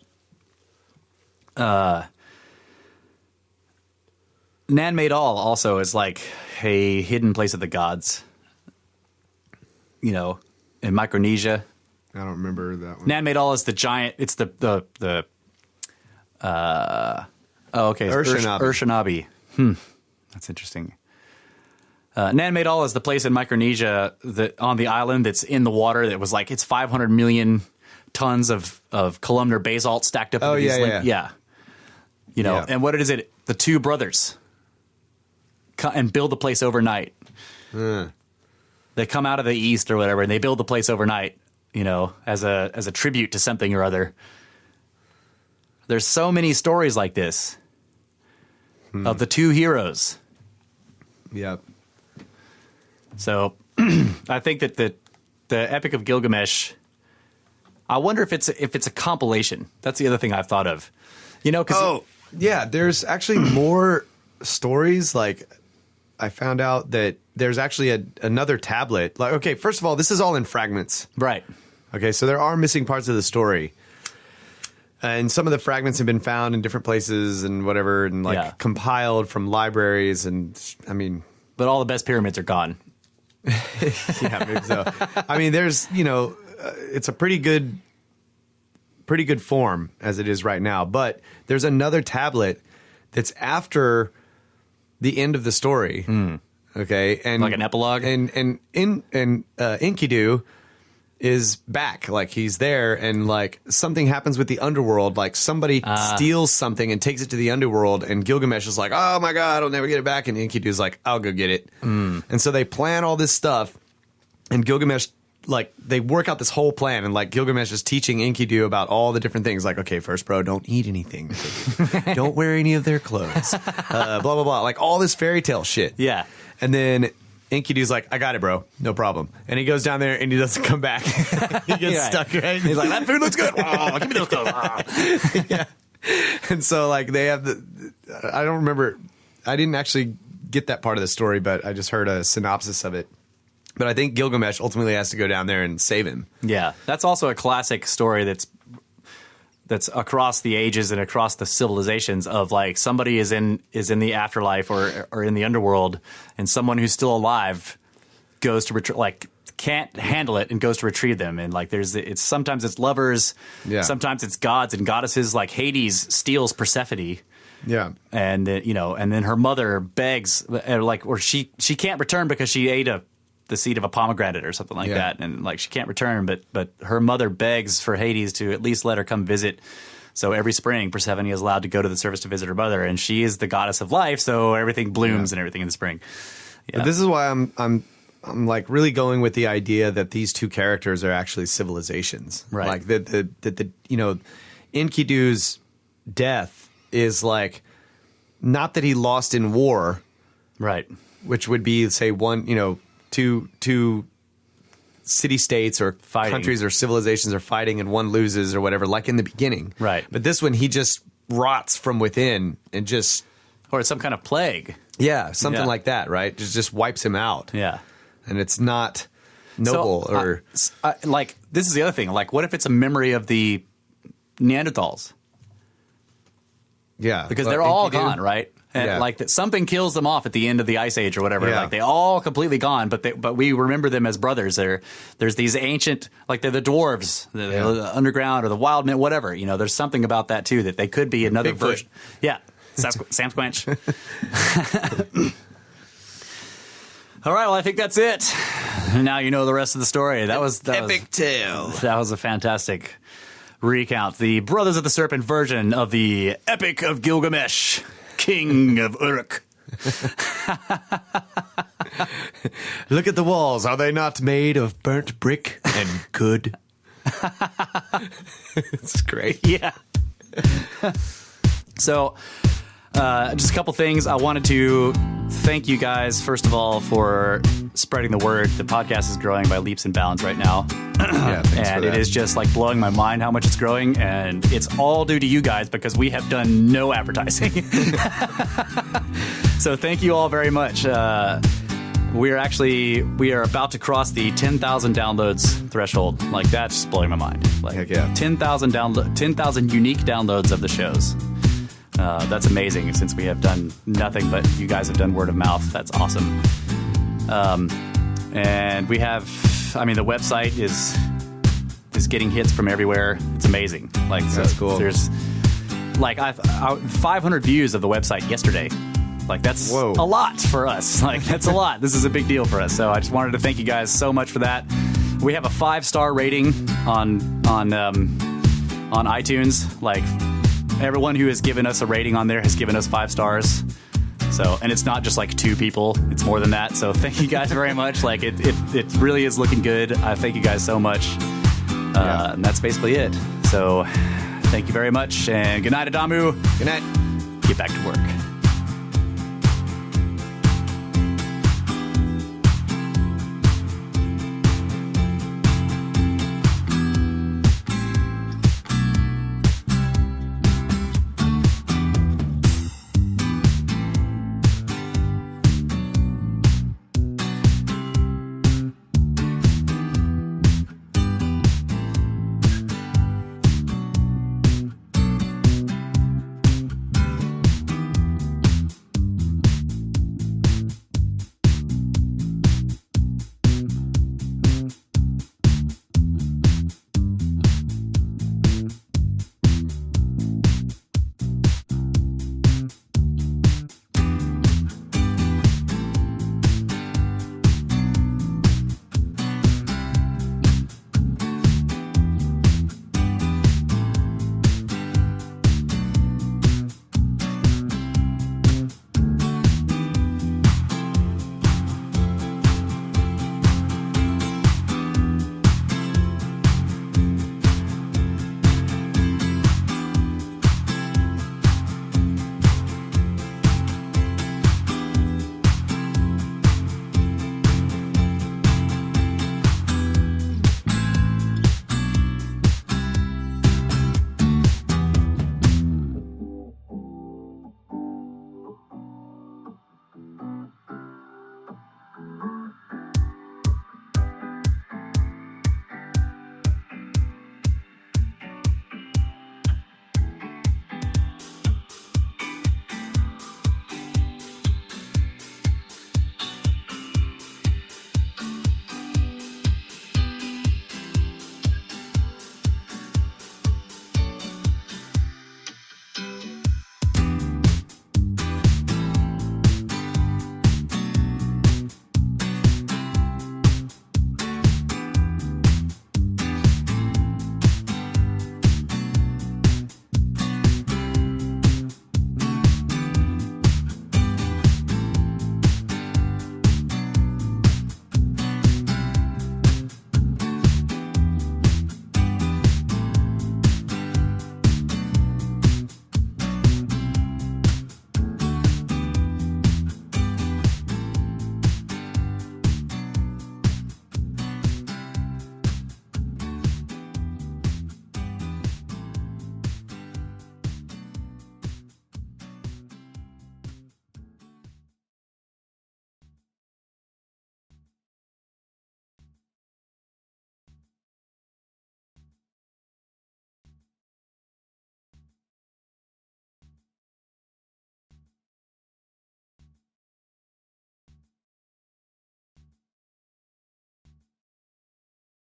Nan Madol also is like a hidden place of the gods. In Micronesia. I don't remember that one. Nan Madol is the giant. It's the Urshanabi. That's interesting. Nan Madol is the place in Micronesia on the island that's in the water that was like it's 500 million tons of columnar basalt stacked up. Oh, yeah. And what is it? The two brothers and build the place overnight. They come out of the east or whatever, and they build the place overnight. As a tribute to something or other. There's so many stories like this of the two heroes. Yep. So I think that the Epic of Gilgamesh. I wonder if it's a compilation. That's the other thing I've thought of. There's actually more stories. Like I found out that there's actually another tablet. Like, okay, first of all, this is all in fragments, right? Okay, so there are missing parts of the story, and some of the fragments have been found in different places and whatever, and compiled from libraries. And I mean, but all the best pyramids are gone. Yeah, maybe so. I mean, there's it's a pretty good form as it is right now. But there's another tablet that's after the end of the story. Okay, and like an epilogue. And Enkidu is back. Like he's there, and like something happens with the underworld. Like somebody steals something and takes it to the underworld, and Gilgamesh is like, "Oh my god, I'll never get it back." And Enkidu's like, "I'll go get it." And so they plan all this stuff, and Gilgamesh, like, they work out this whole plan, and like Gilgamesh is teaching Enkidu about all the different things. Like, okay, first, bro, don't eat anything. Don't wear any of their clothes. Blah blah blah. Like all this fairy tale shit. Yeah. And then Enkidu's like, I got it, bro. No problem. And he goes down there and he doesn't come back. He gets stuck, right? He's like, that food looks good. Oh, give me those clothes. Oh. Yeah. And so, like, they have I don't remember. I didn't actually get that part of the story, but I just heard a synopsis of it. But I think Gilgamesh ultimately has to go down there and save him. Yeah. That's also a classic story that's across the ages and across the civilizations of like somebody is in the afterlife or in the underworld, and someone who's still alive goes to like can't handle it and goes to retrieve them. And like it's sometimes it's lovers, sometimes it's gods and goddesses. Like Hades steals Persephone. Yeah. And and then her mother begs, or she can't return because she ate the seed of a pomegranate or something like that, and like she can't return, but her mother begs for Hades to at least let her come visit. So every spring, Persephone is allowed to go to the surface to visit her mother, and she is the goddess of life, so everything blooms and everything in the spring. Yeah. But this is why I'm like really going with the idea that these two characters are actually civilizations, right? Like the Enkidu's death is like not that he lost in war, right? Which would be say two city-states or countries or civilizations are fighting and one loses or whatever, like in the beginning. Right. But this one, he just rots from within and just... Or it's some kind of plague. Yeah, something like that, right? Just wipes him out. Yeah. And it's not noble or... like, this is the other thing. Like, what if it's a memory of the Neanderthals? Yeah. Because they're all gone, right? And like that, something kills them off at the end of the Ice Age or whatever. Yeah. Like they all completely gone, but we remember them as brothers. There's these ancient, like they're the dwarves, the underground or the wild men, whatever. There's something about that too, that they could be another Bigfoot. version. Yeah, Sam Squanch. All right, well, I think that's it. Now you know the rest of the story. That was epic tale. That was a fantastic recount. The Brothers of the Serpent version of the Epic of Gilgamesh, King of Uruk. Look at the walls. Are they not made of burnt brick and good? It's great. Yeah. So, just a couple things. I wanted to thank you guys, first of all, for spreading the word. The podcast is growing by leaps and bounds right now. Yeah, thanks and for it that. is just like blowing my mind how much it's growing. And it's all due to you guys because we have done no advertising. So thank you all very much. We are about to cross the 10,000 downloads threshold. Like, that's just blowing my mind. Like, Heck yeah. 10,000 unique downloads of the shows. That's amazing since we have done nothing but you guys have done word of mouth. That's awesome. And we have, the website is getting hits from everywhere. It's amazing. Like, that's cool. There's like 500 views of the website yesterday. Like, that's Whoa. a lot for us. Like, that's a lot. This is a big deal for us. So I just wanted to thank you guys so much for that. We have a 5-star rating on iTunes. Like, everyone who has given us a rating on there has given us 5 stars. So, and it's not just like 2 people, it's more than that. So thank you guys very much. Like, it really is looking good. I thank you guys so much. And that's basically it. So thank you very much. And good night, Adamu. Good night. Get back to work.